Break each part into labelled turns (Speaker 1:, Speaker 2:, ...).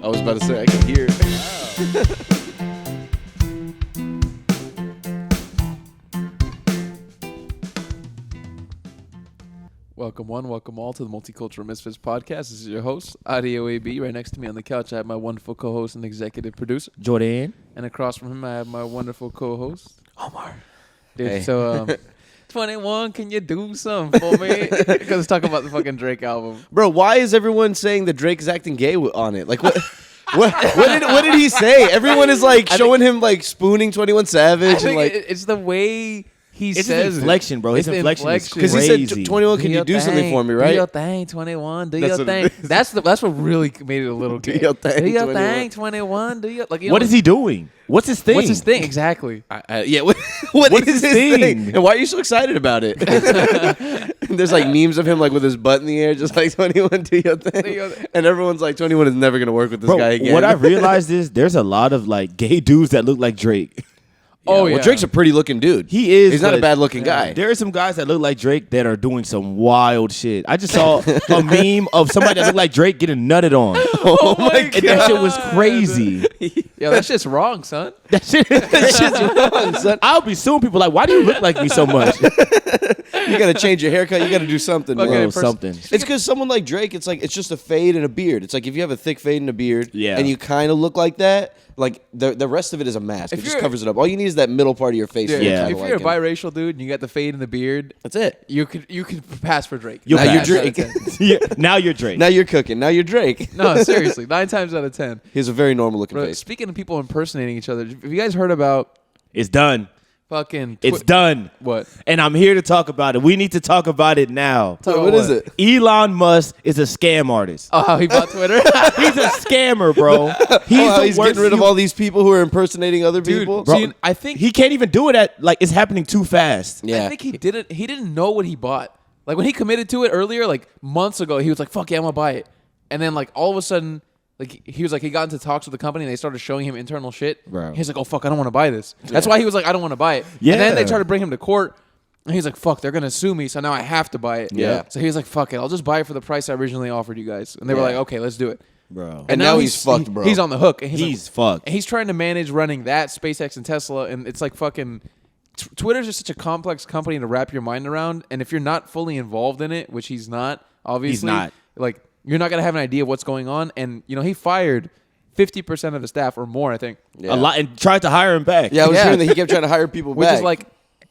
Speaker 1: was about to say, I can hear it.
Speaker 2: Welcome one, welcome all to the Multicultural Misfits podcast. This is your host, Audio AB. Right next to me on the couch, I have my wonderful co-host and executive producer,
Speaker 3: Jordan.
Speaker 2: And across from him, I have my wonderful co-host,
Speaker 3: Omar.
Speaker 2: Dude,
Speaker 1: Hey.
Speaker 2: so, 21, can you do something for me? Because let's talk about the fucking Drake album.
Speaker 1: Bro, why is everyone saying that Drake is acting gay on it? Like, what? What did he say? Everyone is like showing him like spooning 21 Savage.
Speaker 2: I think
Speaker 1: like,
Speaker 2: it's the way he
Speaker 3: It's
Speaker 2: says
Speaker 3: his inflection, bro. His
Speaker 2: It's the
Speaker 3: inflection is
Speaker 2: inflection.
Speaker 1: because
Speaker 3: crazy.
Speaker 1: he said 21, can you do something for me, right?
Speaker 2: Do your thing, 21. Do
Speaker 1: That's
Speaker 2: your
Speaker 1: what it
Speaker 2: thing. That's what really made it a little
Speaker 1: Do
Speaker 2: gay.
Speaker 1: your thing,
Speaker 2: Do your
Speaker 1: 21.
Speaker 2: thing, 21. Do your like.
Speaker 3: What is he doing? What's his thing?
Speaker 2: What's his thing exactly?
Speaker 1: Yeah, what is his thing?
Speaker 3: thing?
Speaker 1: And why are you so excited about it? There's like memes of him like with his butt in the air, just like 21, do your thing. And everyone's like, 21 is never going to work with this
Speaker 3: Bro,
Speaker 1: guy again.
Speaker 3: what I realized is there's a lot of like gay dudes that look like Drake.
Speaker 2: Oh,
Speaker 1: Well,
Speaker 2: yeah.
Speaker 1: Drake's a pretty looking dude.
Speaker 3: He is.
Speaker 1: He's not a
Speaker 3: but
Speaker 1: bad looking guy.
Speaker 3: There are some guys that look like Drake that are doing some wild shit. I just saw a meme of somebody that looked like Drake getting nutted on.
Speaker 1: Oh my
Speaker 3: And that shit was crazy.
Speaker 2: Yeah, that shit's wrong, son.
Speaker 3: That shit's
Speaker 1: wrong, son.
Speaker 3: I'll be suing people like, why do you look like me so much?
Speaker 1: You got to change your haircut. You got to do something.
Speaker 2: Okay,
Speaker 1: bro.
Speaker 3: Bro, something.
Speaker 1: It's because someone like Drake, it's like it's just a fade and a beard. It's like if you have a thick fade and a beard,
Speaker 3: Yeah.
Speaker 1: and you kind of look like that, like the rest of it is a mask.
Speaker 2: If
Speaker 1: It just
Speaker 2: you're-
Speaker 1: covers it up. All you need is that middle part of your face.
Speaker 2: Yeah,
Speaker 1: to look
Speaker 3: Yeah.
Speaker 1: kinda
Speaker 2: if you're a
Speaker 1: like him.
Speaker 2: biracial dude and you got the fade and the beard,
Speaker 1: That's it.
Speaker 2: you could pass for Drake.
Speaker 3: You'll
Speaker 1: Now you're
Speaker 3: pass.
Speaker 1: Drake.
Speaker 3: Yeah, now you're Drake.
Speaker 1: Now you're cooking. Now you're Drake.
Speaker 2: No, seriously, 9 times out of 10.
Speaker 1: He has a very normal looking
Speaker 2: Bro,
Speaker 1: face.
Speaker 2: speaking of people impersonating each other, have you guys heard about
Speaker 3: It's done.
Speaker 2: fucking?
Speaker 3: It's done.
Speaker 2: What?
Speaker 3: And I'm here to talk about it. We need to talk about it now.
Speaker 2: Talk about
Speaker 1: What is it?
Speaker 3: Elon Musk is a scam artist.
Speaker 2: Oh, how he bought Twitter?
Speaker 3: He's a scammer, bro.
Speaker 1: He's getting rid of all these people who are impersonating other
Speaker 2: Dude,
Speaker 1: people.
Speaker 3: Bro,
Speaker 2: see, I think
Speaker 3: He can't even do it at like it's happening too fast.
Speaker 1: Yeah.
Speaker 2: I think he didn't know what he bought. Like when he committed to it earlier, like months ago, he was like, "Fuck yeah, I'm gonna buy it." And then like all of a sudden, like he was like he got into talks with the company and they started showing him internal shit.
Speaker 3: Bro.
Speaker 2: He's like, "Oh fuck, I don't want to buy this." That's why he was like, "I don't want to buy it."
Speaker 3: Yeah.
Speaker 2: And then they tried to bring him to court. And he's like, "Fuck, they're gonna sue me, so now I have to buy it."
Speaker 1: Yeah.
Speaker 2: So he was like, "Fuck it, I'll just buy it for the price I originally offered you guys." And they were
Speaker 1: Yeah.
Speaker 2: like, "Okay, let's do it."
Speaker 3: Bro.
Speaker 1: And now he's fucked, bro.
Speaker 2: He's on the hook. And
Speaker 3: He's
Speaker 2: like,
Speaker 3: fucked.
Speaker 2: and he's trying to manage running that SpaceX and Tesla, and it's like fucking. Twitter's just such a complex company to wrap your mind around, and if you're not fully involved in it, which he's not, obviously,
Speaker 3: not.
Speaker 2: like you're not gonna have an idea of what's going on. And you know, he fired 50% of the staff or more, I think.
Speaker 1: Yeah.
Speaker 3: A lot and tried to hire him back.
Speaker 1: Yeah, I was
Speaker 2: Yeah.
Speaker 1: hearing that he kept trying to hire people
Speaker 2: Which
Speaker 1: back.
Speaker 2: is like,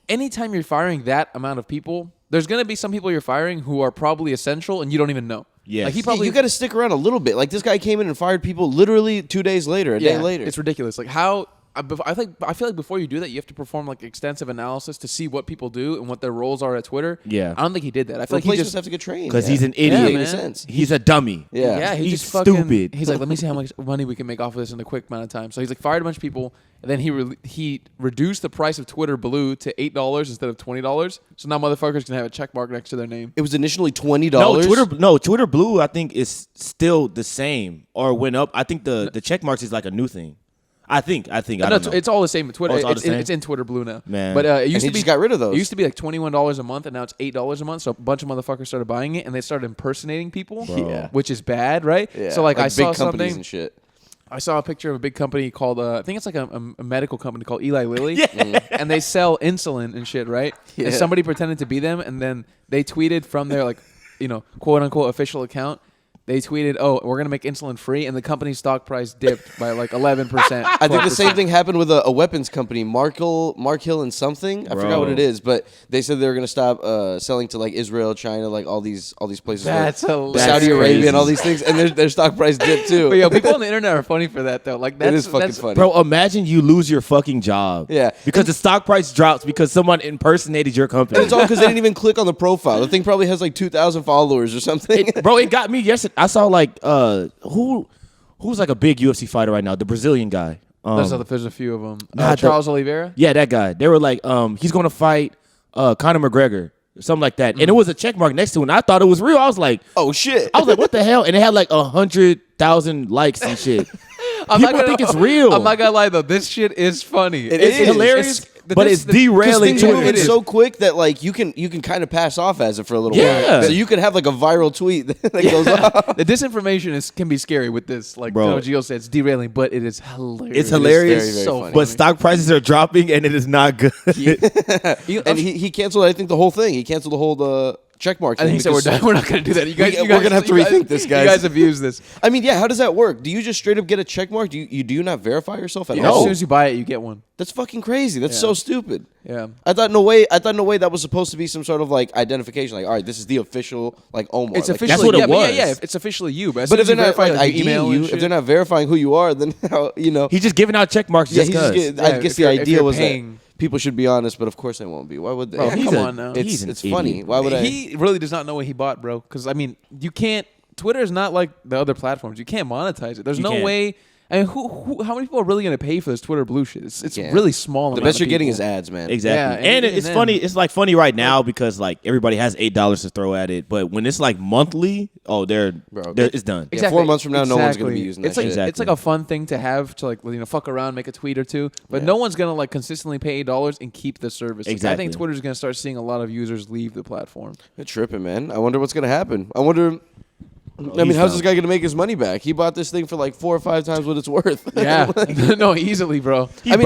Speaker 2: anytime you're firing that amount of people, there's gonna be some people you're firing who are probably essential, and you don't even know.
Speaker 3: Yes.
Speaker 2: Like he
Speaker 3: Yeah,
Speaker 2: probably.
Speaker 1: you got to stick around a little bit. Like this guy came in and fired people literally 2 days later, a day later.
Speaker 2: It's ridiculous. Like how I feel like before you do that, you have to perform like extensive analysis to see what people do and what their roles are at Twitter.
Speaker 3: Yeah.
Speaker 2: I don't think he did that. I feel like he
Speaker 1: Replacements
Speaker 2: just
Speaker 1: have to get trained
Speaker 3: because
Speaker 1: yeah.
Speaker 3: he's an
Speaker 2: Yeah,
Speaker 3: idiot.
Speaker 1: Doesn't
Speaker 2: man.
Speaker 1: make sense.
Speaker 3: He's a dummy.
Speaker 1: Yeah.
Speaker 2: he
Speaker 3: He's
Speaker 2: just fucking,
Speaker 3: stupid.
Speaker 2: He's like, let me see how much money we can make off of this in a quick amount of time. So he's like fired a bunch of people, and then he reduced the price of Twitter Blue to $8 instead of $20. So now motherfuckers can have a check mark next to their name.
Speaker 1: It was initially $20.
Speaker 3: Twitter Blue I think is still the same or went up. I think the check marks is like a new thing. I think I
Speaker 2: No,
Speaker 3: don't know.
Speaker 2: it's all the same with Twitter.
Speaker 3: Oh, it's all the same?
Speaker 2: It's in Twitter Blue now.
Speaker 3: Man.
Speaker 2: But it used
Speaker 1: he
Speaker 2: to be
Speaker 1: just got rid of those.
Speaker 2: It used to be like $21 a month, and now it's $8 a month. So a bunch of motherfuckers started buying it, and they started impersonating people,
Speaker 1: Yeah.
Speaker 2: which is bad, right?
Speaker 1: Yeah.
Speaker 2: So like I
Speaker 1: big
Speaker 2: saw
Speaker 1: companies
Speaker 2: something.
Speaker 1: and shit.
Speaker 2: I saw a picture of a big company called I think it's like a medical company called Eli Lilly, and they sell insulin and shit, right?
Speaker 1: Yeah.
Speaker 2: And somebody pretended to be them, and then they tweeted from their like, quote unquote official account. They tweeted, "Oh, we're gonna make insulin free," and the company's stock price dipped by like 11%.
Speaker 1: I think the same thing happened with a weapons company, Mark Hill and something. I forgot what it is, but they said they were going to stop selling to like Israel, China, like all these places.
Speaker 2: That's
Speaker 1: like
Speaker 2: hilarious.
Speaker 1: Saudi Arabia
Speaker 3: crazy.
Speaker 1: and all these things, and their stock price dipped too.
Speaker 2: But yo, people on the internet are funny for that though. Like that's
Speaker 1: It is fucking
Speaker 2: that's,
Speaker 1: funny.
Speaker 3: Bro, imagine you lose your fucking job.
Speaker 1: Yeah.
Speaker 3: Because the stock price drops because someone impersonated your company.
Speaker 1: And it's all because they didn't even click on the profile. The thing probably has like 2,000 followers or something.
Speaker 3: Bro, it got me yesterday. I saw like who's like a big UFC fighter right now? The Brazilian guy.
Speaker 2: There's a few of them.
Speaker 3: Nah,
Speaker 2: Charles Oliveira.
Speaker 3: Yeah, that guy. They were like, he's gonna fight Conor McGregor, something like that. And it was a check mark next to it. And I thought it was real. I was like,
Speaker 1: Oh shit!
Speaker 3: what the hell? And it had like 100,000 likes and shit.
Speaker 2: I'm
Speaker 3: People think it's real.
Speaker 2: I'm not gonna lie though. This shit is funny.
Speaker 1: It
Speaker 2: It's
Speaker 1: is.
Speaker 3: hilarious. but it's derailing
Speaker 1: things are
Speaker 3: Twitter.
Speaker 1: moving so quick that like you can kind of pass off as it for a little
Speaker 3: Yeah.
Speaker 1: while. So you could have like a viral tweet that goes off.
Speaker 2: The disinformation can be scary with this. Like Gio said, it's derailing, but it is hilarious.
Speaker 3: It's hilarious,
Speaker 1: very, very
Speaker 2: so
Speaker 1: funny.
Speaker 3: but stock prices are dropping and it is not good.
Speaker 1: And he canceled, I think, the whole thing. He canceled the whole check mark
Speaker 2: I
Speaker 1: thing.
Speaker 2: think so. We're done. We're not going to do that. You guys,
Speaker 1: we're gonna have to rethink this, guys.
Speaker 2: You guys abuse this.
Speaker 1: I mean, yeah. How does that work? Do you just straight up get a check mark? Do you not verify yourself at
Speaker 2: As
Speaker 1: all?
Speaker 2: soon as you buy it, you get one.
Speaker 1: That's fucking crazy. That's so stupid.
Speaker 2: Yeah.
Speaker 1: I thought no way that was supposed to be some sort of like identification. Like, all right, this is the official like Omar.
Speaker 2: It's
Speaker 1: like,
Speaker 2: officially
Speaker 3: that's what it was.
Speaker 2: Yeah, it's officially you. But,
Speaker 1: But if they're not
Speaker 2: verify,
Speaker 1: like
Speaker 2: your
Speaker 1: IDing
Speaker 2: email
Speaker 1: you,
Speaker 2: and
Speaker 1: if they're not verifying who you are, then how
Speaker 3: He's just giving out check marks just because.
Speaker 1: I guess the
Speaker 2: if
Speaker 1: idea
Speaker 2: you're
Speaker 1: was
Speaker 2: paying,
Speaker 1: that people should be honest, but of course they won't be. Why would they?
Speaker 2: Bro,
Speaker 3: he's
Speaker 2: come
Speaker 3: a-
Speaker 2: on now.
Speaker 3: he's an
Speaker 1: It's funny.
Speaker 3: idiot.
Speaker 1: Why would I?
Speaker 2: He really does not know what he bought, bro. Because I mean, you can't. Twitter is not like the other platforms. You can't monetize it. There's no
Speaker 3: can't.
Speaker 2: way. I mean, how many people are really going to pay for this Twitter Blue shit? It's
Speaker 1: Yeah.
Speaker 2: really small.
Speaker 1: The
Speaker 2: amount
Speaker 1: best
Speaker 2: of
Speaker 1: you're getting
Speaker 2: people.
Speaker 1: is ads, man.
Speaker 3: Exactly.
Speaker 2: Yeah,
Speaker 3: and
Speaker 2: and
Speaker 3: it's
Speaker 2: then-
Speaker 3: funny. It's like funny right now because like everybody has $8 to throw at it, but when it's like monthly, it's done.
Speaker 1: Yeah, 4 months from now, no one's gonna be using that
Speaker 2: It's like
Speaker 1: shit.
Speaker 2: it's like a fun thing to have to like fuck around, make a tweet or two, but no one's gonna like consistently pay $8 and keep the service. Like, I
Speaker 3: Exactly.
Speaker 2: think Twitter's gonna start seeing a lot of users leave the platform.
Speaker 1: They're tripping, man. I wonder what's gonna happen. I wonder. I mean,
Speaker 3: he's
Speaker 1: how's
Speaker 3: dumb.
Speaker 1: this guy gonna make his money back? He bought this thing for like 4 or 5 times what it's worth.
Speaker 2: Yeah, no, easily, bro.
Speaker 3: He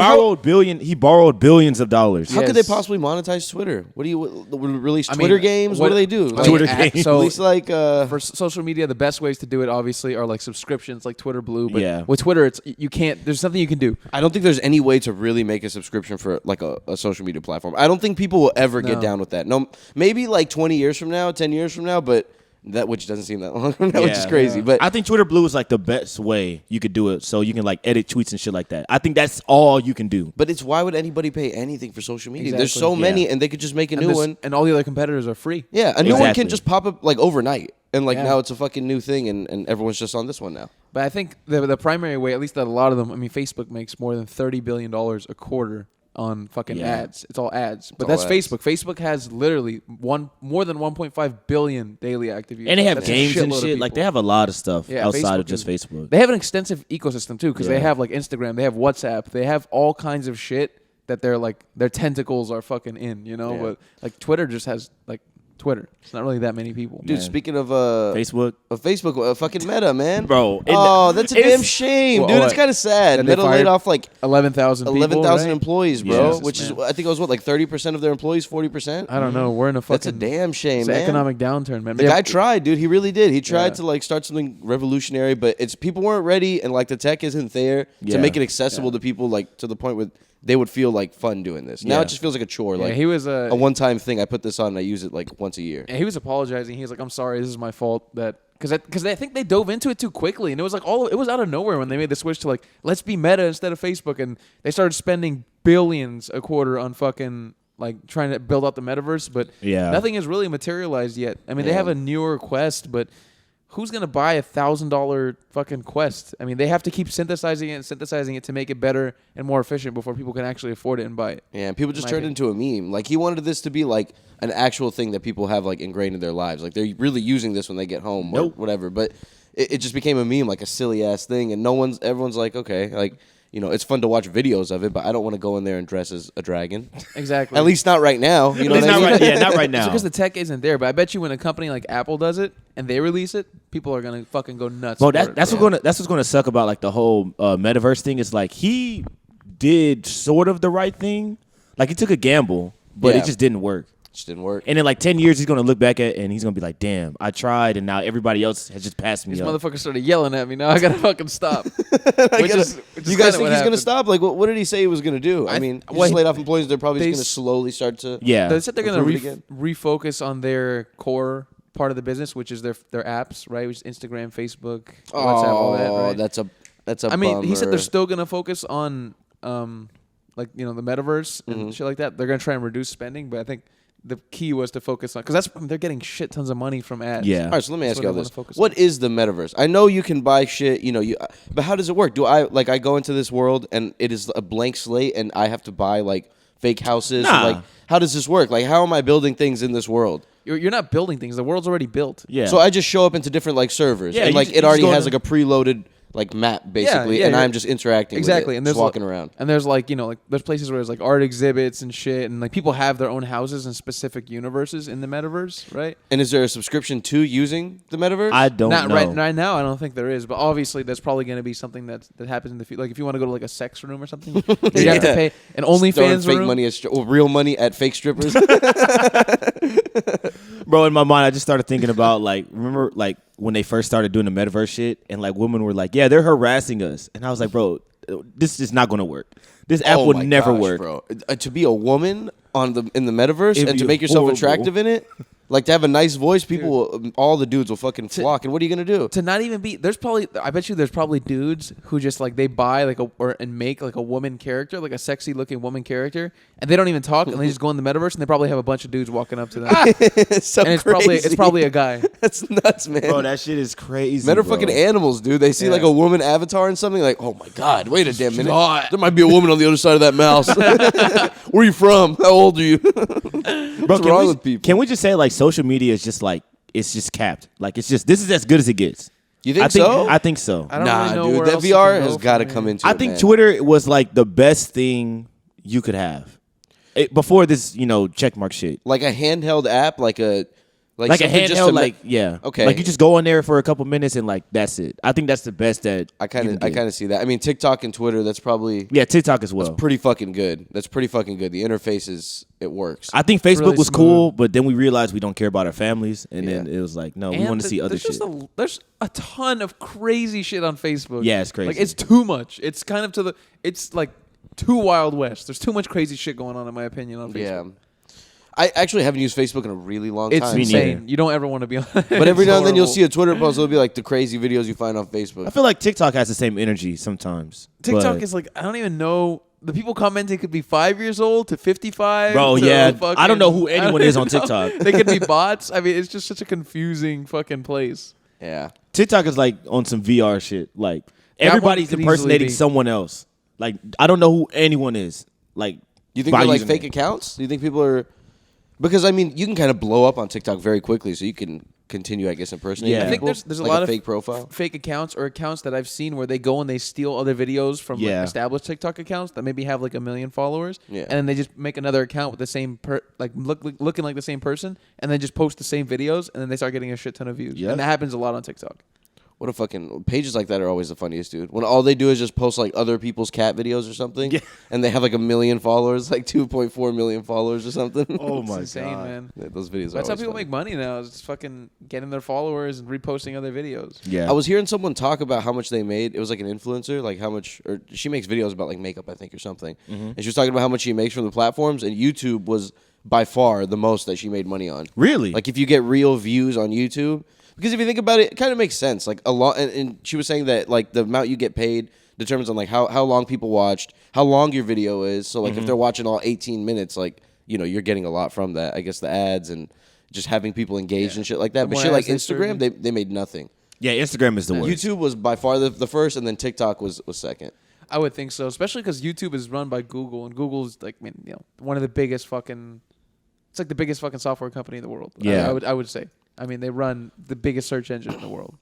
Speaker 3: borrowed billions of dollars.
Speaker 1: How could they
Speaker 2: Yes.
Speaker 1: possibly monetize Twitter? What do you release
Speaker 2: I mean,
Speaker 1: Twitter games? What do they do?
Speaker 2: like,
Speaker 3: Twitter
Speaker 2: at-
Speaker 3: games.
Speaker 2: So
Speaker 1: release like
Speaker 2: for social media, the best ways to do it obviously are like subscriptions, like Twitter Blue. But
Speaker 3: Yeah.
Speaker 2: with Twitter, it's you can't. There's nothing you can do.
Speaker 1: I don't think there's any way to really make a subscription for like a social media platform. I don't think people will ever get
Speaker 2: No.
Speaker 1: down with that. No, maybe like 20 years from now, 10 years from now, but that which doesn't seem that long from now, which is
Speaker 3: Yeah.
Speaker 1: crazy.
Speaker 2: Yeah.
Speaker 1: But
Speaker 3: I think Twitter Blue is like the best way you could do it, so you can like edit tweets and shit like that. I think that's all you can do.
Speaker 1: But it's why would anybody pay anything for social media? There's
Speaker 2: Exactly.
Speaker 1: so many,
Speaker 3: Yeah.
Speaker 1: and they could just make a
Speaker 2: And
Speaker 1: new
Speaker 2: this-
Speaker 1: one.
Speaker 2: and all the other competitors are free.
Speaker 1: Yeah, a new one
Speaker 3: Exactly.
Speaker 1: can just pop up like overnight, and like
Speaker 2: Yeah.
Speaker 1: now it's a fucking new thing, and everyone's just on this one now.
Speaker 2: But I think the primary way, at least that a lot of them, I mean, Facebook makes more than $30 billion a quarter on fucking
Speaker 3: Yeah.
Speaker 2: ads. It's all ads. But
Speaker 1: all
Speaker 2: that's
Speaker 1: ads.
Speaker 2: Facebook. Facebook has literally more than 1.5 billion daily active users.
Speaker 3: And they have
Speaker 2: That's a
Speaker 3: games and
Speaker 2: shitload of
Speaker 3: shit. Like
Speaker 2: people.
Speaker 3: they have a lot of stuff
Speaker 2: Yeah,
Speaker 3: outside of
Speaker 2: Facebook
Speaker 3: just
Speaker 2: is-
Speaker 3: Facebook.
Speaker 2: They have an extensive ecosystem too, because they
Speaker 3: Yeah.
Speaker 2: have like Instagram, they have WhatsApp, they have all kinds of shit that they're like their tentacles are fucking in, you know.
Speaker 1: Yeah.
Speaker 2: But like Twitter just has like Twitter. It's not really that many people.
Speaker 1: Dude,
Speaker 3: Man.
Speaker 1: speaking of
Speaker 3: Facebook.
Speaker 1: Facebook, fucking Meta, man,
Speaker 3: Bro,
Speaker 1: Oh, that's a
Speaker 3: it's-
Speaker 1: damn shame,
Speaker 2: Well,
Speaker 1: dude. It's
Speaker 2: what?
Speaker 1: kind of sad.
Speaker 2: That they
Speaker 1: Meta laid
Speaker 2: fired
Speaker 1: off like
Speaker 2: 11,000 people.
Speaker 1: 11,000
Speaker 2: right?
Speaker 1: employees, bro.
Speaker 3: Jesus,
Speaker 1: which is,
Speaker 2: man.
Speaker 1: I think it was what, like 30% of their employees, 40%.
Speaker 2: I don't know. We're in a fucking.
Speaker 1: That's a damn shame,
Speaker 2: It's an
Speaker 1: man.
Speaker 2: economic downturn, man.
Speaker 1: The guy tried, dude. He really did. He tried
Speaker 2: Yeah.
Speaker 1: to like start something revolutionary, but it's people weren't ready, and like the tech isn't there
Speaker 3: Yeah.
Speaker 1: to make it accessible to people, like to the point where they would feel like fun doing this. Now
Speaker 3: Yeah.
Speaker 1: it just feels like a chore.
Speaker 2: Yeah,
Speaker 1: Like
Speaker 2: he was
Speaker 1: a one-time thing. I put this on and I use it like once a year.
Speaker 2: And he was apologizing. He was like, "I'm sorry. This is my fault." That because I think they dove into it too quickly, and it was like it was out of nowhere when they made the switch to like let's be Meta instead of Facebook, and they started spending billions a quarter on fucking like trying to build out the metaverse, but
Speaker 3: Yeah.
Speaker 2: nothing has really materialized yet. I mean, they
Speaker 1: Yeah.
Speaker 2: have a newer Quest, but who's gonna buy $1,000 fucking Quest? I mean, they have to keep synthesizing it to make it better and more efficient before people can actually afford it and buy it.
Speaker 1: Yeah, and people just
Speaker 2: My
Speaker 1: turned it into a meme. Like he wanted this to be like an actual thing that people have like ingrained in their lives. Like they're really using this when they get home or
Speaker 3: Nope.
Speaker 1: whatever. But it just became a meme, like a silly ass thing, and everyone's like, okay, like you know, it's fun to watch videos of it, but I don't want to go in there and dress as a dragon.
Speaker 2: Exactly.
Speaker 1: At least not right now. You know
Speaker 3: It's
Speaker 1: what I
Speaker 3: not
Speaker 1: mean?
Speaker 3: right, yeah, not right
Speaker 2: It's
Speaker 3: now.
Speaker 2: because the tech isn't there, but I bet you when a company like Apple does it and they release it, people are gonna fucking go nuts.
Speaker 3: Bro,
Speaker 2: for it,
Speaker 3: that's
Speaker 2: bro.
Speaker 3: what's gonna suck about like the whole metaverse thing. Is like he did sort of the right thing. Like he took a gamble, but
Speaker 1: Yeah.
Speaker 3: it just didn't work.
Speaker 1: Just didn't work.
Speaker 3: And in like 10 years, he's gonna look back at it and he's gonna be like, "Damn, I tried, and now everybody else has just passed me
Speaker 2: These
Speaker 3: up."
Speaker 2: motherfuckers started yelling at me. Now I gotta fucking stop.
Speaker 1: You guys think he's
Speaker 2: kinda
Speaker 1: gonna
Speaker 2: what happened.
Speaker 1: stop? Like, what did he say he was gonna do? I mean, he
Speaker 2: well,
Speaker 1: just laid off employees. They're probably
Speaker 2: they
Speaker 1: just gonna slowly start to.
Speaker 3: Yeah,
Speaker 2: They said they're gonna
Speaker 1: Improve it again.
Speaker 2: refocus on their core part of the business, which is their apps, right? Which is Instagram, Facebook, WhatsApp, all that. Right?
Speaker 1: that's a.
Speaker 2: I mean, he said they're
Speaker 1: bummer.
Speaker 2: still gonna focus on like the metaverse and
Speaker 1: Mm-hmm.
Speaker 2: shit like that. They're gonna try and reduce spending, but I think the key was to focus on because they're getting shit tons of money from ads.
Speaker 3: Yeah.
Speaker 1: All right, so let me
Speaker 2: That's
Speaker 1: ask you
Speaker 2: what
Speaker 1: all
Speaker 2: I
Speaker 1: this:
Speaker 2: wanna focus
Speaker 1: what is the metaverse? I know you can buy shit, you know, but how does it work? Do I go into this world and it is a blank slate, and I have to buy like fake houses?
Speaker 3: Nah.
Speaker 1: And, like, how does this work? Like, how am I building things in this world?
Speaker 2: You're not building things. The world's already built.
Speaker 3: yeah.
Speaker 1: So I just show up into different like servers,
Speaker 3: Yeah,
Speaker 1: and
Speaker 3: you
Speaker 1: like
Speaker 3: just-
Speaker 1: it
Speaker 3: you
Speaker 1: already
Speaker 3: just go
Speaker 1: has
Speaker 3: to-
Speaker 1: like a preloaded map basically, and I'm just interacting
Speaker 2: exactly,
Speaker 1: with it,
Speaker 2: and there's
Speaker 1: just walking around.
Speaker 2: And there's there's places where there's like art exhibits and shit, and like people have their own houses in specific universes in the metaverse, right?
Speaker 1: And is there a subscription to using the metaverse?
Speaker 3: I don't know.
Speaker 2: Right now, I don't think there is, but obviously there's probably going to be something that happens in the future. Like if you want to go to like a sex room or something, you have to pay an OnlyFans
Speaker 1: fake
Speaker 2: room.
Speaker 1: money real money at fake strippers.
Speaker 3: Bro, in my mind, I just started thinking about remember when they first started doing the metaverse shit, and women were like, "Yeah, they're harassing us," and I was like, "Bro, this is not going to work. This app will never work,
Speaker 1: bro." To be a woman in the metaverse
Speaker 3: It'd
Speaker 1: and to
Speaker 3: be
Speaker 1: make yourself
Speaker 3: horrible.
Speaker 1: attractive in it, like to have a nice voice, all the dudes will fucking flock. And what are you gonna do?
Speaker 2: To not even be I bet you there's probably dudes who just they buy and make a woman character, like a sexy looking woman character, and they don't even talk, and they just go in the metaverse, and they probably have a bunch of dudes walking up to them,
Speaker 1: It's
Speaker 2: and it's probably a guy.
Speaker 1: That's nuts, man.
Speaker 3: bro. That shit is crazy.
Speaker 1: Men are
Speaker 3: bro.
Speaker 1: fucking animals, dude. They see like a woman avatar and something, like, oh my god, wait a damn minute, there might be a woman on the other side of that mouse. Where are you from? How old are you?
Speaker 3: Bro,
Speaker 1: What's wrong with people?
Speaker 3: Can we just say social media is just it's just capped? It's just this is as good as it gets.
Speaker 1: You think
Speaker 3: so?
Speaker 1: so?
Speaker 3: I think so.
Speaker 2: I don't really know
Speaker 1: dude,
Speaker 2: where
Speaker 1: that
Speaker 2: else you
Speaker 1: VR
Speaker 2: can
Speaker 1: has
Speaker 2: go
Speaker 1: got to
Speaker 2: from
Speaker 1: come
Speaker 2: here.
Speaker 1: into
Speaker 3: I
Speaker 1: it,
Speaker 3: think
Speaker 1: man.
Speaker 3: Twitter was the best thing you could have before this, checkmark shit.
Speaker 1: Like a handheld app, like a
Speaker 3: Like a
Speaker 1: something just
Speaker 3: handheld,
Speaker 1: to
Speaker 3: yeah.
Speaker 1: Okay.
Speaker 3: Like you just go on there for a couple minutes and that's it. I think that's the best that
Speaker 1: I kind of see that. I mean, TikTok and Twitter, that's probably
Speaker 3: TikTok as well.
Speaker 1: pretty fucking good. That's pretty fucking good. The interface it works.
Speaker 3: I think Facebook
Speaker 2: really
Speaker 3: was
Speaker 2: smooth.
Speaker 3: cool, but then we realized we don't care about our families, and then it was like, no, we
Speaker 2: And
Speaker 3: want to see other shit.
Speaker 2: There's a ton of crazy shit on Facebook.
Speaker 3: Yeah, it's crazy.
Speaker 2: Like it's too much. It's kind of it's like too Wild West. There's too much crazy shit going on, in my opinion, on Facebook.
Speaker 1: Yeah. I actually haven't used Facebook in a really long
Speaker 2: It's
Speaker 1: time.
Speaker 2: insane. You don't ever want to be on it.
Speaker 1: But every
Speaker 2: It's
Speaker 1: now and then you'll
Speaker 2: horrible.
Speaker 1: see a Twitter post. It'll be like the crazy videos you find on Facebook.
Speaker 3: I feel like TikTok has the same energy sometimes.
Speaker 2: TikTok
Speaker 3: but-
Speaker 2: is I don't even know. The people commenting could be 5 years old to 55.
Speaker 3: Bro,
Speaker 2: to
Speaker 3: yeah.
Speaker 2: fucking-
Speaker 3: I don't know who
Speaker 2: I don't
Speaker 3: anyone is on
Speaker 2: even know.
Speaker 3: TikTok.
Speaker 2: They could be bots. I mean, it's just such a confusing fucking place.
Speaker 1: Yeah.
Speaker 3: TikTok is on some VR shit.
Speaker 2: one
Speaker 3: Everybody's
Speaker 2: could easily
Speaker 3: impersonating
Speaker 2: be.
Speaker 3: someone else. I don't know who anyone is.
Speaker 1: You think
Speaker 3: by
Speaker 1: they're
Speaker 3: using
Speaker 1: fake
Speaker 3: it.
Speaker 1: accounts? Do you think people are? Because I mean, you can kind of blow up on TikTok very quickly, so you can continue, I guess, impersonating.
Speaker 3: Yeah.
Speaker 2: I think
Speaker 1: people,
Speaker 2: there's a
Speaker 1: like
Speaker 2: lot of
Speaker 1: fake profile.
Speaker 2: fake accounts or accounts that I've seen where they go and they steal other videos from
Speaker 3: Yeah.
Speaker 2: established TikTok accounts that maybe have 1 million followers,
Speaker 1: Yeah.
Speaker 2: and then they just make another account with the same looking like the same person, and then just post the same videos, and then they start getting a shit ton of views.
Speaker 3: Yeah.
Speaker 2: And that happens a lot on TikTok.
Speaker 1: What a fucking pages like that are always the funniest, dude. When all they do is just post other people's cat videos or something, and they have 1 million followers, 2.4 million followers or something.
Speaker 3: Oh
Speaker 2: It's
Speaker 3: my
Speaker 2: insane,
Speaker 3: god.
Speaker 2: man.
Speaker 1: Yeah, those videos.
Speaker 2: That's
Speaker 1: are
Speaker 2: how people
Speaker 1: funny.
Speaker 2: make money now. Is just fucking getting their followers and reposting other videos.
Speaker 3: Yeah.
Speaker 1: I was hearing someone talk about how much they made. It was an influencer, how much, or she makes videos about makeup, I think, or something. And she was talking about how much she makes from the platforms, and YouTube was by far the most that she made money on.
Speaker 3: Really?
Speaker 1: If you get real views on YouTube, because if you think about it, it kind of makes sense. A lot, and she was saying that the amount you get paid determines on how long people watched, how long your video is. So if they're watching all 18 minutes, you're getting a lot from that. I guess the ads and just having people engaged and shit like that.
Speaker 2: The
Speaker 1: But
Speaker 2: more
Speaker 1: shit like
Speaker 2: ads they
Speaker 1: Instagram,
Speaker 2: serve
Speaker 1: they made nothing.
Speaker 3: Yeah, Instagram is the worst.
Speaker 1: YouTube was by far the first, and then TikTok was second.
Speaker 2: I would think so, especially because YouTube is run by Google, and Google's one of the biggest fucking. It's the biggest fucking software company in the world.
Speaker 3: Yeah.
Speaker 2: I would say. I mean, they run the biggest search engine in the world.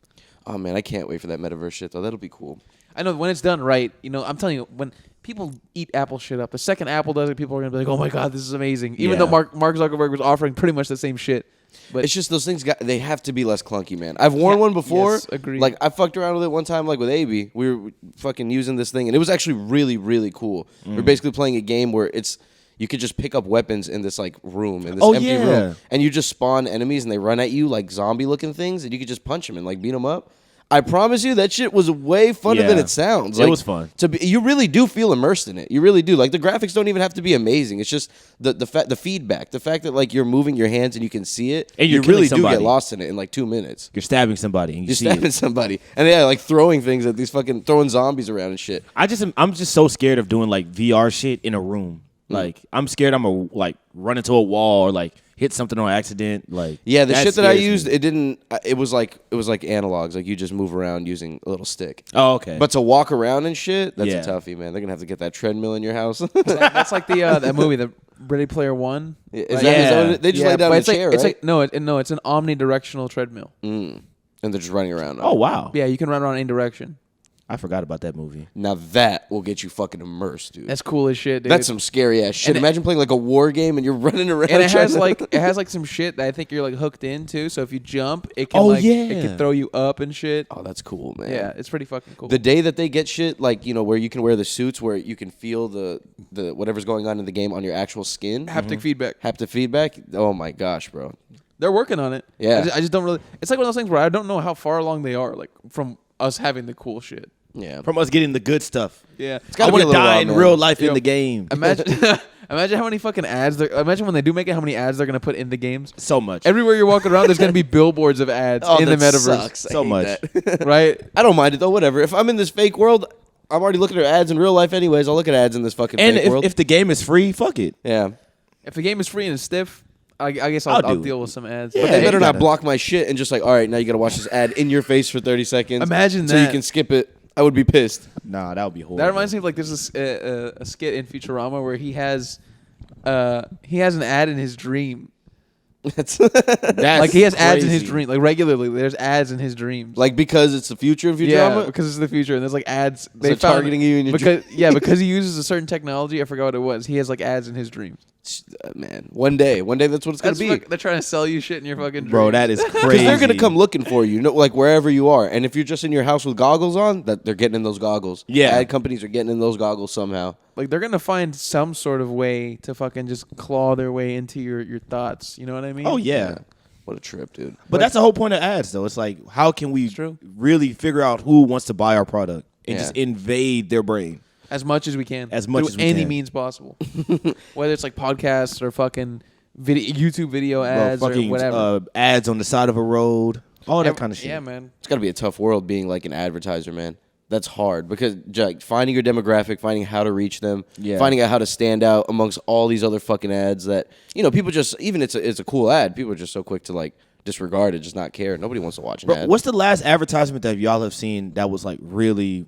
Speaker 1: Oh man, I can't wait for that metaverse shit though. That'll be cool.
Speaker 2: I know when it's done right. I'm telling you, when people eat Apple shit up, the second Apple does it, people are gonna be like, "Oh my god, this is amazing." Even though Mark Zuckerberg was offering pretty much the same shit. But
Speaker 1: It's just those things they have to be less clunky, man. I've worn one before.
Speaker 2: Yes, agreed.
Speaker 1: I fucked around with it one time, with AB. We were fucking using this thing, and it was actually really, really cool. We're basically playing a game where you could just pick up weapons in this room, in this empty room, and you just spawn enemies, and they run at you like zombie-looking things, and you could just punch them and beat them up. I promise you, that shit was way funner than
Speaker 3: Yeah.
Speaker 1: it sounds.
Speaker 3: It was fun.
Speaker 1: You really do feel immersed in it. You really do. The graphics don't even have to be amazing. It's just the feedback, the fact that you're moving your hands and you can see it.
Speaker 3: And
Speaker 1: you
Speaker 3: you're killing
Speaker 1: really do
Speaker 3: somebody.
Speaker 1: get lost in it in 2 minutes.
Speaker 3: You're stabbing somebody and you
Speaker 1: You're
Speaker 3: see
Speaker 1: stabbing
Speaker 3: it.
Speaker 1: somebody, and throwing things at these throwing zombies around and shit.
Speaker 3: I'm just so scared of doing VR shit in a room. I'm scared I'm gonna run into a wall or hit something on accident.
Speaker 1: Yeah, the
Speaker 3: that
Speaker 1: shit that I
Speaker 3: scares
Speaker 1: used,
Speaker 3: me.
Speaker 1: it didn't. It was like analogs. You just move around using a little stick.
Speaker 3: Oh, okay.
Speaker 1: But to walk around and shit, that's
Speaker 3: Yeah.
Speaker 1: a toughie, man. They're gonna have to get that treadmill in your house.
Speaker 2: that's like that movie, the Ready Player One.
Speaker 1: Is that what they just lay down
Speaker 2: but
Speaker 1: in a
Speaker 2: it's like,
Speaker 1: chair,
Speaker 2: it's
Speaker 1: right?
Speaker 2: no, it's an omnidirectional treadmill.
Speaker 1: And they're just running around.
Speaker 3: oh wow.
Speaker 2: Yeah, you can run around any direction.
Speaker 3: I forgot about that movie.
Speaker 1: Now that will get you fucking immersed, dude.
Speaker 2: That's cool as shit, dude.
Speaker 1: That's some scary ass shit.
Speaker 2: And
Speaker 1: Imagine playing like a war game and you're running around.
Speaker 2: And it has like some shit that I think you're like hooked into. So if you jump, it can it can throw you up and shit.
Speaker 1: Oh, that's cool, man.
Speaker 2: Yeah, it's pretty fucking cool.
Speaker 1: The day that they get shit like, you know, where you can wear the suits where you can feel the whatever's going on in the game on your actual skin.
Speaker 2: Haptic
Speaker 1: feedback. Oh my gosh, bro.
Speaker 2: They're working on it.
Speaker 1: Yeah.
Speaker 2: I just don't really. It's like one of those things where I don't know how far along they are, like from us having the cool shit.
Speaker 1: Yeah.
Speaker 3: From us getting the good stuff.
Speaker 2: Yeah.
Speaker 3: I want to die in real life in the game.
Speaker 2: Imagine how many fucking ads. Imagine when they do make it, how many ads they're gonna put in the games.
Speaker 3: So much.
Speaker 2: Everywhere you're walking around, there's gonna be billboards of ads in the metaverse.
Speaker 3: So much.
Speaker 2: Right?
Speaker 1: I don't mind it though. Whatever. If I'm in this fake world, I'm already looking at ads in real life anyways. I'll look at ads in this fucking fake world.
Speaker 3: And if the game is free, fuck it.
Speaker 1: Yeah.
Speaker 2: If the game is free and it's stiff, I guess I'll deal with some ads.
Speaker 1: But they better not block my shit and just like, all right, now you got to watch this ad in your face for 30 seconds.
Speaker 2: Imagine
Speaker 1: so
Speaker 2: that.
Speaker 1: you can skip it. I would be pissed.
Speaker 3: Nah, that would be horrible.
Speaker 2: That reminds me of like there's a skit in Futurama where he has an ad in his dream.
Speaker 1: That's
Speaker 2: Like he has ads in his
Speaker 3: crazy.
Speaker 2: dream, like regularly. There's ads in his dreams.
Speaker 1: like because it's the future of
Speaker 2: yeah,
Speaker 1: Futurama.
Speaker 2: because it's the future, and there's like ads.
Speaker 1: They're targeting you in your
Speaker 2: because he uses a certain technology. I forgot what it was. He has like ads in his dreams.
Speaker 1: Man, one day that's what it's gonna be.
Speaker 2: They're trying to sell you shit in your fucking dreams.
Speaker 3: Bro, that is crazy.
Speaker 1: Because they're gonna come looking for you, like wherever you are. And if you're just in your house with goggles on, that they're getting in those goggles.
Speaker 3: Yeah,
Speaker 1: ad companies are getting in those goggles somehow.
Speaker 2: Like they're gonna find some sort of way to fucking just claw their way into your thoughts. You know what I mean?
Speaker 3: Oh yeah.
Speaker 1: What a trip, dude.
Speaker 3: But that's the whole point of ads, though. It's like, how can we really figure out who wants to buy our product and just invade their brain?
Speaker 2: As much as we can.
Speaker 3: As much
Speaker 2: through
Speaker 3: as we
Speaker 2: any
Speaker 3: can.
Speaker 2: means possible. Whether it's like podcasts or fucking YouTube video ads or whatever.
Speaker 3: Ads on the side of a road. All that kind of shit.
Speaker 2: Yeah, man.
Speaker 1: It's got to be a tough world being like an advertiser, man. That's hard because like, finding your demographic, finding how to reach them, finding out how to stand out amongst all these other fucking ads that, you know, people just, even it's a cool ad, people are just so quick to like disregard it, just not care. Nobody wants to watch an ad.
Speaker 3: What's the last advertisement that y'all have seen that was like really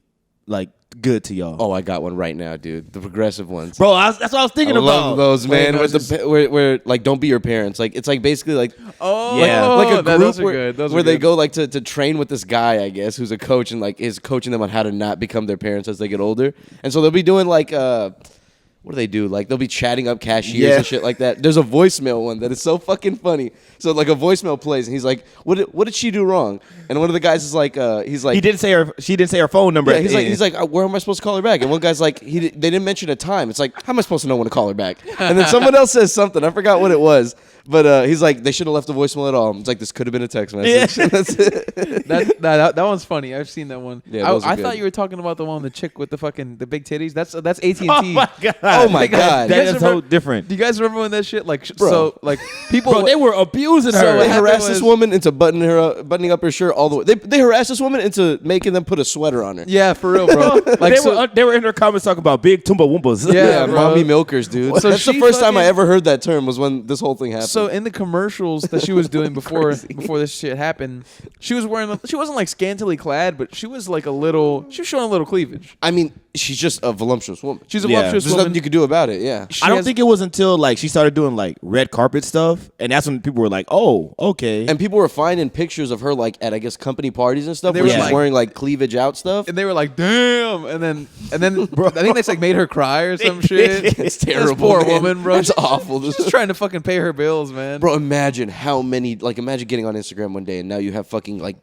Speaker 3: like good to y'all?
Speaker 1: Oh, I got one right now, dude. The progressive ones.
Speaker 3: Bro, that's what I was thinking about.
Speaker 1: I love those, man.
Speaker 2: Wait,
Speaker 1: Where like don't be your parents. Like it's like basically like
Speaker 3: yeah,
Speaker 1: like a group
Speaker 2: those are good.
Speaker 1: where they go like to train with this guy, I guess, who's a coach and like is coaching them on how to not become their parents as they get older. And so they'll be doing like what do they do? Like they'll be chatting up cashiers and shit like that. There's a voicemail one that is so fucking funny. So like a voicemail plays and he's like, "What did she do wrong?" And one of the guys is like, he's like,
Speaker 3: she didn't say her phone number.
Speaker 1: Yeah, he's like, where am I supposed to call her back? And one guy's like, they didn't mention a time. It's like, how am I supposed to know when to call her back? And then someone else says something. I forgot what it was. But he's like, they should have left a voicemail at all. It's like, this could have been a text message.
Speaker 2: Yeah.
Speaker 1: That's it.
Speaker 2: that one's funny. I've seen that one.
Speaker 1: Yeah, those are
Speaker 2: I
Speaker 1: good.
Speaker 2: thought you were talking about the one with the chick with the big titties. That's AT&T.
Speaker 3: Oh my god!
Speaker 1: Oh my god!
Speaker 3: That is so different.
Speaker 2: Do you guys remember when that shit like
Speaker 1: Bro.
Speaker 2: so like people?
Speaker 3: Bro, they were abusing
Speaker 2: So
Speaker 3: her.
Speaker 2: what
Speaker 1: They
Speaker 2: happened
Speaker 1: harassed this
Speaker 2: was-
Speaker 1: woman into buttoning up her shirt all the way. They harassed this woman into making them put a sweater on her.
Speaker 2: Yeah, for real, bro. Like
Speaker 3: they were in her comments talking about big Tumba Woompas.
Speaker 2: Yeah, bro.
Speaker 1: mommy milkers, dude.
Speaker 2: So
Speaker 1: That's the
Speaker 2: she
Speaker 1: first time I
Speaker 2: fucking-
Speaker 1: ever heard that term was when this whole thing happened.
Speaker 2: So in the commercials that she was doing before this shit happened, she wasn't like scantily clad, but she was showing a little cleavage.
Speaker 1: I mean, she's just a voluptuous woman.
Speaker 2: She's a
Speaker 3: Yeah.
Speaker 2: voluptuous
Speaker 1: There's
Speaker 2: woman.
Speaker 1: nothing you could do about it. Yeah.
Speaker 2: She
Speaker 3: I don't
Speaker 2: has-
Speaker 3: think it was until like she started doing like red carpet stuff, and that's when people were like, "Oh, okay."
Speaker 1: And people were finding pictures of her like at I guess company parties and stuff
Speaker 2: They
Speaker 1: where
Speaker 2: were
Speaker 1: she's
Speaker 2: like-
Speaker 1: wearing like cleavage out stuff.
Speaker 2: And they were like, "Damn!" And then, bro, I think they like made her cry or some shit.
Speaker 1: It's terrible.
Speaker 2: This poor
Speaker 1: man.
Speaker 2: woman, bro.
Speaker 1: It's awful.
Speaker 2: She's just trying to fucking pay her bills, man.
Speaker 1: Bro, imagine getting on Instagram one day and now you have fucking like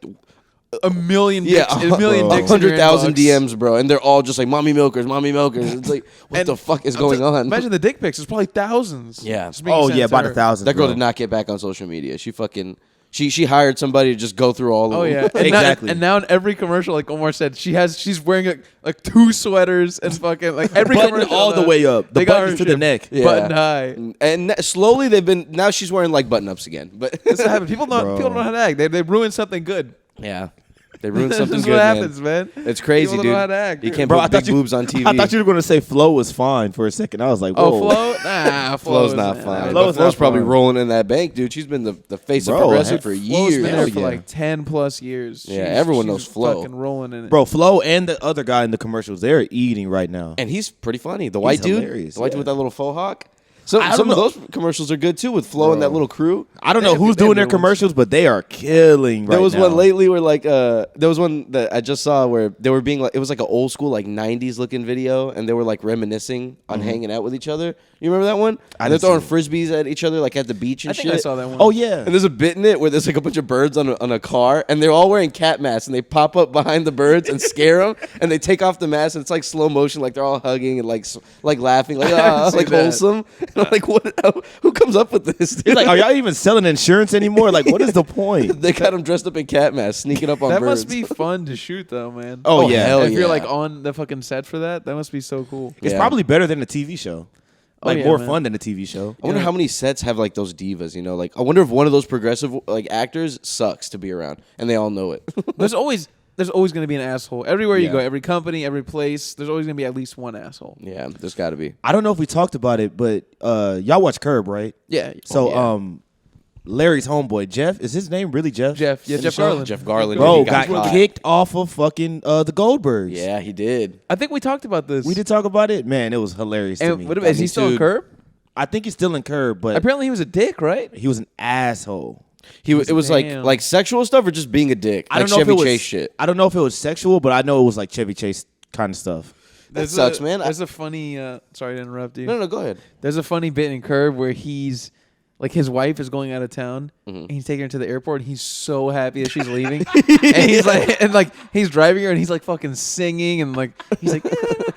Speaker 2: a million
Speaker 1: yeah,
Speaker 2: dicks in your
Speaker 1: 100,000
Speaker 2: inbox.
Speaker 1: DMs, bro, and they're all just like mommy milkers. It's like what
Speaker 2: And
Speaker 1: the fuck is going on?
Speaker 2: Imagine the dick pics. It's probably thousands.
Speaker 1: Yeah.
Speaker 2: just being
Speaker 3: Oh
Speaker 2: sent
Speaker 3: yeah,
Speaker 2: to
Speaker 3: about
Speaker 2: her.
Speaker 3: 1,000.
Speaker 1: That girl did not get back on social media. She fucking she hired somebody to just go through all of
Speaker 2: Oh
Speaker 1: them.
Speaker 2: yeah, and
Speaker 3: Exactly.
Speaker 2: Now, and now in every commercial, like Omar said, she's wearing like two sweaters and fucking like every
Speaker 3: button
Speaker 2: commercial
Speaker 3: all the way up. The
Speaker 2: they got
Speaker 3: buttons
Speaker 2: her
Speaker 3: to the
Speaker 2: shit
Speaker 3: neck.
Speaker 1: Yeah.
Speaker 2: button high.
Speaker 1: And slowly now she's wearing like button ups again. But
Speaker 2: This happened. People don't
Speaker 3: Bro.
Speaker 2: know how to act. They ruined something good.
Speaker 1: yeah. They ruined
Speaker 2: This
Speaker 1: something
Speaker 2: is
Speaker 1: good,
Speaker 2: what
Speaker 1: man.
Speaker 2: happens, man.
Speaker 1: It's crazy,
Speaker 2: People
Speaker 1: dude.
Speaker 2: don't know how to act.
Speaker 1: You can't
Speaker 3: Bro,
Speaker 1: put big boobs on TV.
Speaker 3: I thought you were gonna say Flo was fine for a second. I was like, whoa.
Speaker 2: Oh, Flo? Nah,
Speaker 1: Flow's not fine.
Speaker 3: Flo's
Speaker 1: Flow's
Speaker 3: not
Speaker 1: probably
Speaker 3: fine.
Speaker 1: rolling in that bank, dude. She's been the face of
Speaker 3: Bro,
Speaker 1: progressive for
Speaker 2: Flo's
Speaker 1: years.
Speaker 2: been
Speaker 3: Hell
Speaker 2: there for
Speaker 3: yeah.
Speaker 2: like 10 plus years.
Speaker 1: Yeah, everyone knows Flo.
Speaker 2: Fucking rolling in it.
Speaker 3: Bro, Flo and the other guy in the commercials, they're eating right now.
Speaker 1: And he's pretty funny. The white dude,
Speaker 3: hilarious,
Speaker 1: the white dude
Speaker 3: yeah.
Speaker 1: with that little faux hawk. Some of those commercials are good too with Flo and that little crew.
Speaker 3: I don't know who's doing their commercials, but they are killing right now.
Speaker 1: There was one lately where like there was one that I just saw where they were being like, it was like an old school like 90s looking video, and they were like reminiscing on hanging out with each other. You remember that one? And they're throwing frisbees at each other like at the beach and shit.
Speaker 2: I think I saw that one.
Speaker 3: Oh yeah.
Speaker 1: And there's a bit in it where there's like a bunch of birds on a car, and they're all wearing cat masks, and they pop up behind the birds and scare them, and they take off the mask, and it's like slow motion, like they're all hugging and like laughing, like like wholesome. And I'm like, what? Who comes up with this? Dude?
Speaker 3: He's like, are y'all even selling insurance anymore? Like, what is the point?
Speaker 1: They got them dressed up in cat masks, sneaking up on
Speaker 2: that
Speaker 1: birds.
Speaker 2: must be fun to shoot, though, man.
Speaker 3: Oh yeah.
Speaker 1: Hell
Speaker 2: if
Speaker 1: yeah.
Speaker 2: you're like on the fucking set for that must be so cool.
Speaker 3: It's probably better than a TV show. Like
Speaker 2: yeah,
Speaker 3: more
Speaker 2: man.
Speaker 3: fun than a TV show.
Speaker 1: I wonder how many sets have like those divas, you know? Like, I wonder if one of those progressive like actors sucks to be around, and they all know it.
Speaker 2: There's always going to be an asshole everywhere you
Speaker 1: Yeah.
Speaker 2: go, every company, every place. There's always going to be at least one asshole.
Speaker 1: Yeah, there's got to be.
Speaker 3: I don't know if we talked about it, but y'all watch Curb, right?
Speaker 2: Yeah.
Speaker 3: So Larry's homeboy Jeff, is his name really Jeff?
Speaker 2: Jeff. Yeah,
Speaker 1: In the
Speaker 2: Jeff
Speaker 1: show,
Speaker 2: Garland.
Speaker 1: Jeff Garland.
Speaker 3: Bro
Speaker 1: he
Speaker 3: got
Speaker 1: caught.
Speaker 3: kicked off of fucking the Goldbergs.
Speaker 1: Yeah, he did.
Speaker 2: I think we talked about this.
Speaker 3: We did talk about it. Man, it was hilarious to
Speaker 2: And
Speaker 3: me.
Speaker 2: what about, is he still in
Speaker 1: Dude.
Speaker 2: Curb?
Speaker 3: I think he's still in Curb, but
Speaker 2: Apparently he was a dick, right?
Speaker 3: he was an asshole.
Speaker 1: It was
Speaker 2: Damn.
Speaker 1: like sexual stuff or just being a dick.
Speaker 3: I
Speaker 1: Like
Speaker 3: don't know
Speaker 1: Chevy
Speaker 3: if it was
Speaker 1: Chase shit.
Speaker 3: I don't know if it was sexual, but I know it was like Chevy Chase kind of stuff.
Speaker 1: That sucks, man.
Speaker 2: There's a funny. Sorry to interrupt you.
Speaker 1: No, go ahead.
Speaker 2: There's a funny bit in Curb where he's like his wife is going out of town and he's taking her to the airport and he's so happy that she's leaving and he's driving her and he's like fucking singing and like he's like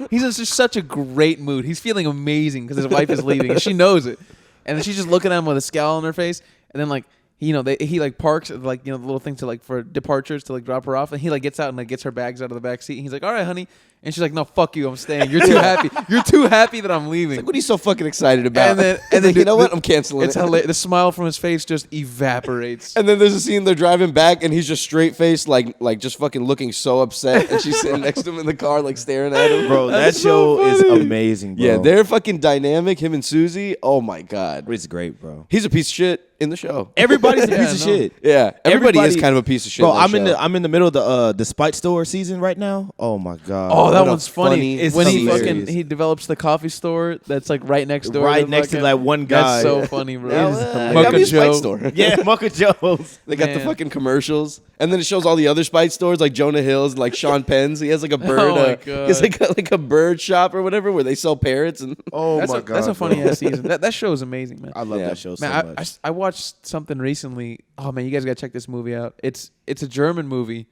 Speaker 2: he's in just such a great mood. He's feeling amazing because his wife is leaving and she knows it, and then she's just looking at him with a scowl on her face, and then like he like parks at like the little thing to like for departures to like drop her off, and he like gets out and like gets her bags out of the back seat, and he's like, all right, honey. And she's like, no, fuck you, I'm staying. You're too happy. You're too happy that I'm leaving.
Speaker 1: Like, what are you so fucking excited about?
Speaker 2: And then
Speaker 1: you know what? I'm canceling
Speaker 2: It's
Speaker 1: it.
Speaker 2: hilarious. The smile from his face just evaporates.
Speaker 1: And then there's a scene they're driving back, and he's just straight faced, like just fucking looking so upset, and she's sitting next to him in the car, like staring at him.
Speaker 3: Bro, that
Speaker 2: That's
Speaker 3: show
Speaker 2: so
Speaker 3: is
Speaker 2: funny.
Speaker 3: amazing, bro.
Speaker 1: Yeah, they're fucking dynamic. Him and Susie. Oh my god,
Speaker 3: It's great, bro.
Speaker 1: he's a piece of shit in the show.
Speaker 3: Everybody's a
Speaker 2: Yeah,
Speaker 3: piece of
Speaker 2: no.
Speaker 3: shit.
Speaker 1: Yeah, everybody is
Speaker 3: Everybody-
Speaker 1: kind of a piece of shit.
Speaker 3: Bro,
Speaker 1: in that show.
Speaker 3: I'm in the middle of the Spite Store season right now. Oh my god.
Speaker 2: Oh, that
Speaker 1: What a
Speaker 2: one's funny.
Speaker 1: funny
Speaker 3: It's
Speaker 2: When he
Speaker 3: hilarious.
Speaker 2: he developps the coffee store that's like right next door.
Speaker 3: Right
Speaker 2: the
Speaker 3: next to
Speaker 2: fucking-
Speaker 3: that one guy.
Speaker 2: That's so funny, bro.
Speaker 1: Yeah,
Speaker 3: It is
Speaker 1: well,
Speaker 3: hilarious.
Speaker 1: gotta be a
Speaker 2: Mucka
Speaker 1: Spite
Speaker 2: Joe.
Speaker 1: store.
Speaker 3: Yeah, Mucka Joe's.
Speaker 1: They got the
Speaker 2: Man.
Speaker 1: fucking commercials, and then it shows all the other Spite stores like Jonah Hill's, and like Sean Penn's. He has like a bird.
Speaker 2: Oh my God.
Speaker 1: He has like a bird shop or whatever where they sell parrots and.
Speaker 3: Oh
Speaker 2: That's
Speaker 3: my
Speaker 2: a,
Speaker 3: god.
Speaker 2: That's a funny
Speaker 3: bro.
Speaker 2: ass season. That show is amazing, man.
Speaker 3: I love
Speaker 1: Yeah.
Speaker 3: that show so
Speaker 2: Man,
Speaker 3: much.
Speaker 2: I watched something recently. Oh man, you guys gotta check this movie out. It's a German movie,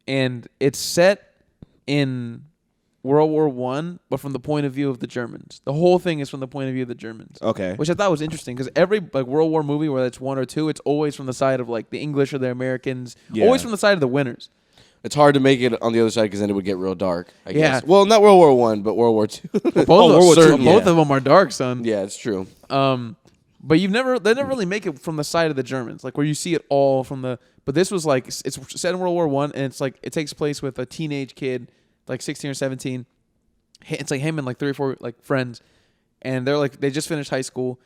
Speaker 2: and it's set in World War I, but from the point of view of the Germans. The whole thing is from the point of view of the Germans.
Speaker 3: Okay.
Speaker 2: Which I thought was interesting because every like World War movie, whether it's one or two, it's always from the side of like the English or the Americans.
Speaker 3: Yeah.
Speaker 2: Always from the side of the winners.
Speaker 1: It's hard to make it on the other side because then it would get real dark. I
Speaker 2: Yeah.
Speaker 1: guess. Well, not World War I, but World War II.
Speaker 2: Both,
Speaker 1: World
Speaker 2: of,
Speaker 1: War
Speaker 2: both
Speaker 1: II, yeah.
Speaker 2: of them are dark, son.
Speaker 1: Yeah, it's true.
Speaker 2: But they never really make it from the side of the Germans, like where you see it all from the. But this was like it's set in World War I, and it's like it takes place with a teenage kid, like 16 or 17. It's like him and like 3 or 4 like friends, and they're like they just finished high school,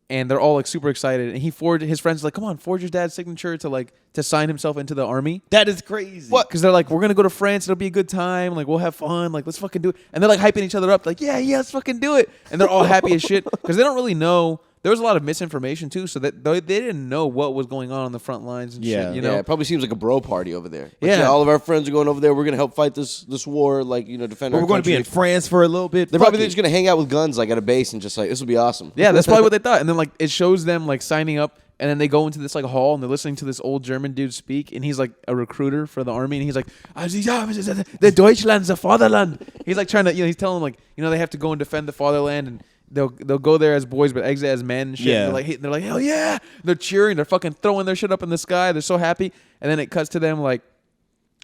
Speaker 2: and they're all like super excited. And his friends are like, come on, forge your dad's signature to sign himself into the army.
Speaker 3: That is crazy.
Speaker 2: What? Because they're like, we're gonna go to France. It'll be a good time. Like we'll have fun. Like let's fucking do it. And they're like hyping each other up. Like yeah, let's fucking do it. And they're all happy as shit because they don't really know. There was a lot of misinformation too, so that they didn't know what was going on the front lines and
Speaker 3: Yeah.
Speaker 2: shit. You know.
Speaker 1: Yeah, it probably seems like a bro party over there. Like,
Speaker 2: Yeah.
Speaker 1: all of our friends are going over there. We're gonna help fight this war, like defend
Speaker 3: But
Speaker 1: our
Speaker 3: we're going to be in
Speaker 1: country.
Speaker 3: France for a little bit.
Speaker 1: They're
Speaker 3: Fuck
Speaker 1: probably
Speaker 3: it.
Speaker 1: just gonna hang out with guns like at a base and just like this will be awesome.
Speaker 2: Yeah, that's probably what they thought. And then like it shows them like signing up, and then they go into this like hall and they're listening to this old German dude speak, and he's like a recruiter for the army, and he's like, the Deutschland, the fatherland. He's like trying to, he's telling them like, they have to go and defend the fatherland, and they'll go there as boys but exit as men and shit.
Speaker 3: Yeah.
Speaker 2: And they're like hell yeah. They're cheering. They're fucking throwing their shit up in the sky. They're so happy. And then it cuts to them like,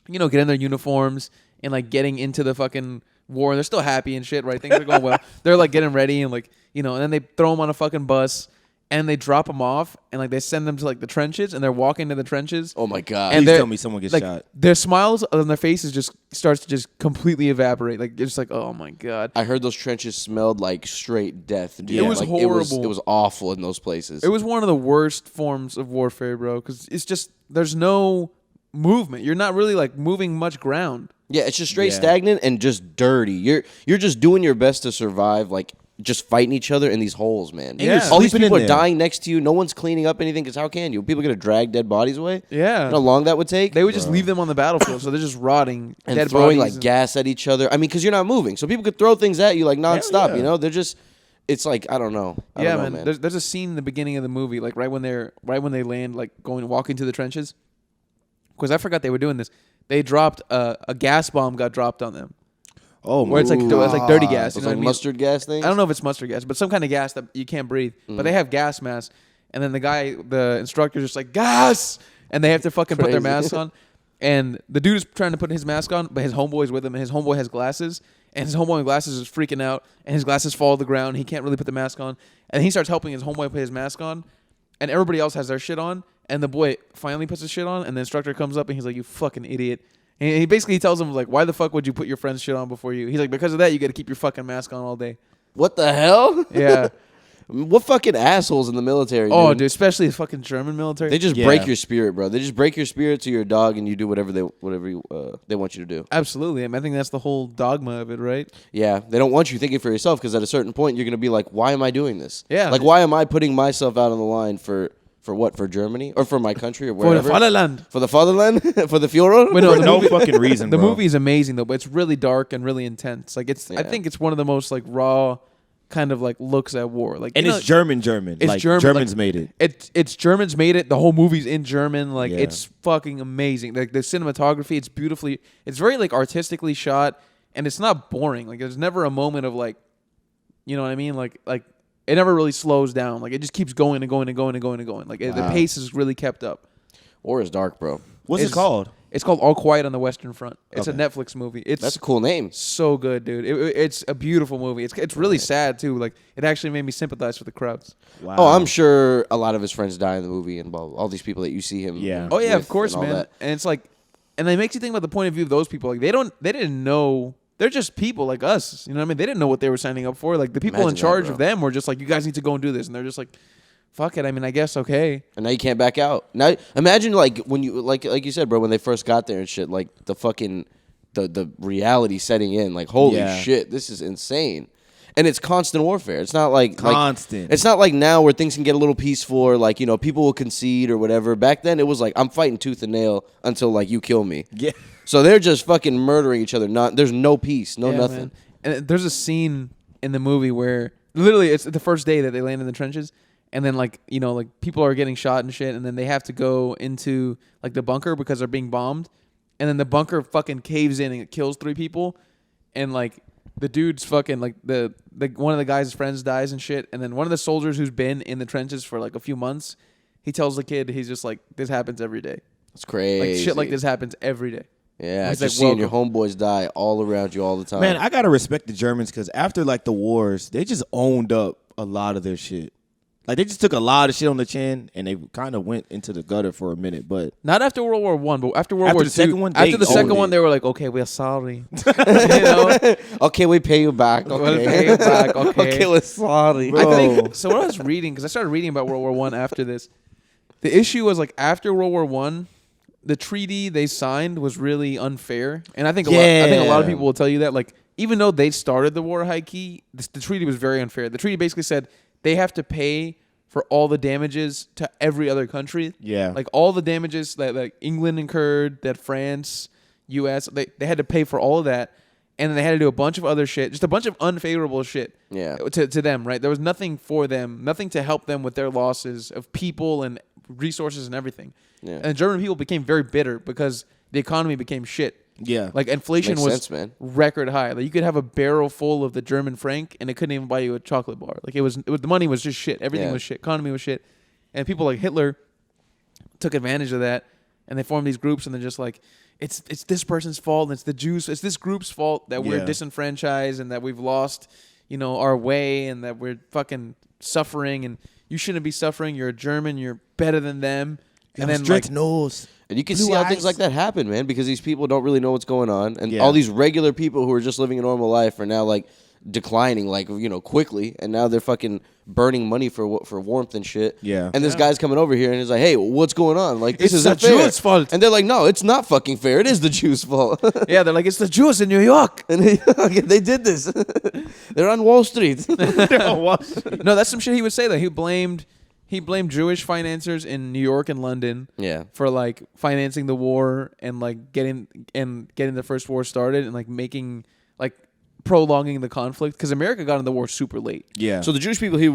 Speaker 2: getting their uniforms and like getting into the fucking war. They're still happy and shit, right? Things are going well. They're like getting ready and like, and then they throw them on a fucking bus and they drop them off and like they send them to like the trenches, and they're walking to the trenches.
Speaker 1: Oh my god.
Speaker 2: And
Speaker 3: Please
Speaker 2: they're-
Speaker 3: tell me someone gets
Speaker 2: like
Speaker 3: shot.
Speaker 2: their smiles on their faces just starts to just completely evaporate. Like it's just like, oh my god.
Speaker 1: I heard those trenches smelled like straight death. Dude.
Speaker 2: It was
Speaker 1: Like,
Speaker 2: horrible.
Speaker 1: It was awful in those places.
Speaker 2: It was one of the worst forms of warfare, bro, because it's just there's no movement. You're not really like moving much ground.
Speaker 1: Yeah, it's just straight
Speaker 3: Yeah.
Speaker 1: stagnant and just dirty. You're just doing your best to survive, like just fighting each other in these holes, man.
Speaker 2: Yeah.
Speaker 1: All these
Speaker 3: Sleeping
Speaker 1: people
Speaker 3: in
Speaker 1: are
Speaker 3: there.
Speaker 1: dying next to you. No one's cleaning up anything because how can you? People are going to drag dead bodies away?
Speaker 2: Yeah.
Speaker 1: You know how long that would take?
Speaker 2: They would just leave them on the battlefield, so they're just rotting.
Speaker 1: And
Speaker 2: dead
Speaker 1: throwing
Speaker 2: bodies
Speaker 1: like gas at each other. I mean, because you're not moving. So people could throw things at you like nonstop,
Speaker 3: yeah.
Speaker 1: you know? They're just, it's like, I don't know. I
Speaker 2: Yeah,
Speaker 1: don't know,
Speaker 2: man. There's a scene in the beginning of the movie, like right when they land, like walking to the trenches. Because I forgot they were doing this. They dropped a gas bomb got dropped on them.
Speaker 3: Oh,
Speaker 2: Where it's like dirty gas.
Speaker 1: Those
Speaker 2: You know
Speaker 1: like
Speaker 2: what I mean?
Speaker 1: mustard gas things?
Speaker 2: I don't know if it's mustard gas, but some kind of gas that you can't breathe. But they have gas masks, and then the instructor's just like gas, and they have to fucking put their
Speaker 1: Crazy.
Speaker 2: masks on. And the dude is trying to put his mask on, but his homeboy's with him, and his homeboy has glasses, and his homeboy with glasses is freaking out, and his glasses fall to the ground. He can't really put the mask on, and he starts helping his homeboy put his mask on, and everybody else has their shit on, and the boy finally puts his shit on, and the instructor comes up and he's like, "You fucking idiot." And he basically tells him, like, why the fuck would you put your friend's shit on before you? He's like, because of that, you got to keep your fucking mask on all day.
Speaker 1: What the hell?
Speaker 2: Yeah.
Speaker 1: What fucking assholes in the military,
Speaker 2: Oh,
Speaker 1: dude?
Speaker 2: dude, especially the fucking German military.
Speaker 1: They just
Speaker 3: Yeah.
Speaker 1: break your spirit, bro. They just break your spirit to your dog, and you do whatever they want you to do.
Speaker 2: Absolutely. I mean, I think that's the whole dogma of it, right?
Speaker 1: Yeah, they don't want you thinking for yourself because at a certain point you're gonna be like, why am I doing this?
Speaker 2: Yeah.
Speaker 1: like why am I putting myself out on the line for what? For Germany or for my country or
Speaker 2: For
Speaker 1: wherever?
Speaker 2: the fatherland.
Speaker 1: For the fatherland? For the Führer?
Speaker 2: Wait, no,
Speaker 3: For no fucking reason,
Speaker 2: The
Speaker 3: bro.
Speaker 2: movie is amazing, though, but it's really dark and really intense. Like, I
Speaker 1: Yeah.
Speaker 2: think it's one of the most, like, raw kind of, like, looks at war. Like,
Speaker 3: And
Speaker 2: you know,
Speaker 3: it's German.
Speaker 2: It's
Speaker 3: Like,
Speaker 2: German,
Speaker 3: Germans
Speaker 2: like,
Speaker 3: made it.
Speaker 2: It's Germans made it. The whole movie's in German. Like,
Speaker 3: Yeah.
Speaker 2: it's fucking amazing. Like, the cinematography, it's very, like, artistically shot, and it's not boring. Like, there's never a moment of, like, you know what I mean? Like it never really slows down. Like, it just keeps going and going and going and going and going. Like, the pace is really kept up.
Speaker 1: War is dark, bro.
Speaker 3: What's it called?
Speaker 2: It's called All Quiet on the Western Front. It's a
Speaker 3: Okay.
Speaker 2: Netflix movie.
Speaker 1: That's a cool name.
Speaker 2: So good, dude. It's a beautiful movie. It's really sad too. Like, it actually made me sympathize with the crowds.
Speaker 3: Wow.
Speaker 1: Oh, I'm sure a lot of his friends die in the movie and all these people that you see him.
Speaker 3: Yeah.
Speaker 2: Oh yeah,
Speaker 1: with
Speaker 2: of course,
Speaker 1: and all
Speaker 2: man.
Speaker 1: that.
Speaker 2: And it's like, and it makes you think about the point of view of those people. Like, they didn't know. They're just people like us. You know what I mean? They didn't know what they were signing up for. Like, the people in
Speaker 1: Imagine that,
Speaker 2: charge
Speaker 1: bro.
Speaker 2: of them were just like, you guys need to go and do this, and they're just like, fuck it. I mean, I guess okay.
Speaker 1: And now you can't back out. Now imagine like when you like you said, bro, when they first got there and shit, like the fucking the reality setting in. Like, holy
Speaker 3: Yeah.
Speaker 1: shit, this is insane. And it's constant warfare. It's not like
Speaker 3: Constant.
Speaker 1: It's not like now where things can get a little peaceful, or like, you know, people will concede or whatever. Back then it was like, I'm fighting tooth and nail until like you kill me.
Speaker 3: Yeah.
Speaker 1: So they're just fucking murdering each other. There's no peace, no
Speaker 2: Yeah,
Speaker 1: nothing.
Speaker 2: man. And there's a scene in the movie where literally it's the first day that they land in the trenches, and then, like, you know, like, people are getting shot and shit, and then they have to go into, like, the bunker because they're being bombed, and then the bunker fucking caves in and it kills 3 people, and, like, the dude's fucking, like, the one of the guy's friends dies and shit, and then one of the soldiers who's been in the trenches for like a few months, he tells the kid, he's just like, this happens every day.
Speaker 1: It's crazy.
Speaker 2: Like, shit like this happens every day.
Speaker 1: Yeah,
Speaker 2: He's
Speaker 1: just
Speaker 2: like,
Speaker 1: seeing your homeboys die all around you all the time.
Speaker 3: Man, I gotta respect the Germans because after like the wars, they just owned up a lot of their shit. Like, they just took a lot of shit on the chin and they kind of went into the gutter for a minute. But
Speaker 2: Not after World War One, but after World
Speaker 3: After
Speaker 2: War
Speaker 3: the
Speaker 2: Two.
Speaker 3: second one,
Speaker 2: After
Speaker 3: they
Speaker 2: the second
Speaker 3: owned
Speaker 2: one,
Speaker 3: it.
Speaker 2: they were like, okay, we're sorry. You know?
Speaker 1: okay, we pay you back.
Speaker 2: We'll
Speaker 1: Okay,
Speaker 2: pay you back, okay.
Speaker 1: okay, we're sorry.
Speaker 3: Bro.
Speaker 2: I think so. What I was reading, because I started reading about World War One after this, the issue was like after World War One, the treaty they signed was really unfair, and I think a lot of
Speaker 3: Yeah.
Speaker 2: people will tell you that. Like, even though they started the war high key, the treaty was very unfair. The treaty basically said they have to pay for all the damages to every other country.
Speaker 3: Yeah.
Speaker 2: Like, all the damages that like England incurred, that France, U.S., they had to pay for all of that. And then they had to do a bunch of other shit, just a bunch of unfavorable shit
Speaker 1: Yeah.
Speaker 2: to them, right? There was nothing for them, nothing to help them with their losses of people and resources and everything.
Speaker 1: Yeah.
Speaker 2: And German people became very bitter because the economy became shit.
Speaker 3: yeah,
Speaker 2: Like, inflation
Speaker 1: Makes
Speaker 2: was
Speaker 1: sense, man.
Speaker 2: record high. Like, you could have a barrel full of the German franc and it couldn't even buy you a chocolate bar. Like, it was the money was just shit. Everything
Speaker 1: Yeah.
Speaker 2: was shit. Economy was shit. And people like Hitler took advantage of that, and they formed these groups, and they're just like, it's this person's fault, and it's the Jews, it's this group's fault that we're
Speaker 3: Yeah.
Speaker 2: disenfranchised and that we've lost, you know, our way, and that we're fucking suffering, and you shouldn't be suffering. You're a German. You're better than them. And then, like,
Speaker 3: nose.
Speaker 1: And you can
Speaker 3: Blue
Speaker 1: see how
Speaker 3: eyes.
Speaker 1: things like that happen, man, because these people don't really know what's going on. And
Speaker 3: Yeah.
Speaker 1: all these regular people who are just living a normal life are now, like, declining, like, you know, quickly. And now they're fucking burning money for warmth and shit.
Speaker 3: Yeah.
Speaker 1: And this guy's coming over here and he's like, hey, what's going on? Like, this isn't
Speaker 2: the
Speaker 1: fair.
Speaker 2: Jews' fault.
Speaker 1: And they're like, no, it's not fucking fair. It is the Jews' fault.
Speaker 2: Yeah, they're like, it's the Jews in New York.
Speaker 1: And they did this. They're on Wall Street.
Speaker 2: No, that's some shit he would say though. He blamed Jewish financiers in New York and London for like financing the war and like getting the first war started and like making like prolonging the conflict because America got in the war super late.
Speaker 3: Yeah.
Speaker 1: So the Jewish people he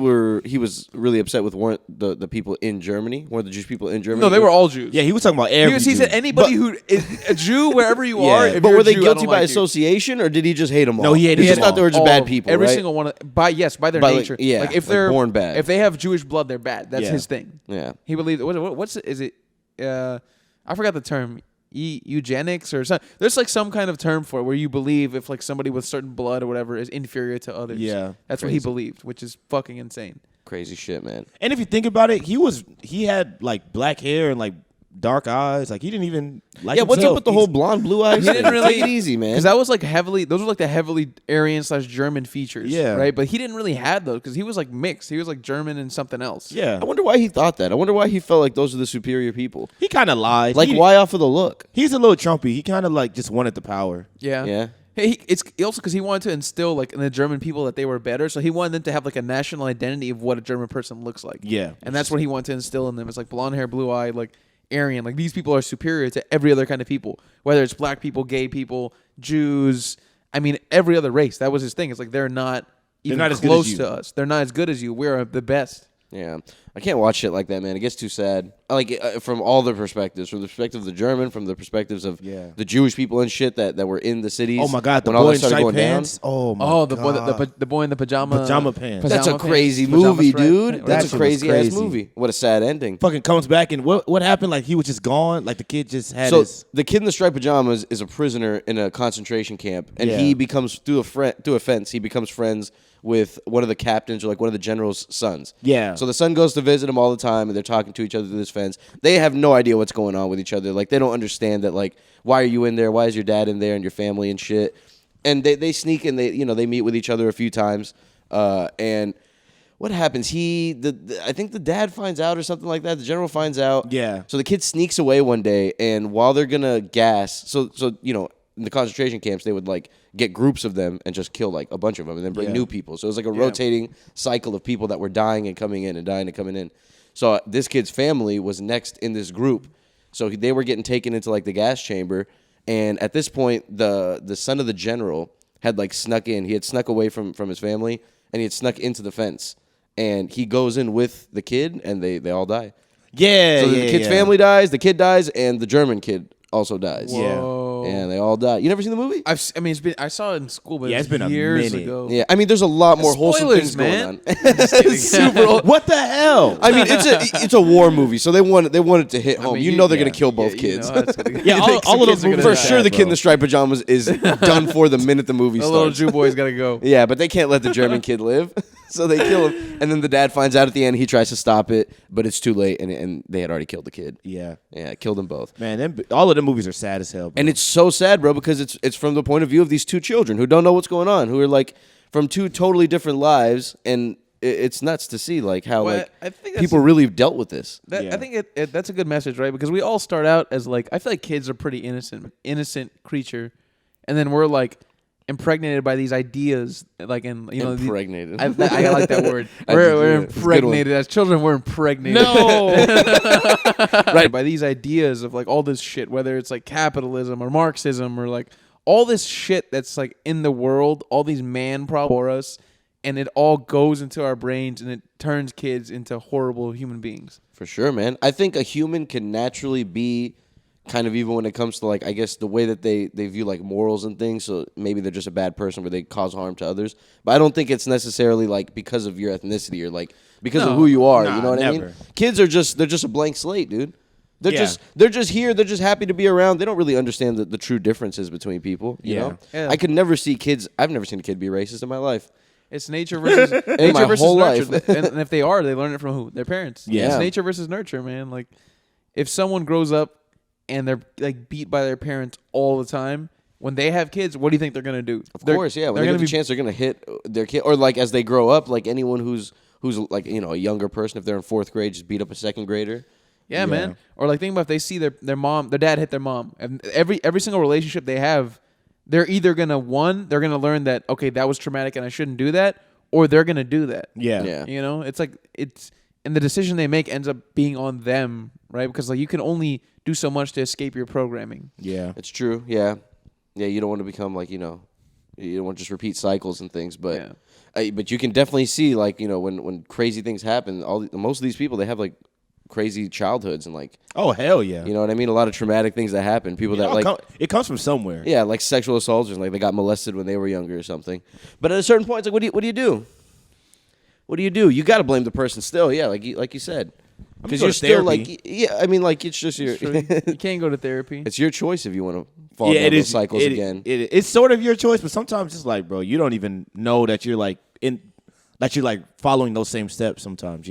Speaker 1: was really upset with weren't the people in Germany? Weren't the Jewish people in Germany?
Speaker 2: No, they were all Jews.
Speaker 3: Yeah, he was talking about every
Speaker 2: He said anybody who is a Jew wherever you are. If
Speaker 1: But
Speaker 2: you're
Speaker 1: were
Speaker 2: a
Speaker 1: they
Speaker 2: Jew, I
Speaker 1: guilty
Speaker 2: don't
Speaker 1: by
Speaker 2: like you.
Speaker 1: association or did he just hate them all?
Speaker 3: No, he hated
Speaker 1: just
Speaker 3: them
Speaker 1: thought they were just
Speaker 2: all
Speaker 1: bad
Speaker 2: of them.
Speaker 1: people,
Speaker 2: Every
Speaker 1: right?
Speaker 2: single one by their
Speaker 1: By, like,
Speaker 2: nature.
Speaker 1: yeah,
Speaker 2: like if
Speaker 1: like
Speaker 2: they're
Speaker 1: born bad.
Speaker 2: If they have Jewish blood, they're bad. That's
Speaker 3: Yeah.
Speaker 2: his thing.
Speaker 1: Yeah.
Speaker 2: He believed is it I forgot the term. Eugenics or something. There's like some kind of term for it where you believe if like somebody with certain blood or whatever is inferior to others.
Speaker 3: Yeah.
Speaker 2: That's what he believed, which is fucking insane.
Speaker 1: Crazy shit, man.
Speaker 3: And if you think about it, he had like black hair and like dark eyes. Like he didn't even like.
Speaker 1: Yeah, what's
Speaker 3: himself.
Speaker 1: up with the whole blonde, blue eyes?
Speaker 2: He didn't really
Speaker 1: Take it easy, man.
Speaker 2: because that was like those were like the heavily Aryan/German features.
Speaker 3: Yeah.
Speaker 2: Right. But he didn't really have those because he was like mixed. He was like German and something else.
Speaker 3: Yeah.
Speaker 1: I wonder why he thought that. I wonder why he felt like those are the superior people.
Speaker 3: He kind of lied.
Speaker 1: Like, why off of the look?
Speaker 3: He's a little Trumpy. He kind of like just wanted the power.
Speaker 2: Yeah.
Speaker 1: Yeah.
Speaker 2: Hey, it's also because he wanted to instill like in the German people that they were better, so he wanted them to have like a national identity of what a German person looks like.
Speaker 3: Yeah.
Speaker 2: And that's what he wanted to instill in them. It's like blonde hair, blue eye, like Aryan. Like these people are superior to every other kind of people, whether it's black people, gay people, Jews. I mean, every other race. That was his thing. It's like they're not even
Speaker 3: not as good as
Speaker 2: close
Speaker 3: you.
Speaker 2: to us. They're not as good as you. We're the best.
Speaker 1: Yeah. I can't watch shit like that, man. It gets too sad. Like, from all the perspectives. From the perspective of the German, from the perspectives of the Jewish people and shit that were in the cities.
Speaker 3: Oh my God, the
Speaker 1: when all
Speaker 3: boy
Speaker 1: that
Speaker 3: in
Speaker 1: started
Speaker 3: striped
Speaker 1: going down.
Speaker 3: pants. Oh my
Speaker 2: Oh,
Speaker 3: God.
Speaker 2: the boy in the pajama
Speaker 3: pants.
Speaker 1: That's a
Speaker 2: pajama
Speaker 1: crazy
Speaker 2: pants, pajama
Speaker 1: movie,
Speaker 2: stripe.
Speaker 1: dude.
Speaker 2: Right.
Speaker 1: That's
Speaker 3: shit
Speaker 1: a
Speaker 3: was
Speaker 1: crazy ass
Speaker 3: crazy.
Speaker 1: movie. What a sad ending.
Speaker 3: Fucking comes back and what happened? Like he was just gone. Like the kid just had
Speaker 1: So
Speaker 3: his.
Speaker 1: the kid in the striped pajamas is a prisoner in a concentration camp, and
Speaker 3: Yeah.
Speaker 1: he becomes through a fence. He becomes friends with one of the captains or like one of the general's sons.
Speaker 3: Yeah.
Speaker 1: So the son goes to visit him all the time, and they're talking to each other through this fence. They have no idea what's going on with each other. Like they don't understand that. Like, why are you in there? Why is your dad in there and your family and shit? And they sneak and they meet with each other a few times. And what happens? I think the dad finds out or something like that. The general finds out.
Speaker 3: Yeah.
Speaker 1: So the kid sneaks away one day, and while they're gonna gas, so in the concentration camps they would like get groups of them and just kill like a bunch of them, and then bring new people. So it was like a rotating cycle of people that were dying and coming in and dying and coming in. So this kid's family was next in this group. So they were getting taken into like the gas chamber, and at this point, the son of the general had like snuck in. He had snuck away from his family, and he had snuck into the fence. And he goes in with the kid, and they all die.
Speaker 3: Yeah.
Speaker 1: So the kid's family dies, the kid dies, and the German kid also dies.
Speaker 2: Whoa.
Speaker 1: And they all die. You never seen the movie?
Speaker 2: I mean, I saw it in school, but
Speaker 3: Yeah, it's been a
Speaker 2: years
Speaker 3: minute.
Speaker 2: ago.
Speaker 1: Yeah, I mean, there's a lot more wholesome
Speaker 2: Spoilers,
Speaker 1: things
Speaker 2: man.
Speaker 1: going on. Super old.
Speaker 3: What the hell?
Speaker 1: I mean, it's a war movie, so they wanted to hit home.
Speaker 2: mean,
Speaker 1: they're gonna kill both
Speaker 2: you
Speaker 1: kids.
Speaker 2: know, that's gonna-
Speaker 3: Yeah,
Speaker 2: you
Speaker 3: all-
Speaker 2: think some
Speaker 3: all of
Speaker 2: kids
Speaker 3: those
Speaker 2: are gonna
Speaker 3: movies
Speaker 1: For
Speaker 3: are
Speaker 2: die.
Speaker 1: sure, the kid in
Speaker 3: bro.
Speaker 1: the striped pajamas is done for the minute the movie
Speaker 2: The little
Speaker 1: starts.
Speaker 2: Jew boy's gotta go.
Speaker 1: Yeah, but they can't let the German kid live, so they kill him. And then the dad finds out at the end. He tries to stop it, but it's too late, and they had already killed the kid.
Speaker 3: Yeah.
Speaker 1: Yeah, killed them both.
Speaker 3: Man, all of them movies are sad as hell. Bro.
Speaker 1: And it's so sad, bro, because it's from the point of view of these two children who don't know what's going on, who are like from two totally different lives, and it's nuts to see like how
Speaker 2: Well,
Speaker 1: like
Speaker 2: I think that's
Speaker 1: people really dealt with this.
Speaker 3: Yeah.
Speaker 2: I think that's a good message, right? Because we all start out as like, I feel like kids are pretty innocent creature, and then we're like impregnated by these ideas, like
Speaker 1: Impregnated.
Speaker 2: I like that word.
Speaker 1: I
Speaker 2: we're
Speaker 1: do, yeah. It's a good one.
Speaker 2: impregnated as children. We're impregnated.
Speaker 3: no.
Speaker 2: Right, by these ideas of like all this shit, whether it's like capitalism or Marxism or like all this shit that's like in the world, all these man problems for us, and it all goes into our brains and it turns kids into horrible human beings.
Speaker 1: For sure, man. I think a human can naturally be kind of evil when it comes to like, I guess, the way that they view like morals and things. So maybe they're just a bad person where they cause harm to others. But I don't think it's necessarily like because of your ethnicity or like because of who you are.
Speaker 3: Nah,
Speaker 1: You know what I mean?
Speaker 3: never.
Speaker 1: Kids are just a blank slate, dude. They're
Speaker 3: Yeah.
Speaker 1: just here. They're just happy to be around. They don't really understand the true differences between people. You know?
Speaker 2: Yeah.
Speaker 1: I could never see kids. I've never seen a kid be racist in my life.
Speaker 2: It's nature versus
Speaker 1: my
Speaker 2: nature versus
Speaker 1: whole
Speaker 2: nurture.
Speaker 1: life.
Speaker 2: And if they are, they learn it from who? Their parents.
Speaker 3: Yeah.
Speaker 2: It's nature versus nurture, man. Like if someone grows up and they're like beat by their parents all the time, when they have kids, what do you think they're gonna do?
Speaker 1: Of course, yeah. When they get the chance, they're gonna hit their kid, or like as they grow up, like anyone who's like a younger person, if they're in 4th grade, just beat up a 2nd grader.
Speaker 2: Yeah, man. Or like think about if they see their dad hit their mom, and every single relationship they have, they're either gonna they're gonna learn that okay, that was traumatic and I shouldn't do that, or they're gonna do that.
Speaker 1: Yeah.
Speaker 2: It's like and the decision they make ends up being on them, right? Because like you can only do so much to escape your programming.
Speaker 3: Yeah,
Speaker 1: it's true. Yeah, you don't want to become like you don't want to just repeat cycles and things, but but you can definitely see like when crazy things happen, most of these people, they have like crazy childhoods and like
Speaker 3: oh hell yeah,
Speaker 1: you know what I mean, a lot of traumatic things that happen, people that like
Speaker 3: it comes from somewhere.
Speaker 1: Yeah, like sexual assaults, or like they got molested when they were younger or something. But at a certain point, it's like what do you do? What do you do? You got to blame the person still. Yeah, like you said, because you're still like I mean, like it's just your
Speaker 2: you can't go to therapy.
Speaker 1: It's your choice if you want to fall down those cycles again.
Speaker 3: It's sort of your choice, but sometimes it's like, bro, you don't even know that you're like following those same steps sometimes,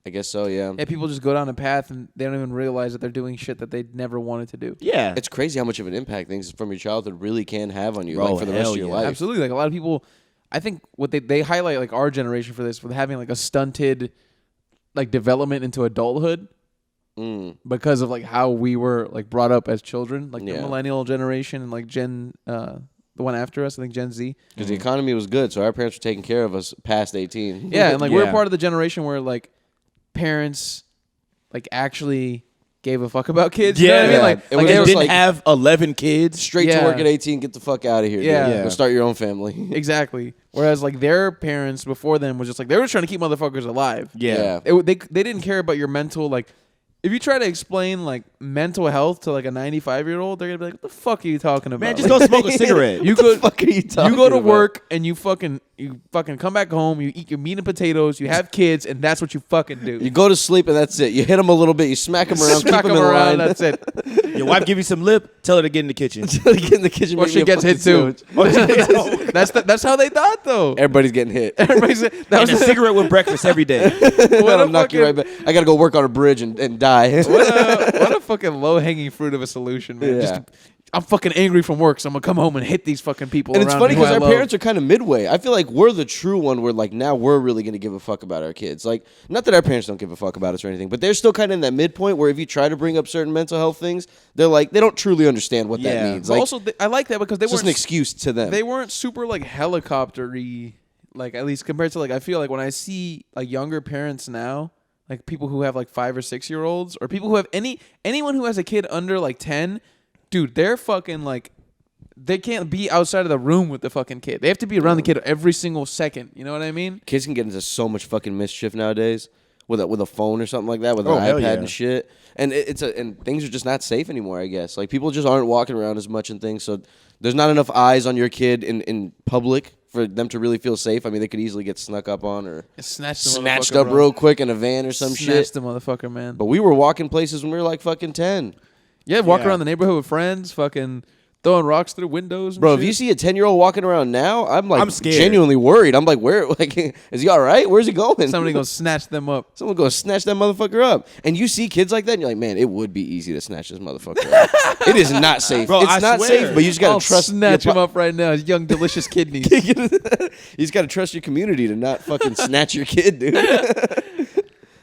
Speaker 1: I guess so, yeah.
Speaker 2: Yeah, people just go down a path and they don't even realize that they're doing shit that they never wanted to do.
Speaker 3: Yeah.
Speaker 1: It's crazy how much of an impact things from your childhood really can have on you,
Speaker 3: bro,
Speaker 1: like for the rest of your life.
Speaker 2: Absolutely. Like a lot of people, I think what they highlight like our generation for this with having like a stunted like development into adulthood because of like how we were like brought up as children, like the millennial generation and like the one after us, I think Gen Z.
Speaker 1: Because the economy was good, so our parents were taking care of us past 18.
Speaker 2: Yeah, and like we're part of the generation where like parents like actually gave a fuck about kids.
Speaker 3: Yeah,
Speaker 2: you know what I mean? Like,
Speaker 3: it was, they didn't have 11 kids.
Speaker 1: Straight to work at 18, get the fuck out of here.
Speaker 2: Yeah.
Speaker 1: Go start your own family.
Speaker 2: Exactly. Whereas like their parents before them was just like they were just trying to keep motherfuckers alive.
Speaker 1: Yeah.
Speaker 2: They didn't care about your mental like. If you try to explain like mental health to like a 95-year-old, they're gonna be like, "What the fuck are you talking about?"
Speaker 3: Man, just go smoke a cigarette.
Speaker 1: What the fuck are you talking about?
Speaker 2: You go to work and you fucking come back home. You eat your meat and potatoes. You have kids, and that's what you fucking do.
Speaker 1: You go to sleep and that's it. You hit them a little bit. You smack them around.
Speaker 2: Smack
Speaker 1: keep
Speaker 2: them
Speaker 1: in
Speaker 2: around.
Speaker 1: line.
Speaker 2: That's it.
Speaker 3: Your wife give you some lip. Tell her to get in the kitchen.
Speaker 1: Tell her to get in the kitchen.
Speaker 2: Or she gets hit too. That's how they thought though.
Speaker 1: Everybody's getting hit.
Speaker 2: Everybody's that was
Speaker 3: a cigarette with breakfast every day.
Speaker 1: I'll knock you right back. I gotta go work on a bridge and die.
Speaker 2: What a fucking low hanging fruit of a solution, man.
Speaker 1: Yeah.
Speaker 2: I'm fucking angry from work, so I'm gonna come home and hit these fucking people.
Speaker 1: And it's
Speaker 2: around
Speaker 1: funny
Speaker 2: because
Speaker 1: our parents are kind of midway. I feel like we're the true one where like now we're really gonna give a fuck about our kids. Like, not that our parents don't give a fuck about us or anything, but they're still kind of in that midpoint where if you try to bring up certain mental health things, they're like they don't truly understand what that means. Like,
Speaker 2: also, I like that because they weren't
Speaker 1: just an excuse to them.
Speaker 2: They weren't super like helicopter-y, like at least compared to like I feel like when I see like younger parents now, like people who have like 5 or 6 year olds or people who have anyone who has a kid under like 10, dude, they're fucking like. They can't be outside of the room with the fucking kid. They have to be around the kid every single second. You know what I mean?
Speaker 1: Kids can get into so much fucking mischief nowadays with a phone or something like that, with an iPad and shit. And and things are just not safe anymore, I guess. Like people just aren't walking around as much and things. So there's not enough eyes on your kid in public for them to really feel safe. I mean, they could easily get snuck up on or snatched up real quick in a van or some shit.
Speaker 2: Snatched the motherfucker, man.
Speaker 1: But we were walking places when we were like fucking 10.
Speaker 2: Yeah, walk around the neighborhood with friends, fucking throwing rocks through windows. And
Speaker 1: bro,
Speaker 2: shit.
Speaker 1: if you see a 10-year-old walking around now, I'm
Speaker 3: scared.
Speaker 1: Genuinely worried. I'm like, where? Like, is he all right? Where's he going?
Speaker 2: Somebody gonna snatch them up.
Speaker 1: Someone gonna snatch that motherfucker up. And you see kids like that, and you're like, man, it would be easy to snatch this motherfucker up. It is not safe.
Speaker 3: Bro,
Speaker 1: it's not safe, but you just gotta trust.
Speaker 2: Snatch him up right now. His young, delicious kidneys.
Speaker 1: You just gotta trust your community to not fucking snatch your kid, dude.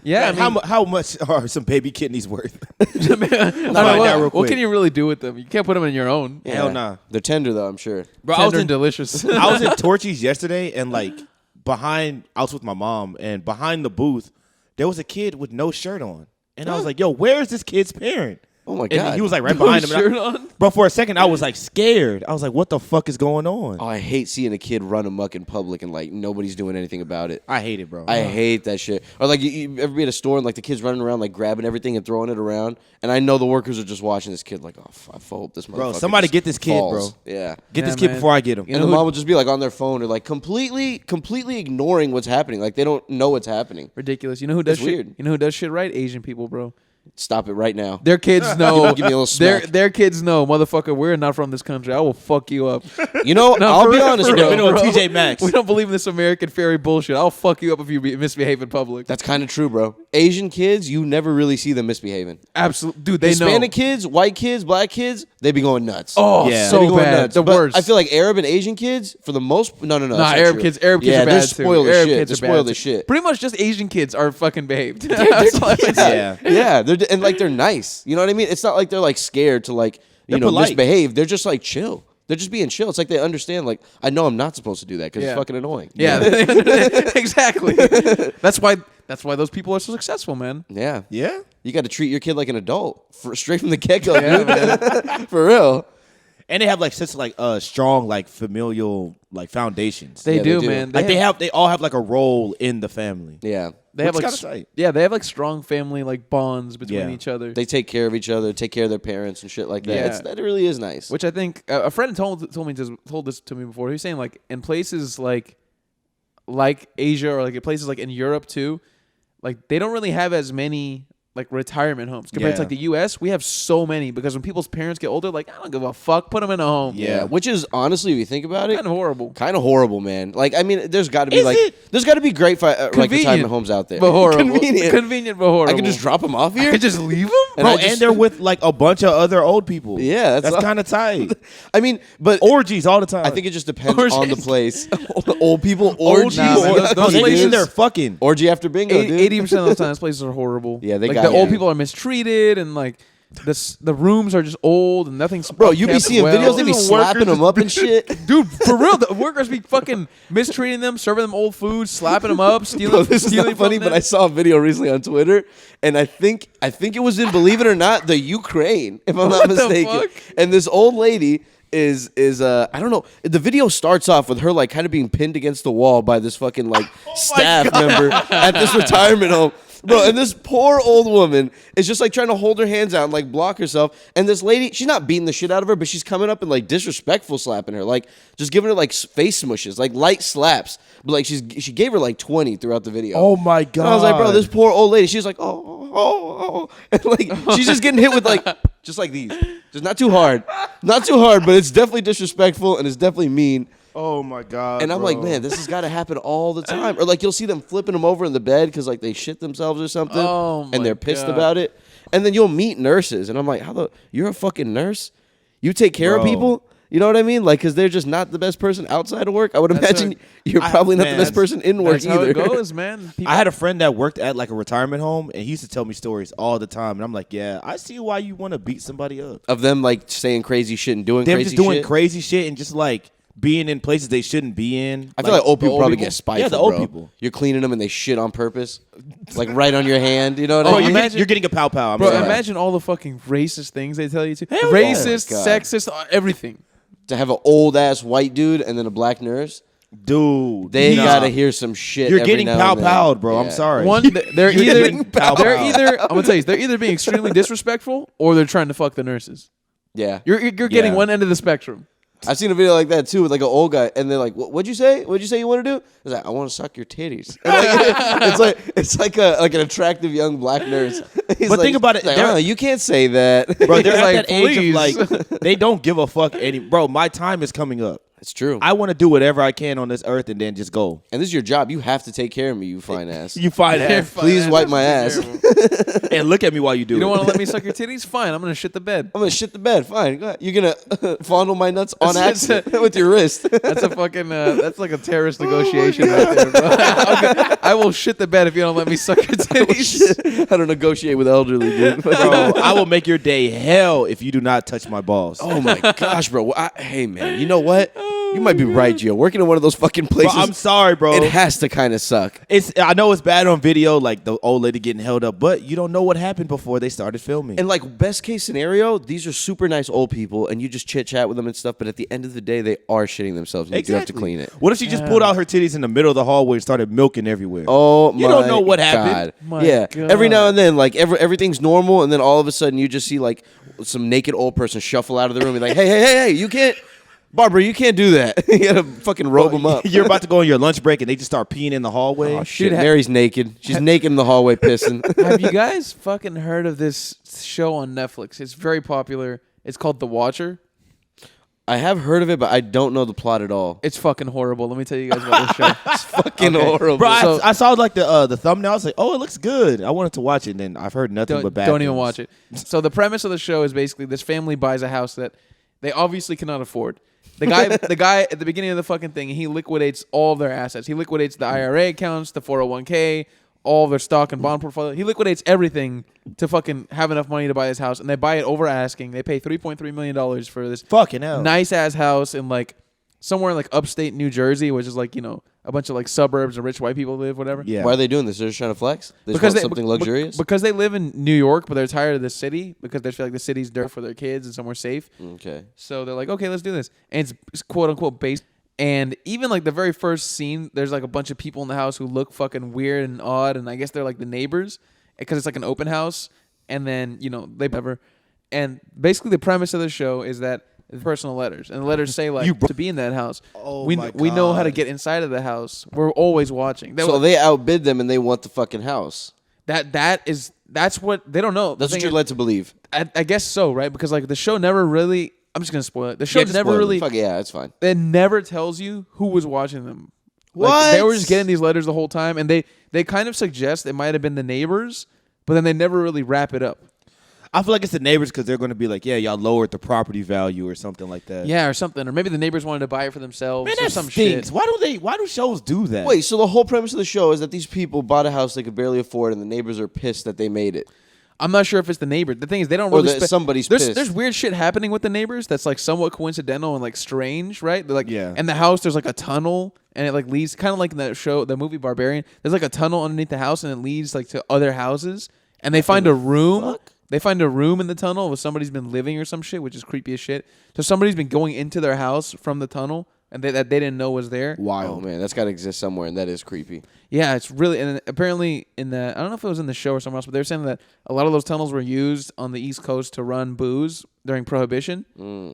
Speaker 2: Yeah,
Speaker 3: man, I mean, how much are some baby kidneys worth?
Speaker 2: What can you really do with them? You can't put them in your own.
Speaker 1: Yeah.
Speaker 3: Hell nah.
Speaker 1: They're tender though, I'm sure.
Speaker 3: Bro,
Speaker 2: Tender and delicious.
Speaker 3: I was in Torchy's yesterday, and like I was with my mom, and behind the booth, there was a kid with no shirt on, and I was like, "Yo, where is this kid's parent?"
Speaker 1: Oh my
Speaker 3: And
Speaker 1: god,
Speaker 3: he was like right behind him.
Speaker 2: Shirt on?
Speaker 3: Bro, for a second, I was like scared. I was like, "What the fuck is going on?"
Speaker 1: Oh, I hate seeing a kid run amok in public and like nobody's doing anything about it.
Speaker 3: I hate it, bro.
Speaker 1: I hate that shit. Or like you ever be at a store and like the kid's running around like grabbing everything and throwing it around, and I know the workers are just watching this kid like, oh, I hope this motherfucker.
Speaker 3: Bro, somebody get this kid,
Speaker 1: falls.
Speaker 3: bro.
Speaker 1: Yeah,
Speaker 3: Get this kid
Speaker 2: man.
Speaker 3: before I get him.
Speaker 1: and the mom would just be like on their phone or like completely ignoring what's happening. Like they don't know what's happening.
Speaker 2: Ridiculous. You know who does
Speaker 1: It's
Speaker 2: shit?
Speaker 1: weird.
Speaker 2: You know who does shit right? Asian people, bro.
Speaker 1: Stop it right now.
Speaker 2: Their kids know.
Speaker 1: Give me a little smack.
Speaker 2: Their kids know, motherfucker. We're not from this country. I will fuck you up.
Speaker 1: You know,
Speaker 2: No,
Speaker 1: I'll
Speaker 2: for
Speaker 1: be
Speaker 2: real,
Speaker 1: honest,
Speaker 2: for
Speaker 1: bro.
Speaker 2: real, bro.
Speaker 3: TJ Maxx.
Speaker 2: We don't believe in this American fairy bullshit. I'll fuck you up if you misbehave in public.
Speaker 1: That's kind of true, bro. Asian kids, you never really see them misbehaving.
Speaker 2: Absolutely, dude. They know.
Speaker 1: Hispanic kids, white kids, black kids, they be going nuts.
Speaker 2: Oh,
Speaker 3: Yeah.
Speaker 2: so
Speaker 1: They be going
Speaker 2: bad.
Speaker 1: nuts.
Speaker 2: The
Speaker 1: But
Speaker 2: worst.
Speaker 1: I feel like Arab and Asian kids, for the most, no, that's
Speaker 2: Nah,
Speaker 1: not
Speaker 2: Arab
Speaker 1: true.
Speaker 2: kids. Arab kids
Speaker 1: yeah,
Speaker 2: are bad
Speaker 1: they're
Speaker 2: too.
Speaker 1: spoiled as
Speaker 2: Arab
Speaker 1: shit.
Speaker 2: kids
Speaker 1: They're
Speaker 2: are
Speaker 1: spoiled
Speaker 2: bad
Speaker 1: as
Speaker 2: too.
Speaker 1: shit.
Speaker 2: Pretty much just Asian kids are fucking behaved. That's all I would say.
Speaker 3: Yeah.
Speaker 1: And like they're nice. You know what I mean? It's not like they're like scared to like
Speaker 3: They're polite.
Speaker 1: misbehave. They're just like chill. They're just being chill. It's like they understand. Like I know I'm not supposed to do that because it's fucking annoying.
Speaker 2: Yeah, exactly. That's why those people are so successful, man.
Speaker 1: Yeah.
Speaker 3: Yeah.
Speaker 1: You got to treat your kid like an adult straight from the get go,
Speaker 2: Yeah,
Speaker 1: dude.
Speaker 2: man.
Speaker 1: For real.
Speaker 3: And they have like such like strong like familial like foundations.
Speaker 2: They
Speaker 1: Yeah,
Speaker 2: do,
Speaker 1: they do.
Speaker 2: man.
Speaker 3: Like they all have like a role in the family.
Speaker 1: Yeah.
Speaker 2: They have
Speaker 3: Which
Speaker 2: like
Speaker 3: is kinda tight.
Speaker 2: they have like strong family like bonds between
Speaker 3: Yeah.
Speaker 2: each other.
Speaker 1: They take care of each other, take care of their parents and shit like that.
Speaker 2: Yeah.
Speaker 1: That really is nice.
Speaker 2: Which I think a friend told this to me before. He was saying like in places like Asia or like in places like in Europe too, like they don't really have as many like retirement homes compared to
Speaker 3: Yeah.
Speaker 2: like the U.S. We have so many because when people's parents get older, like I don't give a fuck, put them in a home.
Speaker 1: yeah. Which is honestly, if you think about it,
Speaker 2: Kind of horrible.
Speaker 1: kind of horrible, man. Like, I mean, there's got to be
Speaker 3: Is
Speaker 1: like,
Speaker 3: it?
Speaker 1: there's got to be great like
Speaker 2: Convenient,
Speaker 1: retirement homes out there.
Speaker 2: But horrible.
Speaker 1: Convenient.
Speaker 2: but horrible.
Speaker 1: I can just drop them off
Speaker 2: I
Speaker 1: here.
Speaker 2: could just leave them.
Speaker 1: And
Speaker 3: Bro,
Speaker 1: I just-
Speaker 3: and they're with like a bunch of other old people.
Speaker 1: Yeah,
Speaker 3: that's kind of tight.
Speaker 1: I mean, but
Speaker 3: Orgies all the time.
Speaker 1: I think it just depends
Speaker 2: Orgies.
Speaker 1: on the place. Old people orgies.
Speaker 2: Nah, man, those
Speaker 3: no, they
Speaker 2: places-
Speaker 3: in there fucking.
Speaker 1: Orgy after bingo, dude.
Speaker 2: 80% of the time, those places are horrible.
Speaker 1: Yeah, they
Speaker 2: like
Speaker 1: got
Speaker 2: the old
Speaker 1: you.
Speaker 2: people are mistreated, and like the rooms are just old, and nothing's.
Speaker 1: Bro, you be
Speaker 2: kept
Speaker 1: seeing
Speaker 2: well.
Speaker 1: videos, they be slapping them up and shit.
Speaker 2: Dude, for real, the workers be fucking mistreating them, serving them old food, slapping them up, stealing.
Speaker 1: Bro, this is
Speaker 2: stealing
Speaker 1: not funny,
Speaker 2: from
Speaker 1: but
Speaker 2: them.
Speaker 1: I saw a video recently on Twitter, and I think it was in, believe it or not, the Ukraine, if I'm not
Speaker 2: What the
Speaker 1: mistaken.
Speaker 2: fuck?
Speaker 1: And this old lady is I don't know. The video starts off with her like kind of being pinned against the wall by this fucking like staff member at this retirement home. Bro, and this poor old woman is just like trying to hold her hands out and like block herself. And this lady, she's not beating the shit out of her, but she's coming up and like disrespectful slapping her, like just giving her like face smushes, like light slaps. But like she gave her like 20 throughout the video.
Speaker 3: Oh my god!
Speaker 1: And I was like, bro, this poor old lady. She's like, oh, and like she's just getting hit with like just like these, just not too hard, but it's definitely disrespectful and it's definitely mean.
Speaker 3: Oh my god!
Speaker 1: And I'm like, man, this has got to happen all the time. Or like you'll see them flipping them over in the bed because like they shit themselves or something,
Speaker 2: Oh, my
Speaker 1: and they're pissed
Speaker 2: God.
Speaker 1: about it. And then you'll meet nurses, and I'm like, you're a fucking nurse? You take care of
Speaker 3: Bro.
Speaker 1: people? You know what I mean? Like, because they're just not the best person outside of work. I would imagine you're probably not the best person in work
Speaker 2: That's how
Speaker 1: either.
Speaker 2: it goes, man. People,
Speaker 3: I had a friend that worked at like a retirement home, and he used to tell me stories all the time. And I'm like, yeah, I see why you want to beat somebody up.
Speaker 1: Of them like saying crazy shit and doing
Speaker 3: They're
Speaker 1: crazy
Speaker 3: just doing
Speaker 1: shit.
Speaker 3: crazy shit and just like being in places they shouldn't be in.
Speaker 1: I feel like old
Speaker 3: the
Speaker 1: people probably
Speaker 3: people-
Speaker 1: get spiteful.
Speaker 3: Yeah, the old
Speaker 1: bro.
Speaker 3: people.
Speaker 1: You're cleaning them and they shit on purpose, like right on your hand. You know what
Speaker 3: Bro,
Speaker 1: I mean?
Speaker 3: you're getting a pow pow.
Speaker 2: bro,
Speaker 1: Yeah.
Speaker 2: imagine all the fucking racist things they tell you to.
Speaker 3: Hell yeah.
Speaker 2: Racist,
Speaker 1: Oh my God.
Speaker 2: sexist, everything.
Speaker 1: To have an old ass white dude and then a black nurse,
Speaker 3: Dude,
Speaker 1: they
Speaker 3: nah.
Speaker 1: gotta hear some shit.
Speaker 3: You're
Speaker 1: every
Speaker 3: getting
Speaker 1: now
Speaker 3: pow
Speaker 1: and then.
Speaker 3: powed, bro. I'm
Speaker 1: Yeah.
Speaker 3: sorry.
Speaker 2: One, they're
Speaker 3: You're
Speaker 2: either
Speaker 3: getting pow
Speaker 2: they're
Speaker 3: pow.
Speaker 2: either I'm gonna tell you they're either being extremely disrespectful or they're trying to fuck the nurses.
Speaker 1: Yeah,
Speaker 2: You're getting
Speaker 3: Yeah.
Speaker 2: one end of the spectrum.
Speaker 1: I've seen a video like that too with like an old guy, and they're like, "What'd you say? What'd you say you want to do?" It's like, "I want to suck your titties." And like, it's like an attractive young black nurse. He's
Speaker 3: But
Speaker 1: like-
Speaker 3: think about it,
Speaker 1: he's like,
Speaker 3: they're-
Speaker 1: "Oh, you can't say that,
Speaker 3: Bro, they're
Speaker 2: He's
Speaker 3: at
Speaker 2: like,
Speaker 3: that age
Speaker 2: please.
Speaker 3: of like they don't give a fuck any. Bro, my time is coming up.
Speaker 1: It's true.
Speaker 3: I want to do whatever I can on this earth and then just go.
Speaker 1: And this is your job. You have to take care of me, you fine ass.
Speaker 3: You find ass.
Speaker 1: Please wipe my ass.
Speaker 3: And look at me while you do
Speaker 2: You don't
Speaker 3: it.
Speaker 2: want to let me suck your titties? Fine, I'm gonna shit the bed.
Speaker 1: I'm gonna shit the bed. Fine. Go ahead. You're gonna fondle my nuts on
Speaker 2: That's-
Speaker 1: accident with your wrist.
Speaker 2: That's a fucking that's like a terrorist negotiation right there, bro. I will shit the bed if you don't let me suck your titties.
Speaker 1: I don't negotiate with elderly, dude.
Speaker 3: Bro, I will make your day hell if you do not touch my balls.
Speaker 1: Oh my gosh, bro. Hey, man. You know what? You might be right, Gio. Working in one of those fucking
Speaker 3: Bro,
Speaker 1: places,
Speaker 3: I'm sorry, bro.
Speaker 1: it has to kind of suck.
Speaker 3: I know it's bad on video, like the old lady getting held up, but you don't know what happened before they started filming.
Speaker 1: And like best case scenario, these are super nice old people, and you just chit chat with them and stuff. But at the end of the day, they are shitting themselves, and you do have to clean it.
Speaker 3: What if she just pulled out her titties in the middle of the hallway and started milking everywhere?
Speaker 1: Oh my!
Speaker 3: You don't know what happened.
Speaker 1: God.
Speaker 2: My
Speaker 1: Yeah,
Speaker 2: God.
Speaker 1: every now and then, like everything's normal, and then all of a sudden, you just see like some naked old person shuffle out of the room, and be like, hey, you can't. Barbara, you can't do that. You gotta fucking robe them up.
Speaker 3: You're about to go on your lunch break and they just start peeing in the hallway.
Speaker 1: Oh shit!
Speaker 2: Dude,
Speaker 1: Mary's naked. She's naked in the hallway pissing.
Speaker 2: Have you guys fucking heard of this show on Netflix? It's very popular. It's called The Watcher.
Speaker 1: I have heard of it, but I don't know the plot at all.
Speaker 2: It's fucking horrible. Let me tell you guys about this show.
Speaker 1: It's fucking horrible.
Speaker 3: Bro,
Speaker 2: So-
Speaker 3: I saw like the thumbnail. I was like, oh, it looks good. I wanted to watch it, and then I've heard nothing but bad
Speaker 2: Don't even
Speaker 3: things.
Speaker 2: watch it. So the premise of the show is basically this family buys a house that they obviously cannot afford. The guy at the beginning of the fucking thing, he liquidates all of their assets. He liquidates the IRA accounts, the 401k, all of their stock and bond portfolio. He liquidates everything to fucking have enough money to buy this house, and they buy it over asking. They pay $3.3 million for this
Speaker 3: Fucking hell.
Speaker 2: nice ass house in like somewhere in like upstate New Jersey, which is like, you know, a bunch of like suburbs and rich white people live, whatever.
Speaker 3: Yeah.
Speaker 1: Why are they doing this? They're just trying to flex? They just want something luxurious?
Speaker 2: Because they live in New York, but they're tired of the city because they feel like the city's dirt for their kids and somewhere safe.
Speaker 1: Okay.
Speaker 2: So they're like, okay, let's do this. And it's quote unquote based. And even like the very first scene, there's like a bunch of people in the house who look fucking weird and odd. And I guess they're like the neighbors because it's like an open house. And then, you know, they never. And basically the premise of the show is that personal letters. And the letters say like, to be in that house.
Speaker 3: Oh
Speaker 2: we
Speaker 3: my
Speaker 2: know how to
Speaker 3: God.
Speaker 2: get inside of the house. We're always watching.
Speaker 1: So they outbid them and they want the fucking house.
Speaker 2: That's what they don't know.
Speaker 1: That's
Speaker 2: The
Speaker 1: what
Speaker 2: thing
Speaker 1: you're
Speaker 2: is-
Speaker 1: led to believe.
Speaker 2: I guess so, right? Because like the show never really. I'm just gonna spoil it. The show
Speaker 1: Yeah, just
Speaker 2: never
Speaker 1: spoil it.
Speaker 2: really.
Speaker 1: Fuck yeah, it's fine.
Speaker 2: It never tells you who was watching them. Like,
Speaker 1: What?
Speaker 2: they were just getting these letters the whole time, and they kind of suggest it might have been the neighbors, but then they never really wrap it up.
Speaker 3: I feel like it's the neighbors because they're going to be like, yeah, y'all lowered the property value or something like that.
Speaker 2: Yeah, or something, or maybe the neighbors wanted to buy it for themselves
Speaker 3: Man,
Speaker 2: or
Speaker 3: that
Speaker 2: some
Speaker 3: stinks.
Speaker 2: shit.
Speaker 3: Why do shows do that?
Speaker 1: Wait, so the whole premise of the show is that these people bought a house they could barely afford and the neighbors are pissed that they made it.
Speaker 2: I'm not sure if it's the neighbor. The thing is, they don't
Speaker 1: Or
Speaker 2: really.
Speaker 1: that somebody's
Speaker 2: there's
Speaker 1: pissed.
Speaker 2: there's weird shit happening with the neighbors that's like somewhat coincidental and like strange, right? They're like,
Speaker 3: Yeah.
Speaker 2: And the house, there's like a tunnel, and it like leads, kind of like in that show, the movie Barbarian. There's like a tunnel underneath the house, and it leads like to other houses, and they find a room.
Speaker 1: fuck?
Speaker 2: They find a room in the tunnel where somebody's been living or some shit, which is creepy as shit. So somebody's been going into their house from the tunnel, and that they didn't know was there.
Speaker 1: Oh
Speaker 3: Wild.
Speaker 1: man, that's got to exist somewhere, and that is creepy.
Speaker 2: Yeah, it's really, and apparently in the, I don't know if it was in the show or somewhere else, but they were saying that a lot of those tunnels were used on the East Coast to run booze during Prohibition.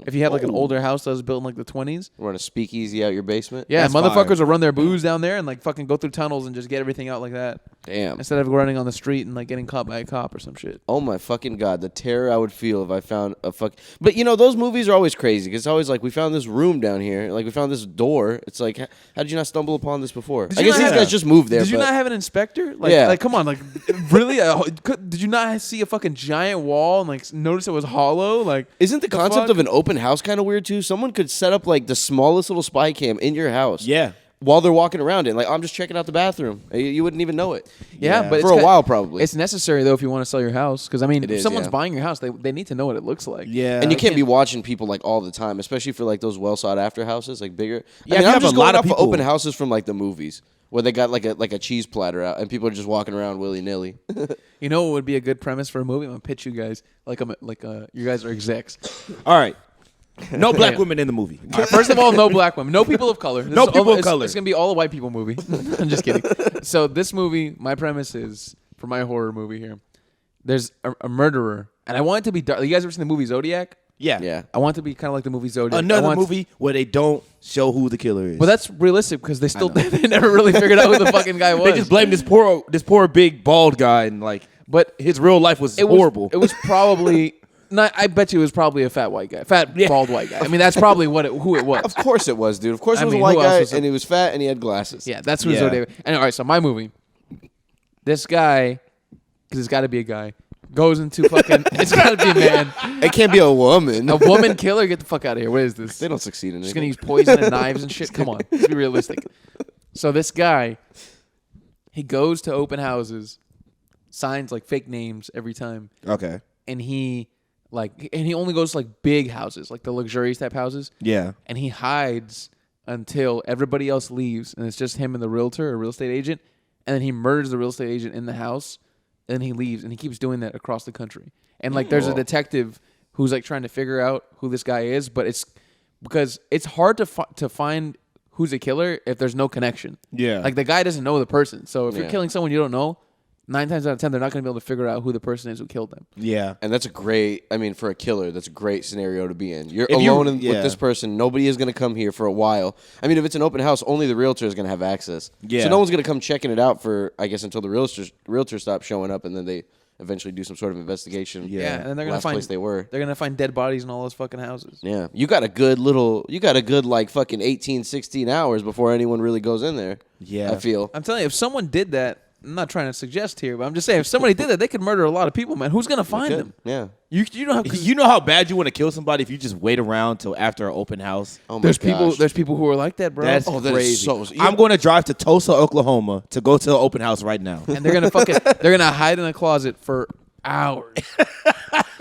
Speaker 2: If you had like an older house that was built in like the 20s.
Speaker 1: Run a speakeasy out your basement.
Speaker 2: Yeah,
Speaker 3: That's
Speaker 2: motherfuckers
Speaker 3: fire.
Speaker 2: will run their booze down there and like fucking go through tunnels and just get everything out like that.
Speaker 1: Damn.
Speaker 2: Instead of running on the street and like getting caught by a cop or some shit.
Speaker 1: Oh my fucking god, the terror I would feel if I found a fuck. But you know, those movies are always crazy because it's always like we found this room down here, like we found this door. It's like, how did you not stumble upon this before? I
Speaker 2: you
Speaker 1: guess
Speaker 2: not
Speaker 1: these
Speaker 2: have-
Speaker 1: guys just moved there.
Speaker 2: Did you
Speaker 1: but
Speaker 2: not have an inspector? Like,
Speaker 1: Yeah.
Speaker 2: like come on, like really? Did you not see a fucking giant wall and like notice it was hollow? Like,
Speaker 1: Isn't the concept
Speaker 2: fuck?
Speaker 1: of an open house kind of weird too? Someone could set up like the smallest little spy cam in your house.
Speaker 3: Yeah.
Speaker 1: While they're walking around it, like I'm just checking out the bathroom. You wouldn't even know it.
Speaker 2: Yeah, but
Speaker 1: for a while probably.
Speaker 2: It's necessary though if you want to sell your house, because I mean,
Speaker 1: It
Speaker 2: if
Speaker 1: is,
Speaker 2: someone's
Speaker 1: yeah.
Speaker 2: buying your house, they need to know what it looks like.
Speaker 3: Yeah.
Speaker 1: And you can't be watching people like all the time, especially for like those well sought after houses, like bigger.
Speaker 3: Yeah,
Speaker 1: I mean,
Speaker 3: you
Speaker 1: I'm
Speaker 3: have
Speaker 1: just
Speaker 3: a
Speaker 1: going
Speaker 3: lot of
Speaker 1: off of
Speaker 3: people-
Speaker 1: open houses from like the movies where they got like a cheese platter out and people are just walking around willy nilly.
Speaker 2: You know what would be a good premise for a movie? I'm gonna pitch you guys like you guys are execs.
Speaker 3: All right. No black
Speaker 2: Yeah.
Speaker 3: women in the movie.
Speaker 2: All right, first of all, no black women, no people of color. This
Speaker 3: No
Speaker 2: is all-
Speaker 3: people of
Speaker 2: it's-
Speaker 3: color.
Speaker 2: It's gonna be all a white people movie. I'm just kidding. So this movie, my premise is for my horror movie here. There's a murderer, and I want it to be dark. You guys ever seen the movie Zodiac?
Speaker 3: Yeah.
Speaker 1: Yeah.
Speaker 2: I want it to be kind of like the movie Zodiac. I
Speaker 3: Another
Speaker 2: want-
Speaker 3: movie where they don't show who the killer is.
Speaker 2: But that's realistic because they still they never really figured out who the fucking guy was.
Speaker 3: they just blame this poor big bald guy and like
Speaker 2: But
Speaker 3: his real life was
Speaker 2: it
Speaker 3: horrible.
Speaker 2: It was probably not. I bet you it was probably a fat white guy, bald white guy. I mean, that's probably who it was.
Speaker 1: Of course it was, dude. Of course
Speaker 2: I
Speaker 1: it was
Speaker 2: mean,
Speaker 1: a white
Speaker 2: who else
Speaker 1: guy
Speaker 2: was it?
Speaker 1: and he was fat and he had glasses.
Speaker 2: Yeah, that's who
Speaker 3: Yeah.
Speaker 2: Zodiac. And all right, so my movie, this guy, because it's got to be a guy, goes into fucking. It's got to be a man.
Speaker 1: It can't be a woman.
Speaker 2: A woman killer. Get the fuck out of here. What is this?
Speaker 1: They don't succeed in
Speaker 2: Just
Speaker 1: it.
Speaker 2: gonna use poison and knives and shit. Come on, let's be realistic. So this guy, he goes to open houses, signs like fake names every time,
Speaker 3: okay.
Speaker 2: and he only goes to like big houses, like the luxurious type houses,
Speaker 3: Yeah.
Speaker 2: and he hides until everybody else leaves, and it's just him and the realtor or real estate agent, and then he murders the real estate agent in the house, and then he leaves, and he keeps doing that across the country. And like, there's a detective who's like trying to figure out who this guy is, but it's because it's hard to find who's a killer if there's no connection.
Speaker 3: Yeah.
Speaker 2: Like the guy doesn't know the person, so if you're
Speaker 1: Yeah.
Speaker 2: killing someone you don't know, 9 times out of 10 they're not going to be able to figure out who the person is who killed them.
Speaker 3: Yeah.
Speaker 1: And that's a great, I mean, for a killer, that's a great scenario to be in. You're
Speaker 3: If you-
Speaker 1: alone
Speaker 3: yeah.
Speaker 1: with this person. Nobody is going to come here for a while. I mean, if it's an open house, only the realtor is going to have access.
Speaker 3: Yeah.
Speaker 1: So no one's going to come checking it out for, I guess, until the realtor stops showing up and then eventually do some sort of investigation.
Speaker 2: Yeah, and then they're gonna
Speaker 1: last
Speaker 2: find
Speaker 1: place they were.
Speaker 2: They're gonna find dead bodies in all those fucking houses.
Speaker 1: Yeah, you got a good like fucking 18, 16 hours before anyone really goes in there.
Speaker 3: Yeah,
Speaker 1: I feel.
Speaker 2: I'm telling you, if someone did that, I'm not trying to suggest here, but I'm just saying, if somebody did that, they could murder a lot of people, man. Who's gonna find them?
Speaker 1: Yeah.
Speaker 2: You don't have.
Speaker 3: You know how bad you want to kill somebody if you just wait around till after an open house.
Speaker 1: Oh my
Speaker 2: There's
Speaker 1: gosh.
Speaker 2: people who are like that, bro.
Speaker 3: That's
Speaker 1: that is
Speaker 3: crazy.
Speaker 1: so-
Speaker 3: I'm going to drive to Tulsa, Oklahoma, to go to an open house right now.
Speaker 2: And they're gonna hide in a closet for hours.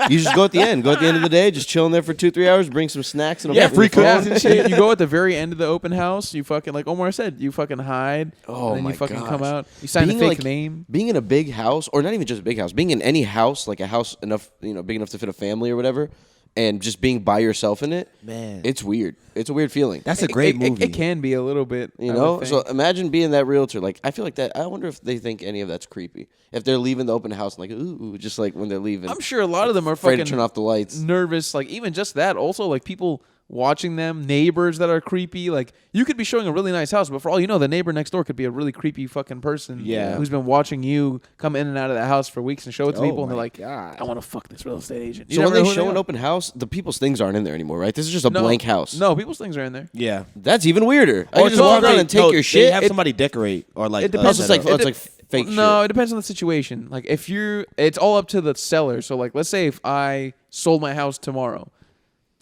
Speaker 1: You just go at the end. Go at the end of the day, just chilling there for 2-3 hours, bring some snacks and a
Speaker 3: free
Speaker 1: phone.
Speaker 3: cookies and shit.
Speaker 2: You go at the very end of the open house. You fucking, like Omar said, you fucking hide.
Speaker 1: Oh
Speaker 2: and then
Speaker 1: my
Speaker 2: you fucking
Speaker 1: gosh.
Speaker 2: come out. You sign a
Speaker 1: Being
Speaker 2: fake
Speaker 1: like-
Speaker 2: name.
Speaker 1: Being in a big house, or not even just a big house, being in any house, like a house enough, big enough to fit a family or whatever, and just being by yourself in it,
Speaker 3: Man.
Speaker 1: it's weird. It's a weird feeling.
Speaker 3: That's a great movie.
Speaker 2: It can be a little bit.
Speaker 1: You
Speaker 2: I
Speaker 1: know,
Speaker 2: would
Speaker 1: so
Speaker 2: think.
Speaker 1: imagine being that realtor. Like, I feel like that. I wonder if they think any of that's creepy. If they're leaving the open house, like, ooh, just like when they're leaving.
Speaker 2: I'm sure a lot of them are
Speaker 1: afraid
Speaker 2: fucking
Speaker 1: to turn off the lights.
Speaker 2: nervous. Like even just that. Also, like people watching them, neighbors that are creepy. Like you could be showing a really nice house, but for all you know, the neighbor next door could be a really creepy fucking person.
Speaker 3: Yeah.
Speaker 2: who's been watching you come in and out of the house for weeks and show it to
Speaker 3: Oh
Speaker 2: people, and they're
Speaker 3: my
Speaker 2: like,
Speaker 3: God.
Speaker 2: I want to fuck this real estate agent. You
Speaker 1: So when
Speaker 2: never
Speaker 1: they
Speaker 2: know who
Speaker 1: show an
Speaker 2: are.
Speaker 1: open house, the people's things aren't in there anymore, right? This is just a
Speaker 2: No,
Speaker 1: blank house.
Speaker 2: No, people's things are in there.
Speaker 3: Yeah.
Speaker 1: That's even weirder. I
Speaker 3: Or
Speaker 1: can just walk around and take your
Speaker 3: They
Speaker 1: shit.
Speaker 3: have somebody decorate or like.
Speaker 2: It depends.
Speaker 1: It's like
Speaker 2: It
Speaker 1: it's like fake shit.
Speaker 2: No, it depends on the situation. Like if it's all up to the seller. So like, let's say if I sold my house tomorrow,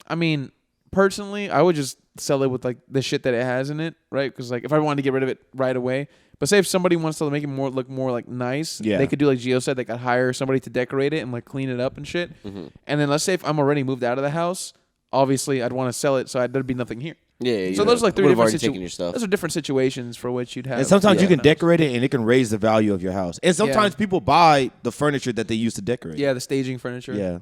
Speaker 2: I mean, personally, I would just sell it with like the shit that it has in it, right? Because like if I wanted to get rid of it right away, but say if somebody wants to make it look more like nice,
Speaker 3: Yeah.
Speaker 2: they could do like Gio said, they could hire somebody to decorate it and like clean it up and shit.
Speaker 1: Mm-hmm.
Speaker 2: And then let's say if I'm already moved out of the house, obviously I'd want to sell it, so there'd be nothing here.
Speaker 1: Yeah.
Speaker 2: So those are like three
Speaker 1: would've
Speaker 2: different
Speaker 1: already taken your stuff.
Speaker 2: Those are different situations for which you'd have.
Speaker 3: And sometimes you
Speaker 1: Yeah.
Speaker 3: can decorate it and it can raise the value of your house. And sometimes people buy the furniture that they use to decorate.
Speaker 2: Yeah, the staging furniture.
Speaker 3: Yeah.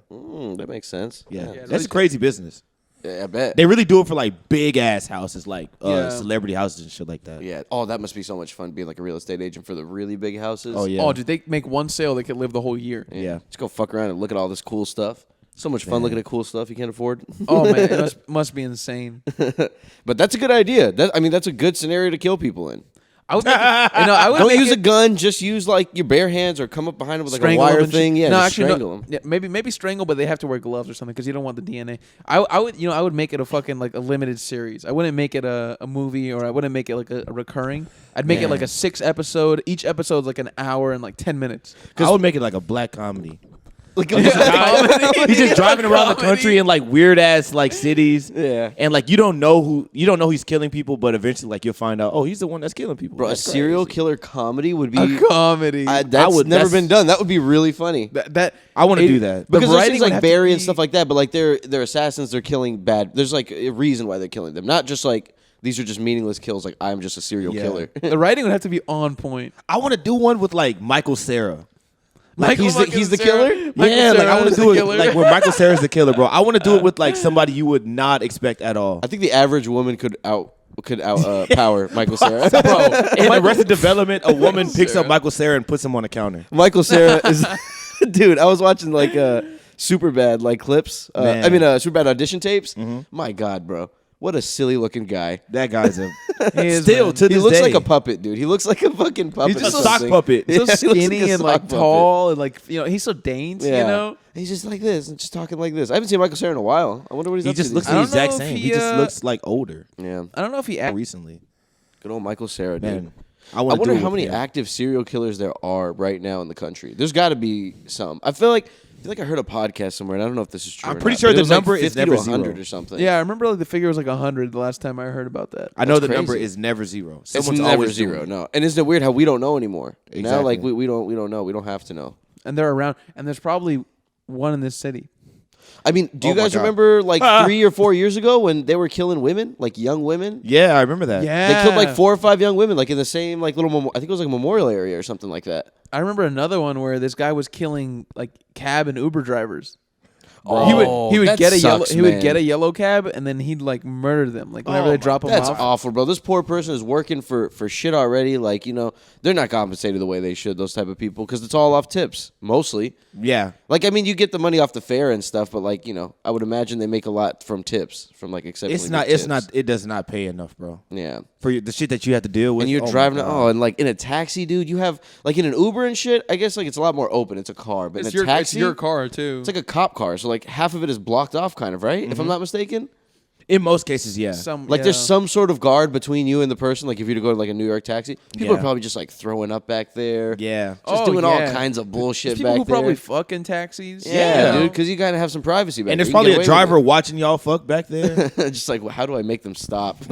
Speaker 1: That makes sense.
Speaker 3: Yeah.
Speaker 2: Yeah,
Speaker 3: That's a crazy business.
Speaker 1: Yeah, I bet.
Speaker 3: They really do it for like big ass houses, like
Speaker 2: Yeah.
Speaker 3: celebrity houses and shit like that.
Speaker 1: Yeah. Oh, that must be so much fun being like a real estate agent for the really big houses.
Speaker 3: Oh yeah.
Speaker 2: Oh, dude, they make one sale, they could live the whole year.
Speaker 3: Yeah.
Speaker 1: Just go fuck around and look at all this cool stuff. So much fun looking at cool stuff you can't afford.
Speaker 2: Oh man, it must be insane.
Speaker 1: But that's a good idea. That's a good scenario to kill people in.
Speaker 2: I would, make it, I would
Speaker 1: Don't
Speaker 2: make
Speaker 1: use a
Speaker 2: it
Speaker 1: gun. Just use like your bare hands or come up behind them with like a
Speaker 2: strangle them
Speaker 1: wire
Speaker 2: and shit.
Speaker 1: thing. Yeah,
Speaker 2: no,
Speaker 1: just
Speaker 2: actually,
Speaker 1: strangle
Speaker 2: no.
Speaker 1: them.
Speaker 2: Yeah, maybe strangle, but they have to wear gloves or something because you don't want the DNA. I would make it a fucking like a limited series. I wouldn't make it a movie, or I wouldn't make it like a recurring. I'd make it like a 6 episode. Each episode's like an hour and like 10 minutes.
Speaker 3: I would make it like a black comedy.
Speaker 1: Like,
Speaker 3: He's just driving around the country in like weird ass like cities.
Speaker 1: Yeah.
Speaker 3: And like you don't know he's killing people, but eventually like you'll find out, oh, he's the one that's killing people.
Speaker 1: bro, a
Speaker 3: That's
Speaker 1: serial
Speaker 3: crazy.
Speaker 1: killer comedy would be
Speaker 2: A comedy.
Speaker 1: That's never
Speaker 3: that's-
Speaker 1: been done. That would be really funny.
Speaker 3: I want to do that.
Speaker 1: Because there's
Speaker 2: writing
Speaker 1: things
Speaker 2: would
Speaker 1: like
Speaker 2: have to
Speaker 1: Barry and
Speaker 2: be-
Speaker 1: stuff like that, but like they're assassins, they're killing bad. There's like a reason why they're killing them, not just like these are just meaningless kills. Like I'm just a serial killer.
Speaker 2: The writing would have to be on point.
Speaker 3: I want to do one with like Michael Cera.
Speaker 1: Like he's the killer.
Speaker 3: Yeah, like I want to do it
Speaker 2: killer.
Speaker 3: like where Michael Cera's the killer, bro. I want to do it with like somebody you would not expect at all.
Speaker 1: I think the average woman could out power Michael Cera.
Speaker 3: Bro, in Arrested Development, a woman picks up Michael Cera and puts him on a counter.
Speaker 1: Michael Cera is, dude. I was watching like super bad like clips. Super bad audition tapes. My God, bro, what a silly looking guy.
Speaker 3: That guy's a
Speaker 2: He is,
Speaker 3: still
Speaker 2: man.
Speaker 3: to
Speaker 1: He
Speaker 3: this
Speaker 1: looks
Speaker 3: day.
Speaker 1: like a puppet, dude. He looks like a fucking puppet.
Speaker 2: He's just
Speaker 3: a
Speaker 1: or
Speaker 3: sock
Speaker 1: something.
Speaker 3: puppet.
Speaker 2: So
Speaker 1: Yeah, he looks
Speaker 2: skinny
Speaker 1: like a
Speaker 2: and
Speaker 1: sock
Speaker 2: like
Speaker 1: puppet.
Speaker 2: tall and like he's so dainty,
Speaker 1: Yeah.
Speaker 2: you know.
Speaker 1: He's just like this and just talking like this. I haven't seen Michael Cera in a while. I wonder what he's
Speaker 3: He
Speaker 1: up
Speaker 3: just
Speaker 1: to.
Speaker 3: looks
Speaker 1: these
Speaker 3: the
Speaker 2: I
Speaker 1: days.
Speaker 2: don't know
Speaker 3: exact
Speaker 2: if
Speaker 3: same.
Speaker 2: he,
Speaker 3: He just looks like older
Speaker 1: Yeah,
Speaker 2: I don't know if he act.
Speaker 3: recently.
Speaker 1: good old Michael Cera, dude.
Speaker 3: Man, I
Speaker 1: I
Speaker 3: want to
Speaker 1: wonder
Speaker 3: do it
Speaker 1: how
Speaker 3: with
Speaker 1: many
Speaker 3: him.
Speaker 1: active serial killers there are right now in the country. There's got to be some. I feel like I heard a podcast somewhere, and I don't know if this is true.
Speaker 3: I'm
Speaker 1: or
Speaker 3: pretty
Speaker 1: not,
Speaker 3: sure
Speaker 1: but it
Speaker 3: the
Speaker 1: was like
Speaker 3: number is
Speaker 1: 50
Speaker 3: never
Speaker 1: to 100
Speaker 3: zero.
Speaker 1: or something.
Speaker 2: Yeah, I remember like the figure was like 100 the last time I heard about that.
Speaker 3: I know the
Speaker 1: That's
Speaker 3: number
Speaker 1: crazy.
Speaker 3: is never zero.
Speaker 1: It's
Speaker 3: Someone's
Speaker 1: never
Speaker 3: always doing
Speaker 1: zero.
Speaker 3: it.
Speaker 1: No, and isn't it weird how we don't know anymore? Now,
Speaker 3: Exactly.
Speaker 1: like we don't know. We don't have to know.
Speaker 2: And they're around, and there's probably one in this city.
Speaker 1: I mean, do you
Speaker 3: Oh my
Speaker 1: guys
Speaker 3: God.
Speaker 1: remember like 3 or 4 years ago when they were killing women, like young women?
Speaker 3: Yeah, I remember that.
Speaker 2: Yeah,
Speaker 1: They killed like 4 or 5 young women, like in the same like little. I think it was like a memorial area or something like that.
Speaker 2: I remember another one where this guy was killing like cab and Uber drivers.
Speaker 1: Oh,
Speaker 2: he would
Speaker 1: that
Speaker 2: get a yellow
Speaker 1: sucks,
Speaker 2: he would
Speaker 1: man.
Speaker 2: get a yellow cab and then he'd like murder them like whenever
Speaker 3: Oh
Speaker 2: they
Speaker 3: my-
Speaker 2: drop them
Speaker 1: That's
Speaker 2: off.
Speaker 1: awful, bro. This poor person is working for shit already. Like, they're not compensated the way they should, those type of people, because it's all off tips, mostly.
Speaker 3: Yeah.
Speaker 1: Like, I mean, you get the money off the fare and stuff, but like, I would imagine they make a lot from tips, from like accepting.
Speaker 3: It does not pay enough, bro.
Speaker 1: Yeah.
Speaker 3: for the shit that you have to deal with.
Speaker 1: And you're driving, and like in a taxi, dude, you have like in an Uber and shit. I guess like it's a lot more open. It's a car, but in a taxi,
Speaker 2: it's your car too.
Speaker 1: It's like a cop car, so like half of it is blocked off, kind of, right? If I'm not mistaken.
Speaker 3: In most cases, yeah.
Speaker 1: There's some sort of guard between you and the person. Like if you were to go to like a New York taxi, people are probably just like throwing up back there.
Speaker 3: Yeah.
Speaker 1: Just doing all kinds of bullshit back there.
Speaker 2: People who probably fuck in taxis.
Speaker 1: Yeah, dude, because you gotta have some privacy back there.
Speaker 3: And there's probably a driver watching y'all fuck back there.
Speaker 1: Just like, well, how do I make them stop?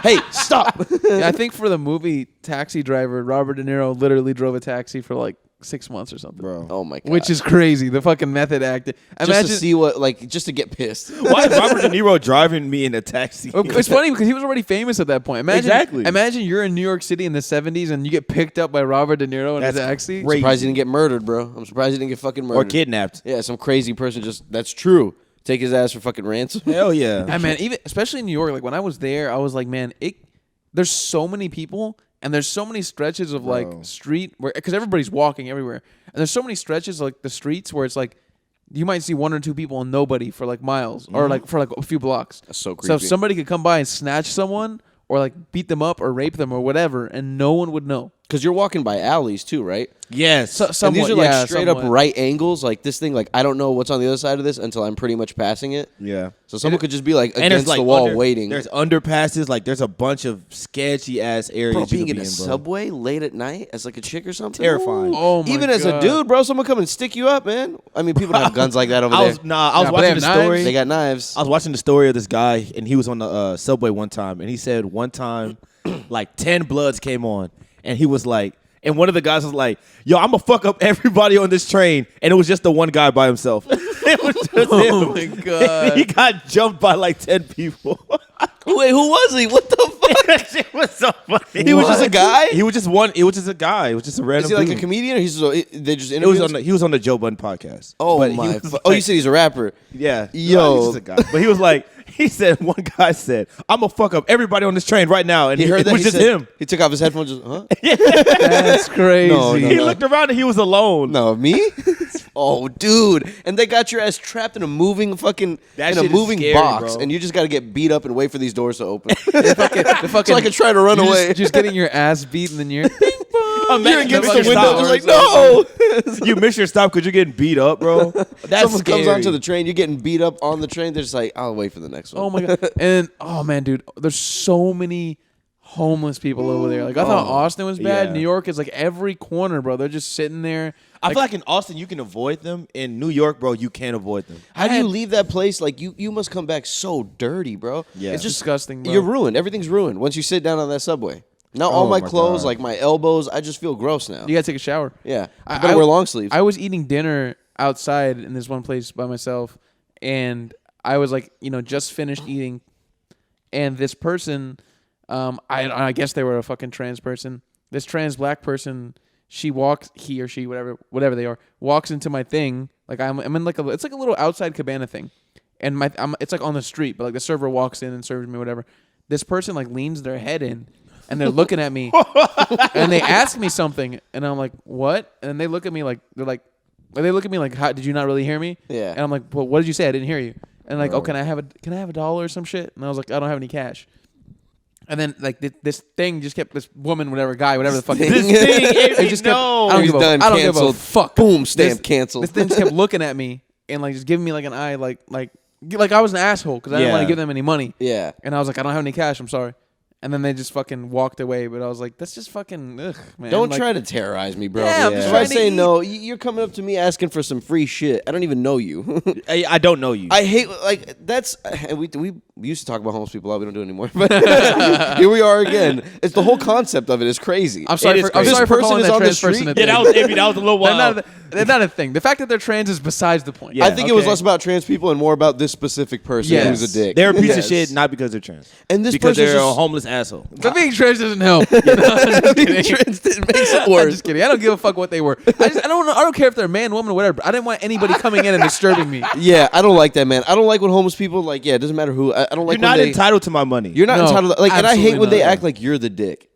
Speaker 1: Hey, stop!
Speaker 2: Yeah, I think for the movie Taxi Driver, Robert De Niro literally drove a taxi for like 6 months or something,
Speaker 3: bro.
Speaker 1: Oh my god,
Speaker 2: which is crazy. The fucking method acting.
Speaker 1: Just to see what, like, just to get pissed.
Speaker 3: Why is Robert De Niro driving me in a taxi?
Speaker 2: It's funny because he was already famous at that point. Imagine you're in New York City in the 70s and you get picked up by Robert De Niro in a taxi.
Speaker 1: I'm surprised he didn't get murdered, bro. I'm surprised he didn't get fucking murdered
Speaker 3: or kidnapped.
Speaker 1: Yeah, some crazy person just. That's true. Take his ass for fucking ransom.
Speaker 3: Hell yeah.
Speaker 2: I mean, even especially in New York, like when I was there, I was like, man, there's so many people. And there's so many stretches of like street where, because everybody's walking everywhere, and there's so many stretches like the streets where it's like you might see one or two people and nobody for like miles or like for like a few blocks.
Speaker 1: That's so creepy.
Speaker 2: So if somebody could come by and snatch someone or like beat them up or rape them or whatever, and no one would know.
Speaker 1: Because you're walking by alleys too, right?
Speaker 3: Yes.
Speaker 1: And these are like straight up right angles. Like this thing, like I don't know what's on the other side of this until I'm pretty much passing it.
Speaker 3: Yeah.
Speaker 1: So someone could just be like against the wall waiting.
Speaker 3: There's underpasses. Like there's a bunch of sketchy ass areas.
Speaker 1: Bro, being in a subway late at night as like a chick or something.
Speaker 3: Terrifying.
Speaker 2: Oh my
Speaker 1: Even
Speaker 2: God.
Speaker 1: as a dude, bro, someone come and stick you up, man. I mean, people don't have guns like that over there.
Speaker 3: I was watching the story.
Speaker 1: They got knives.
Speaker 3: I was watching the story of this guy, and he was on the subway one time, and he said one time, like 10 Bloods came on, and he was like. And one of the guys was like, yo, I'm going to fuck up everybody on this train. And it was just the one guy by himself. It was just him.
Speaker 2: Oh, my God.
Speaker 3: He got jumped by like 10 people.
Speaker 1: Wait, who was he? What the fuck?
Speaker 3: That shit was so funny.
Speaker 1: He was just a guy?
Speaker 3: He was just one. It was just a guy. It was just a random
Speaker 1: Is he like
Speaker 3: dude.
Speaker 1: a comedian or they just
Speaker 3: He
Speaker 1: interviewed
Speaker 3: was on the Joe Budden podcast.
Speaker 1: Oh,
Speaker 3: But
Speaker 1: my.
Speaker 3: he was
Speaker 1: You said he's a rapper.
Speaker 3: Yeah.
Speaker 1: Yo.
Speaker 3: He's just a guy. But he was like, he said, one guy said, I'm going to fuck up everybody on this train right now. And
Speaker 1: He heard
Speaker 3: it
Speaker 1: that.
Speaker 3: was
Speaker 1: He
Speaker 3: just
Speaker 1: said-
Speaker 3: him.
Speaker 1: He took off his headphones. Just, huh?
Speaker 2: That's crazy.
Speaker 1: No,
Speaker 3: He looked around and he was alone.
Speaker 1: No, me? Oh, dude! And they got your ass trapped in a moving fucking
Speaker 3: That
Speaker 1: in a
Speaker 3: shit is
Speaker 1: moving
Speaker 3: scary,
Speaker 1: box,
Speaker 3: bro.
Speaker 1: and you just got to get beat up and wait for these doors to open.
Speaker 2: The fucking,
Speaker 1: so I can try to run
Speaker 2: you're
Speaker 1: away.
Speaker 2: Just getting your ass beat and then you're
Speaker 1: You're against the
Speaker 3: Mr.
Speaker 1: window.
Speaker 3: Stop.
Speaker 1: It's like no.
Speaker 3: You miss your stop because you're getting beat up, bro. That's
Speaker 1: Someone
Speaker 3: scary.
Speaker 1: comes onto the train, you're getting beat up on the train. They're just like, I'll wait for the next one.
Speaker 2: oh my God. And oh man, dude, there's so many homeless people over there. Like I thought Austin was bad.
Speaker 3: yeah.
Speaker 2: New York is like every corner, bro. They're just sitting there.
Speaker 3: I feel like in Austin you can avoid them. In New York, bro, you can't avoid them.
Speaker 1: How do you leave that place? Like you must come back so dirty, bro.
Speaker 3: Yeah.
Speaker 2: It's just disgusting, bro.
Speaker 1: You're ruined. Everything's ruined once you sit down on that subway. Now all my
Speaker 3: my
Speaker 1: clothes,
Speaker 3: God.
Speaker 1: like my elbows, I just feel gross now.
Speaker 2: You gotta take a shower.
Speaker 1: Yeah, I better wear long sleeves.
Speaker 2: I was eating dinner outside in this one place by myself, and I was like, just finished eating, and this person, I guess they were a fucking trans person. This trans black person, he or she, whatever they are, walks into my thing. Like I'm in like it's like a little outside cabana thing, and it's like on the street, but like the server walks in and serves me whatever. This person like leans their head in. And they're looking at me, and they ask me something, and I'm like, "What?" And they look at me like "How did you not really hear me?"
Speaker 1: Yeah.
Speaker 2: And I'm like, "Well, what did you say? I didn't hear you." And like, "Oh, can I have a dollar or some shit?" And I was like, "I don't have any cash." And then like this thing just kept this woman, whatever guy, whatever the fuck.
Speaker 1: This
Speaker 3: thing,
Speaker 2: it just kept.
Speaker 3: no.
Speaker 2: I don't
Speaker 1: He's
Speaker 2: give a,
Speaker 1: done,
Speaker 2: I don't give a
Speaker 1: canceled.
Speaker 2: fuck.
Speaker 1: Boom, stamp canceled.
Speaker 2: This thing just kept looking at me and like just giving me like an eye, like I was an asshole because I didn't want to give them any money.
Speaker 1: Yeah.
Speaker 2: And I was like, I don't have any cash. I'm sorry. And then they just fucking walked away. But I was like, that's just fucking, ugh, man.
Speaker 1: Don't
Speaker 2: like,
Speaker 1: try to terrorize me, bro.
Speaker 2: Yeah, I'm just
Speaker 1: If
Speaker 2: trying
Speaker 1: I
Speaker 2: to
Speaker 1: say
Speaker 2: eat.
Speaker 1: no, you're coming up to me asking for some free shit. I don't even know you.
Speaker 3: I don't know you.
Speaker 1: I hate like that's. And we used to talk about homeless people a lot. We don't do it anymore. But here we are again. It's the whole concept of it is crazy.
Speaker 2: I'm sorry
Speaker 3: It is
Speaker 2: for, I'm
Speaker 3: crazy.
Speaker 2: sorry for
Speaker 1: This
Speaker 2: calling
Speaker 1: person is
Speaker 2: that
Speaker 1: on the
Speaker 2: trans person
Speaker 1: street.
Speaker 2: a thing.
Speaker 3: that was a little wild.
Speaker 2: They're not a thing. The fact that they're trans is besides the point.
Speaker 3: Yeah.
Speaker 1: I think it was
Speaker 2: okay.
Speaker 1: less about trans people and more about this specific person
Speaker 2: Yes.
Speaker 1: who's a dick.
Speaker 3: They're a piece of
Speaker 1: Yes.
Speaker 3: shit, not because they're trans.
Speaker 1: And this
Speaker 3: because
Speaker 1: person's
Speaker 3: they're a
Speaker 1: just-
Speaker 3: homeless asshole.
Speaker 2: But being trans doesn't help. I'm just kidding.
Speaker 1: Trans didn't make it
Speaker 2: I'm
Speaker 1: worse.
Speaker 2: just kidding. I don't give a fuck what they were. I don't care if they're man, woman, or whatever. But I didn't want anybody coming in and disturbing me.
Speaker 1: Yeah, I don't like that, man. I don't like when homeless people like. Yeah, it doesn't matter who. I don't like.
Speaker 3: You're not
Speaker 1: when they,
Speaker 3: entitled to my money.
Speaker 1: You're not
Speaker 2: No,
Speaker 1: entitled. Like, and I hate
Speaker 2: absolutely
Speaker 1: when they
Speaker 2: not.
Speaker 1: act like you're the dick.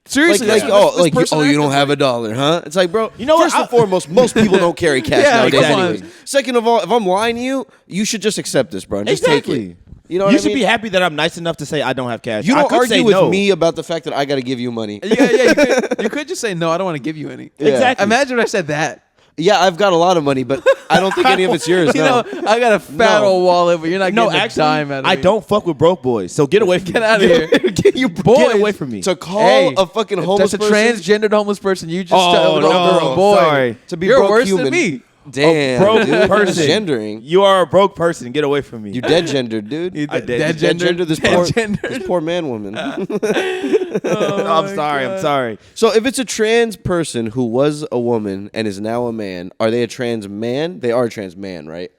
Speaker 2: Seriously,
Speaker 1: Like,
Speaker 2: this
Speaker 1: you
Speaker 2: person
Speaker 1: don't
Speaker 2: acted
Speaker 1: have
Speaker 2: like-
Speaker 1: a dollar, huh? It's like, bro.
Speaker 3: You know what?
Speaker 1: First and foremost, most people don't carry cash
Speaker 2: Yeah,
Speaker 1: nowadays.
Speaker 2: come on.
Speaker 1: Anyways. Second of all, if I'm lying to you, you should just accept this, bro. And just take
Speaker 3: Exactly.
Speaker 1: it. You know what
Speaker 3: You
Speaker 1: I
Speaker 3: should
Speaker 1: mean?
Speaker 3: be happy that I'm nice enough to say I don't have cash.
Speaker 1: You
Speaker 3: I
Speaker 1: don't
Speaker 3: could
Speaker 1: argue
Speaker 3: say
Speaker 1: with
Speaker 3: no.
Speaker 1: me about the fact that I got to give you money.
Speaker 2: You could just say no. I don't want to give you any.
Speaker 1: Yeah.
Speaker 3: Exactly.
Speaker 2: Imagine if I said that.
Speaker 1: Yeah, I've got a lot of money, but I don't think any of it's yours.
Speaker 2: You
Speaker 1: No.
Speaker 2: know, I got a fat
Speaker 1: No.
Speaker 2: old wallet, but you're not
Speaker 3: No,
Speaker 2: getting
Speaker 3: actually,
Speaker 2: a dime out of me.
Speaker 3: I don't fuck with broke boys. So get away from
Speaker 2: Get
Speaker 3: me.
Speaker 2: out of here.
Speaker 3: Get away from me.
Speaker 1: To call
Speaker 2: Hey,
Speaker 1: a fucking homeless
Speaker 2: That's a
Speaker 1: person
Speaker 2: transgendered homeless person. You just
Speaker 3: Oh,
Speaker 2: tell
Speaker 3: no,
Speaker 2: girl, boy,
Speaker 3: sorry.
Speaker 1: to be
Speaker 2: you're
Speaker 1: broke
Speaker 2: worse
Speaker 1: human.
Speaker 2: than me.
Speaker 1: Damn,
Speaker 3: broke
Speaker 1: dude.
Speaker 3: person.
Speaker 1: Gendering.
Speaker 3: You are a broke person. Get away from me.
Speaker 1: You dead gendered, dude.
Speaker 3: I did.
Speaker 2: Dead
Speaker 1: Dead
Speaker 2: gender.
Speaker 1: gendered this poor man woman.
Speaker 3: I'm sorry. I'm sorry.
Speaker 1: So if it's a trans person who was a woman and is now a man, are they a trans man? They are a trans man, right?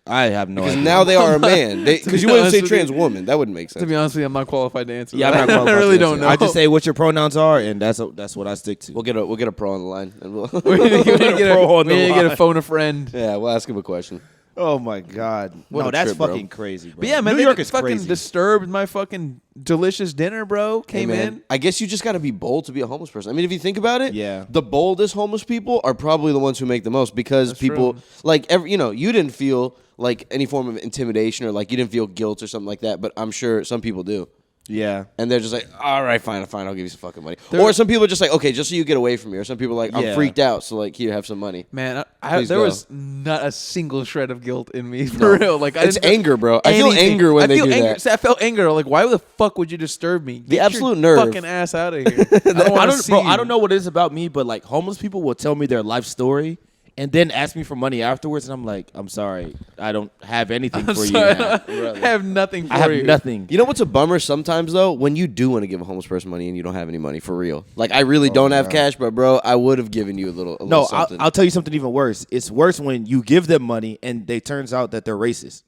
Speaker 3: I have no
Speaker 1: Because
Speaker 3: idea.
Speaker 1: now they are a man. Because you
Speaker 2: be
Speaker 1: wouldn't
Speaker 2: honest
Speaker 1: say
Speaker 2: with
Speaker 1: trans
Speaker 2: you-
Speaker 1: woman. That wouldn't make sense.
Speaker 2: To be honest with you, I'm not qualified to answer.
Speaker 3: Yeah, I'm
Speaker 2: that.
Speaker 3: not qualified
Speaker 2: I really
Speaker 3: to
Speaker 2: don't
Speaker 3: answer.
Speaker 2: know.
Speaker 3: I just say what your pronouns are, and that's what I stick to.
Speaker 1: We'll get a pro on the line, and we'll
Speaker 2: we need to get
Speaker 3: pro on the
Speaker 2: we need to get a
Speaker 3: line.
Speaker 2: phone a friend.
Speaker 1: yeah, we'll ask him a question.
Speaker 3: Oh my god.
Speaker 1: What
Speaker 3: No,
Speaker 1: a
Speaker 3: that's
Speaker 1: trip, bro.
Speaker 3: fucking crazy, bro.
Speaker 2: But yeah, man,
Speaker 3: New
Speaker 2: they
Speaker 3: York is
Speaker 2: fucking
Speaker 3: crazy.
Speaker 2: disturbed my fucking delicious dinner, bro.
Speaker 1: Hey,
Speaker 2: Came
Speaker 1: man,
Speaker 2: in.
Speaker 1: I guess you just got to be bold to be a homeless person. I mean, if you think about it,
Speaker 3: Yeah.
Speaker 1: the boldest homeless people are probably the ones who make the most because
Speaker 2: That's
Speaker 1: people
Speaker 2: true.
Speaker 1: like you didn't feel like any form of intimidation or like you didn't feel guilt or something like that, but I'm sure some people do.
Speaker 3: Yeah.
Speaker 1: And they're just like, all right, fine, I'll give you some fucking money. Or some people are just like, okay, just so you get away from me. Or some people are like, I'm
Speaker 3: Yeah.
Speaker 1: freaked out, so like, here, have some money.
Speaker 2: Man,
Speaker 1: Please
Speaker 2: there
Speaker 1: go.
Speaker 2: was not a single shred of guilt in me for real. Like
Speaker 1: It's
Speaker 2: didn't feel
Speaker 1: anger, bro. I feel
Speaker 2: anything.
Speaker 1: anger when
Speaker 2: I
Speaker 1: they
Speaker 2: feel
Speaker 1: do
Speaker 2: anger.
Speaker 1: that.
Speaker 2: See, I felt anger. Like, why the fuck would you disturb me? Get
Speaker 1: absolute
Speaker 2: your
Speaker 1: nerve.
Speaker 2: fucking ass out of here. I don't want to see
Speaker 3: Bro,
Speaker 2: you.
Speaker 3: I don't know what it is about me, but like homeless people will tell me their life story and then ask me for money afterwards, and I'm like, I'm sorry, I don't have anything for you.
Speaker 2: Sorry,
Speaker 3: now.
Speaker 2: I have nothing for
Speaker 3: I have
Speaker 2: you.
Speaker 3: nothing.
Speaker 1: You know what's a bummer sometimes though? When you do want to give a homeless person money and you don't have any money for real. Like I really don't have cash, but bro, I would have given you a little
Speaker 3: No,
Speaker 1: something.
Speaker 3: I'll tell you something even worse. It's worse when you give them money and they turns out that they're racist.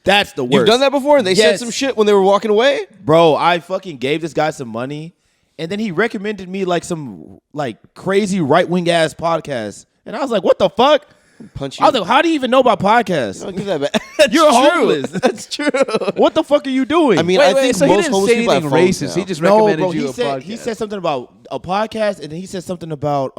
Speaker 3: That's the worst.
Speaker 1: You've done that before, and they said
Speaker 3: Yes.
Speaker 1: some shit when they were walking away.
Speaker 3: Bro, I fucking gave this guy some money, and then he recommended me like some like crazy right wing ass podcast, and I was like, what the fuck?
Speaker 1: Punch you.
Speaker 3: I was like, how do you even know about podcasts?
Speaker 1: Don't give that back. That's
Speaker 3: You're
Speaker 1: true.
Speaker 3: homeless.
Speaker 1: That's true.
Speaker 3: What the fuck are you doing?
Speaker 1: I mean,
Speaker 2: Wait,
Speaker 1: I think
Speaker 2: so he
Speaker 1: most
Speaker 2: didn't
Speaker 1: homeless
Speaker 2: say
Speaker 1: people have
Speaker 2: anything
Speaker 1: phones
Speaker 2: racist.
Speaker 1: now.
Speaker 2: He just
Speaker 3: no,
Speaker 2: recommended
Speaker 3: bro.
Speaker 2: you
Speaker 3: He
Speaker 2: a
Speaker 3: said
Speaker 2: podcast.
Speaker 3: he said something about a podcast, and then he said something about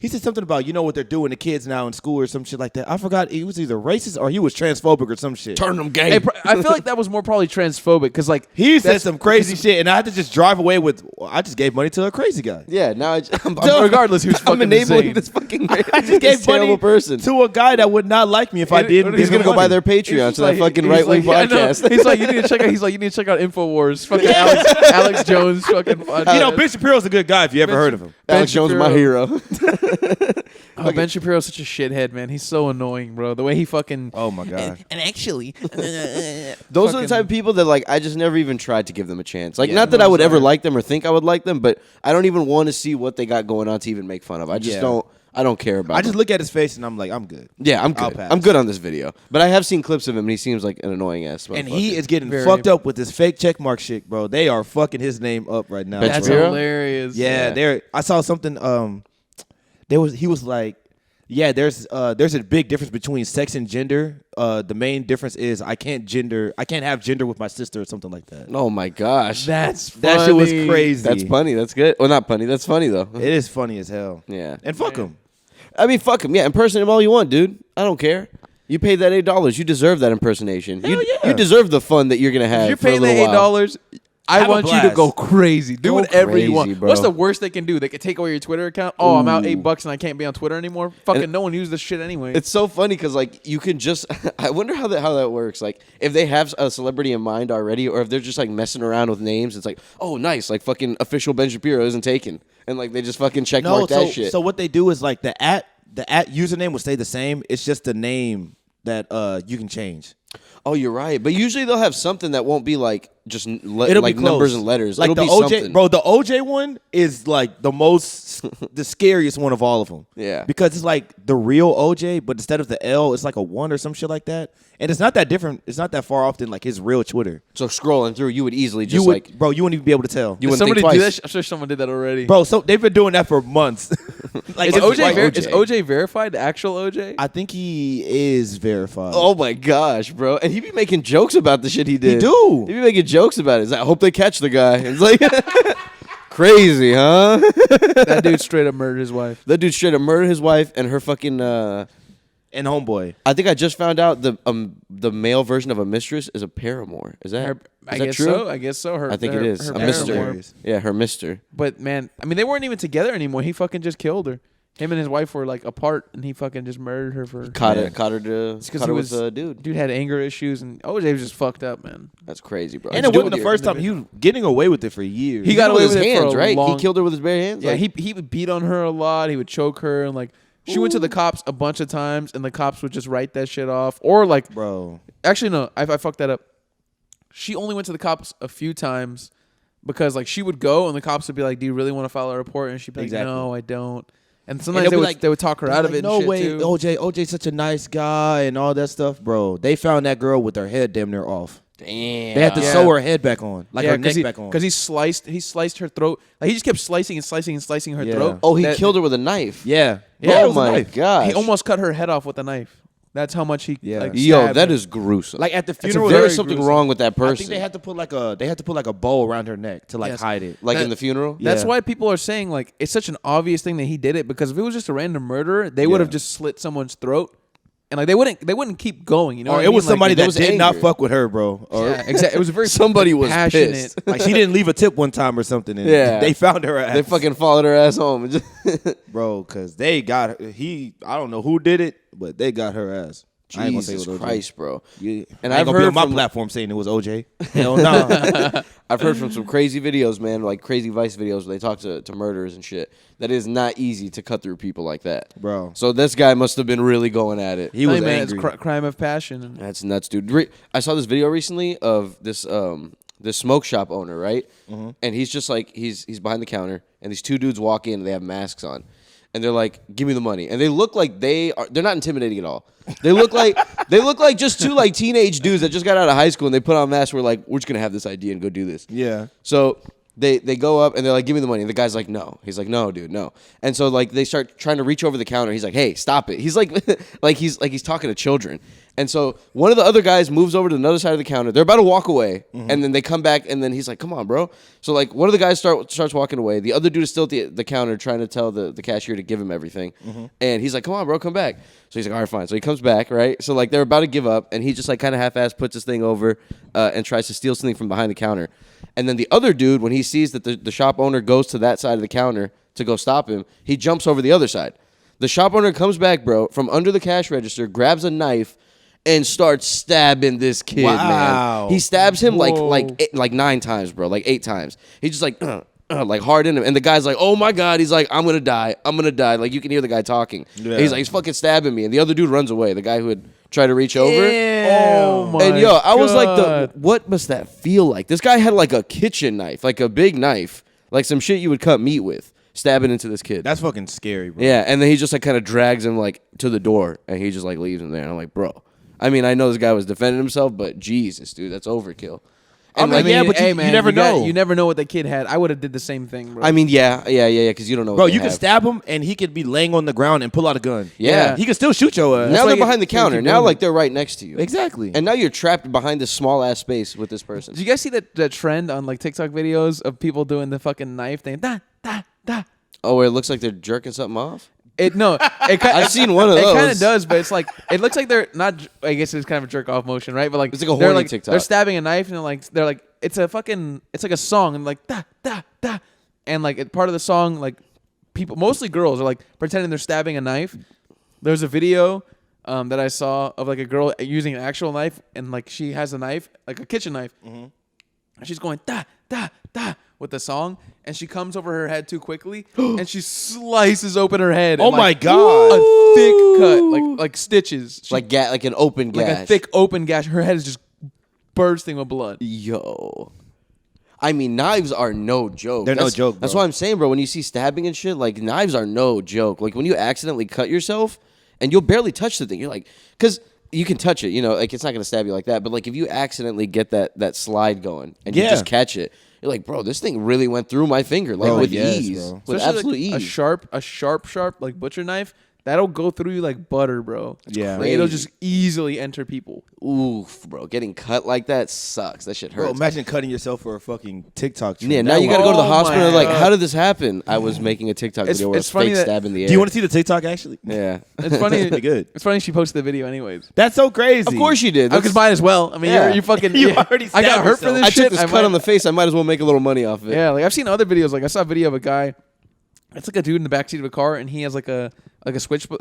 Speaker 3: He said something about, you know what they're doing to kids now in school or some shit like that. I forgot. He was either racist or he was transphobic or some shit.
Speaker 1: Turn them gay.
Speaker 2: Hey, I feel like that was more probably transphobic because like
Speaker 3: He said some crazy shit, and I had to just drive away with. I just gave money to a crazy guy.
Speaker 1: yeah, now I'm
Speaker 2: regardless who's
Speaker 1: I'm
Speaker 2: fucking
Speaker 1: enabling
Speaker 2: insane.
Speaker 1: this fucking
Speaker 3: I just
Speaker 1: this
Speaker 3: gave
Speaker 1: terrible
Speaker 3: money
Speaker 1: person.
Speaker 3: to a guy that would not like me if I didn't.
Speaker 1: He's
Speaker 3: give him
Speaker 1: gonna go buy
Speaker 3: money.
Speaker 1: their Patreon to that fucking right wing podcast.
Speaker 2: He's like, you need to check out. He's like, you need to check out Infowars. Fucking Alex Jones. Fucking.
Speaker 3: You know, Ben Shapiro's a good guy if you ever heard of him.
Speaker 1: Alex Jones, my hero.
Speaker 2: Oh, Ben Shapiro's such a shithead, man. He's so annoying, bro. The way he fucking.
Speaker 3: Oh my god.
Speaker 2: And actually,
Speaker 1: Those are the type of people that like I just never even tried to give them a chance. Like
Speaker 3: Yeah,
Speaker 1: not that
Speaker 3: no,
Speaker 1: I would ever
Speaker 3: sorry.
Speaker 1: like them or think I would like them, but I don't even want to see what they got going on to even make fun of. I just
Speaker 3: Yeah.
Speaker 1: don't. I don't care about.
Speaker 3: I just
Speaker 1: them.
Speaker 3: look at his face and I'm like, I'm good.
Speaker 1: Yeah, I'm
Speaker 3: I'll
Speaker 1: good.
Speaker 3: pass.
Speaker 1: I'm good on this video. But I have seen clips of him, and he seems like an annoying ass.
Speaker 3: And he
Speaker 1: motherfucker.
Speaker 3: is getting
Speaker 2: Very-
Speaker 3: fucked up with this fake checkmark shit, bro. They are fucking his name up right now.
Speaker 1: Ben
Speaker 2: that's
Speaker 1: Shapiro?
Speaker 2: hilarious.
Speaker 3: Yeah, there. I saw something. He was like, yeah, there's a big difference between sex and gender. The main difference is I can't have gender with my sister or something like that.
Speaker 1: Oh my gosh,
Speaker 2: That's
Speaker 3: That shit was
Speaker 2: funny.
Speaker 3: crazy.
Speaker 1: that's funny. That's good. Well, not funny. That's funny though.
Speaker 3: It is funny as hell.
Speaker 1: Yeah.
Speaker 3: And fuck him.
Speaker 1: I mean, fuck him. Yeah, impersonate him all you want, dude. I don't care. You paid that $8. You deserve that impersonation.
Speaker 3: Hell
Speaker 1: you,
Speaker 3: yeah.
Speaker 1: you deserve the fun that you're gonna have.
Speaker 2: If you're
Speaker 1: for a
Speaker 2: paying
Speaker 1: little
Speaker 2: the
Speaker 1: while.
Speaker 2: $8, I
Speaker 3: Have a
Speaker 2: want you to
Speaker 3: blast.
Speaker 2: go crazy. Do
Speaker 1: Go
Speaker 2: whatever you
Speaker 1: crazy,
Speaker 2: want.
Speaker 1: bro.
Speaker 2: What's the worst they can do? They can take away your Twitter account. Oh, I'm out $8 and I can't be on Twitter anymore. Fucking no one uses this shit anyway.
Speaker 1: It's so funny because like you can just. I wonder how that works. Like if they have a celebrity in mind already, or if they're just like messing around with names. It's like, oh, nice. Like fucking official Ben Shapiro isn't taken, and like they just fucking check mark that shit.
Speaker 3: So what they do is like the at username will stay the same. It's just the name that you can change.
Speaker 1: Oh, you're right. But usually they'll have something that won't be like just
Speaker 3: It'll
Speaker 1: like
Speaker 3: be
Speaker 1: numbers
Speaker 3: close.
Speaker 1: and letters.
Speaker 3: Like
Speaker 1: It'll
Speaker 3: the
Speaker 1: be
Speaker 3: OJ,
Speaker 1: something.
Speaker 3: bro. The OJ one is like the scariest one of all of them.
Speaker 1: Yeah.
Speaker 3: because it's like the real OJ, but instead of the L, it's like a 1 or some shit like that. And it's not that different. It's not that far off than like his real Twitter.
Speaker 1: So scrolling through, you would easily just
Speaker 3: You would,
Speaker 1: like
Speaker 3: bro. You wouldn't even be able to tell,
Speaker 1: you
Speaker 2: Did
Speaker 1: wouldn't
Speaker 2: somebody
Speaker 1: think
Speaker 2: do
Speaker 1: twice.
Speaker 2: that? I'm sure someone did that already.
Speaker 3: bro. So they've been doing that for months. like
Speaker 2: is
Speaker 3: it's
Speaker 2: OJ,
Speaker 3: like
Speaker 2: is OJ verified? The actual OJ?
Speaker 3: I think he is verified.
Speaker 1: Oh my gosh, bro! And he be making jokes about the shit he did.
Speaker 3: do.
Speaker 1: He be making jokes about it. It's like, I hope they catch the guy. It's like crazy, huh?
Speaker 2: That dude straight up murdered his wife.
Speaker 1: That dude straight up murdered his wife and her fucking.
Speaker 3: and homeboy.
Speaker 1: I think I just found out the male version of a mistress is a paramour. Is that?
Speaker 2: I
Speaker 1: is that
Speaker 2: guess
Speaker 1: true?
Speaker 2: so. I guess so.
Speaker 1: I think it is
Speaker 2: her
Speaker 1: a mister.
Speaker 2: paramour.
Speaker 1: Yeah, her mister.
Speaker 2: But man, I mean, they weren't even together anymore. He fucking just killed her. Him and his wife were like apart, and he fucking just murdered her for.
Speaker 1: Caught her with a dude.
Speaker 2: Dude had anger issues, and OJ was just fucked up, man.
Speaker 1: That's crazy, bro.
Speaker 3: And it wasn't the first time. He was getting away with it for years.
Speaker 2: He got away with
Speaker 1: his
Speaker 2: it
Speaker 1: hands,
Speaker 2: for a
Speaker 1: right?
Speaker 2: long-
Speaker 1: He killed her with his bare hands.
Speaker 2: Yeah,
Speaker 1: Like,
Speaker 2: he would beat on her a lot. He would choke her, and like she went to the cops a bunch of times, and the cops would just write that shit off. Or like,
Speaker 3: bro.
Speaker 2: actually no, I fucked that up. She only went to the cops a few times because like she would go, and the cops would be like, "Do you really want to file a report?" And she'd be like, "No, I don't." And sometimes they would talk her out of it.
Speaker 3: No
Speaker 2: and shit
Speaker 3: way,
Speaker 2: too.
Speaker 3: OJ's such a nice guy and all that stuff, bro. They found that girl with her head damn near off.
Speaker 1: damn.
Speaker 3: They had to sew her head back on, like her neck back on.
Speaker 2: Because he sliced her throat. Like he just kept slicing and slicing and slicing her throat.
Speaker 1: Oh, he killed her with a knife.
Speaker 3: Yeah.
Speaker 1: Oh my god.
Speaker 2: He almost cut her head off with a knife. That's how much he.
Speaker 3: Yeah.
Speaker 2: Like,
Speaker 1: Yo,
Speaker 2: stabbed
Speaker 1: that
Speaker 2: her.
Speaker 1: is gruesome.
Speaker 3: Like at the
Speaker 1: It's
Speaker 3: funeral,
Speaker 1: there's something wrong with that
Speaker 3: I
Speaker 1: person.
Speaker 3: think they had to put like a bow around her neck to like hide it.
Speaker 1: Like in the funeral.
Speaker 2: That's
Speaker 3: Yeah.
Speaker 2: why people are saying like it's such an obvious thing that he did it, because if it was just a random murderer, they would have just slit someone's throat, and like they wouldn't keep going. You know,
Speaker 3: Or
Speaker 2: what
Speaker 3: it
Speaker 2: I
Speaker 3: was
Speaker 2: mean?
Speaker 3: somebody
Speaker 2: Like,
Speaker 3: that
Speaker 1: was
Speaker 3: did not
Speaker 1: anger.
Speaker 3: fuck with her, bro. Or
Speaker 2: Yeah, exactly. It was very
Speaker 1: Somebody was
Speaker 2: passionate.
Speaker 1: pissed.
Speaker 3: like she didn't leave a tip one time or something. And
Speaker 1: Yeah.
Speaker 3: they found her ass.
Speaker 1: They fucking followed her ass home.
Speaker 3: bro, because they got her. I don't know who did it, but they got her ass. I ain't gonna say
Speaker 1: Jesus
Speaker 3: it was OJ.
Speaker 1: Christ, bro.
Speaker 3: Yeah.
Speaker 1: And
Speaker 3: I ain't
Speaker 1: I've
Speaker 3: gonna be
Speaker 1: heard
Speaker 3: on my
Speaker 1: from
Speaker 3: platform saying it was OJ. Hell no.
Speaker 1: I've heard from some crazy videos, man, like crazy Vice videos where they talk to murderers and shit. That is not easy to cut through people like that,
Speaker 3: Bro.
Speaker 1: So this guy must have been really going at it.
Speaker 3: He was
Speaker 2: man,
Speaker 3: angry.
Speaker 2: it's crime of passion. And
Speaker 1: That's nuts, dude. I saw this video recently of this smoke shop owner, right?
Speaker 3: Mm-hmm.
Speaker 1: And he's just like he's behind the counter, and these two dudes walk in and they have masks on. And they're like, "Give me the money." And they look like they're not intimidating at all. They look like just two like teenage dudes that just got out of high school and they put on masks. We're like, "We're just gonna have this idea and go do this."
Speaker 3: Yeah.
Speaker 1: So they go up and they're like, "Give me the money." And the guy's like, "No." He's like, "No, dude, no." And so like they start trying to reach over the counter. He's like, "Hey, stop it." He's like he's talking to children. And so one of the other guys moves over to another side of the counter. They're about to walk away, and then they come back, and then he's like, "Come on, bro." So like one of the guys starts walking away. The other dude is still at the counter trying to tell the cashier to give him everything, and he's like, "Come on, bro, come back." So he's like, "All right, fine." So he comes back, right? So like they're about to give up, and he just like kind of half-ass puts his thing over and tries to steal something from behind the counter. And then the other dude, when he sees that the shop owner goes to that side of the counter to go stop him, he jumps over the other side. The shop owner comes back, bro, from under the cash register, grabs a knife, and starts stabbing this kid,
Speaker 3: Wow.
Speaker 1: man. He stabs him
Speaker 2: Whoa.
Speaker 1: like 9 times, bro, like 8 times. He's just like hard in him. And the guy's like, "Oh my God." He's like, I'm gonna die. Like you can hear the guy talking.
Speaker 3: Yeah.
Speaker 1: He's like, he's fucking stabbing me. And the other dude runs away, the guy who had tried to reach over.
Speaker 2: oh my
Speaker 1: And yo, I was like,
Speaker 2: God.
Speaker 1: what must that feel like? This guy had like a kitchen knife, like a big knife, like some shit you would cut meat with, stabbing into this kid.
Speaker 3: That's fucking scary, bro.
Speaker 1: Yeah, and then he just like kind of drags him like to the door, and he just like leaves him there. And I'm like, bro. I mean, I know this guy was defending himself, but Jesus, dude, that's overkill. And
Speaker 3: I mean, yeah, but
Speaker 2: hey,
Speaker 3: you
Speaker 2: man,
Speaker 3: never know.
Speaker 2: You never know what the kid had. I would have did the same thing, bro.
Speaker 1: I mean, yeah, because you don't know.
Speaker 3: Bro,
Speaker 1: what they
Speaker 3: you can
Speaker 1: have.
Speaker 3: stab him and he could be laying on the ground and pull out a gun.
Speaker 1: Yeah.
Speaker 3: He can still shoot your ass.
Speaker 1: Now
Speaker 2: why
Speaker 1: they're
Speaker 2: you-
Speaker 1: behind the
Speaker 2: you
Speaker 1: counter.
Speaker 2: keep
Speaker 1: Now
Speaker 2: doing
Speaker 1: like
Speaker 2: it.
Speaker 1: they're right next to you.
Speaker 3: Exactly.
Speaker 1: And now you're trapped behind this small ass space with this person.
Speaker 2: Did you guys see that trend on like TikTok videos of people doing the fucking knife thing? Da da da.
Speaker 1: Oh, where it looks like they're jerking something off.
Speaker 2: I've
Speaker 1: seen one of
Speaker 2: It kind of
Speaker 1: those.
Speaker 2: does, but it's like it looks like they're not. I guess it's kind of a jerk off motion, right? But like
Speaker 1: It's like a
Speaker 2: they're
Speaker 1: horny
Speaker 2: like,
Speaker 1: TikTok.
Speaker 2: They're stabbing a knife and they're like it's like a song and like da da da, and like part of the song like people, mostly girls, are like pretending they're stabbing a knife. There's a video that I saw of like a girl using an actual knife, and like she has a knife, like a kitchen knife, and she's going da da da with the song, and she comes over her head too quickly, and she slices open her head.
Speaker 3: Oh
Speaker 2: and,
Speaker 3: my
Speaker 2: like,
Speaker 3: God.
Speaker 2: a thick cut, like stitches, she,
Speaker 1: Like like an open gash.
Speaker 2: like a thick open gash. Her head is just bursting with blood.
Speaker 1: Yo. I mean, knives are no joke.
Speaker 3: They're no joke,
Speaker 1: That's
Speaker 3: bro.
Speaker 1: what I'm saying, bro. When you see stabbing and shit, like knives are no joke. Like when you accidentally cut yourself and you'll barely touch the thing, you're like, because you can touch it, you know, like it's not gonna stab you like that. But like if you accidentally get that slide going and you
Speaker 3: Yeah.
Speaker 1: just catch it, you're like, bro, this thing really went through my finger, like
Speaker 3: Bro,
Speaker 1: with
Speaker 3: yes,
Speaker 1: ease,
Speaker 3: bro.
Speaker 1: with
Speaker 2: Especially,
Speaker 1: absolute
Speaker 2: like,
Speaker 1: ease.
Speaker 2: a sharp like butcher knife. That'll go through you like butter, bro.
Speaker 3: Yeah.
Speaker 2: Like, it'll just easily enter people.
Speaker 1: Oof, bro. Getting cut like that sucks. That shit hurts.
Speaker 3: Bro, imagine cutting yourself for a fucking TikTok trend.
Speaker 1: Yeah, now you got to go to the hospital.
Speaker 2: my
Speaker 1: Like,
Speaker 2: God.
Speaker 1: how did this happen? I was making a TikTok video where
Speaker 2: it's
Speaker 1: a
Speaker 2: funny
Speaker 1: fake
Speaker 2: that-
Speaker 1: stab in the air.
Speaker 3: Do you want to see the TikTok actually?
Speaker 1: Yeah.
Speaker 2: It's funny.
Speaker 3: Pretty good.
Speaker 2: It's funny she posted the video anyways.
Speaker 3: That's so crazy.
Speaker 1: Of course you did.
Speaker 2: Because might as well. I mean,
Speaker 1: Yeah.
Speaker 2: you fucking.
Speaker 3: You
Speaker 2: yeah.
Speaker 3: already
Speaker 2: I got
Speaker 3: stabbed
Speaker 2: hurt for
Speaker 3: yourself.
Speaker 2: this
Speaker 1: I
Speaker 2: shit.
Speaker 1: took this cut on the face. I might as well make a little money off of it.
Speaker 2: Yeah, like I've seen other videos. Like I saw a video of a guy. It's like a dude in the backseat of a car, and he has like a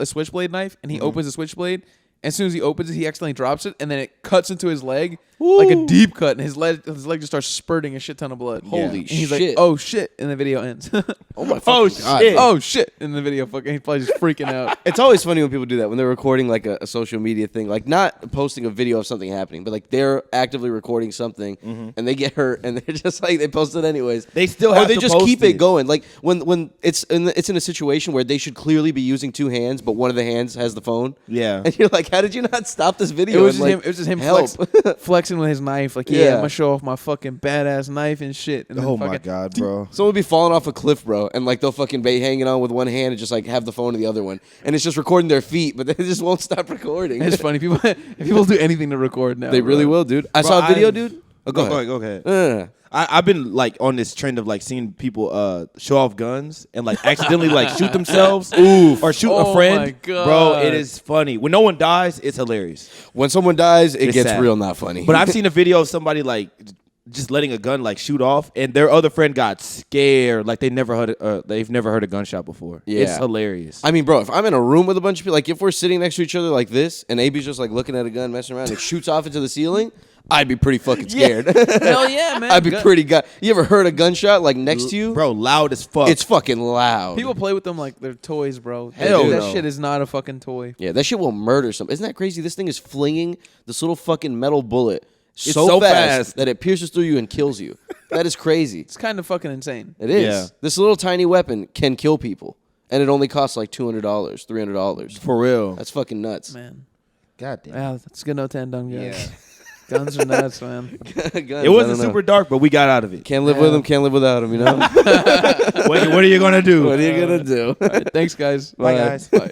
Speaker 2: switchblade knife, and he opens the switchblade. As soon as he opens it, he accidentally drops it, and then it cuts into his leg, like a deep cut, and his leg just starts spurting a shit ton of blood.
Speaker 1: Holy
Speaker 2: And he's
Speaker 1: shit.
Speaker 2: like, "Oh shit!" And the video ends.
Speaker 1: Oh my
Speaker 3: Oh,
Speaker 1: fucking God.
Speaker 3: shit.
Speaker 2: Oh shit! And the video fucking he's probably just freaking out.
Speaker 1: It's always funny when people do that when they're recording like a social media thing, like not posting a video of something happening, but like they're actively recording something and they get hurt and they're just like they post it anyways.
Speaker 3: They still
Speaker 1: or
Speaker 3: have
Speaker 1: they
Speaker 3: to
Speaker 1: just
Speaker 3: post
Speaker 1: keep
Speaker 3: it.
Speaker 1: it going. Like when it's in a situation where they should clearly be using two hands, but one of the hands has the phone.
Speaker 3: Yeah.
Speaker 1: And you're like, how did you not stop this video?
Speaker 2: It was
Speaker 1: and,
Speaker 2: just
Speaker 1: like,
Speaker 2: him. It was just him
Speaker 1: help.
Speaker 2: flexing with his knife. Like,
Speaker 1: Yeah.
Speaker 2: I'm gonna show off my fucking badass knife and shit. And then
Speaker 3: Oh my
Speaker 2: fucking-
Speaker 3: God, bro.
Speaker 1: Someone would be falling off a cliff, bro, and like they'll fucking be hanging on with one hand and just like have the phone in the other one, and it's just recording their feet, but they just won't stop recording.
Speaker 2: It's funny. People do anything to record now.
Speaker 1: They really
Speaker 2: bro.
Speaker 1: will, dude. I
Speaker 3: Bro,
Speaker 1: saw a video,
Speaker 3: I've-
Speaker 1: dude. Oh, go ahead.
Speaker 3: Go ahead. I've been like on this trend of like seeing people show off guns and like accidentally like shoot themselves or shoot
Speaker 2: Oh
Speaker 3: a friend.
Speaker 2: my God.
Speaker 3: Bro, it is funny. When no one dies, it's hilarious.
Speaker 1: When someone dies, it
Speaker 3: It's
Speaker 1: gets
Speaker 3: sad.
Speaker 1: real not funny.
Speaker 3: But I've seen a video of somebody like just letting a gun like shoot off, and their other friend got scared, like they've never heard a gunshot before.
Speaker 1: Yeah.
Speaker 3: It's hilarious.
Speaker 1: I mean, bro, if I'm in a room with a bunch of people, like if we're sitting next to each other like this, and AB's just like looking at a gun, messing around, and it shoots off into the ceiling, I'd be pretty fucking scared.
Speaker 2: Hell yeah, man.
Speaker 1: I'd be pretty You ever heard a gunshot like next to you?
Speaker 3: Bro, loud as fuck.
Speaker 1: It's fucking loud.
Speaker 2: People play with them like they're toys, bro.
Speaker 3: Hell
Speaker 2: that
Speaker 3: no.
Speaker 2: shit is not a fucking toy.
Speaker 1: Yeah, that shit will murder some. Isn't that crazy? This thing is flinging this little fucking metal bullet
Speaker 3: so fast.
Speaker 1: that it pierces through you and kills you. That is crazy.
Speaker 2: It's kind of fucking insane.
Speaker 1: It is.
Speaker 3: Yeah.
Speaker 1: This little tiny weapon can kill people, and it only costs like $200, $300.
Speaker 3: for real.
Speaker 1: That's fucking nuts.
Speaker 2: Man.
Speaker 3: God damn.
Speaker 2: Yeah, that's good no 10 done, guys.
Speaker 3: Yeah.
Speaker 2: Guns are nuts, man.
Speaker 1: Guns,
Speaker 3: It wasn't super dark, but we got out of it.
Speaker 1: Can't live with them, can't live without them, you know?
Speaker 3: What are you gonna do?
Speaker 1: What are you going to do?
Speaker 2: All right, thanks, guys.
Speaker 3: Bye, guys.
Speaker 2: Bye.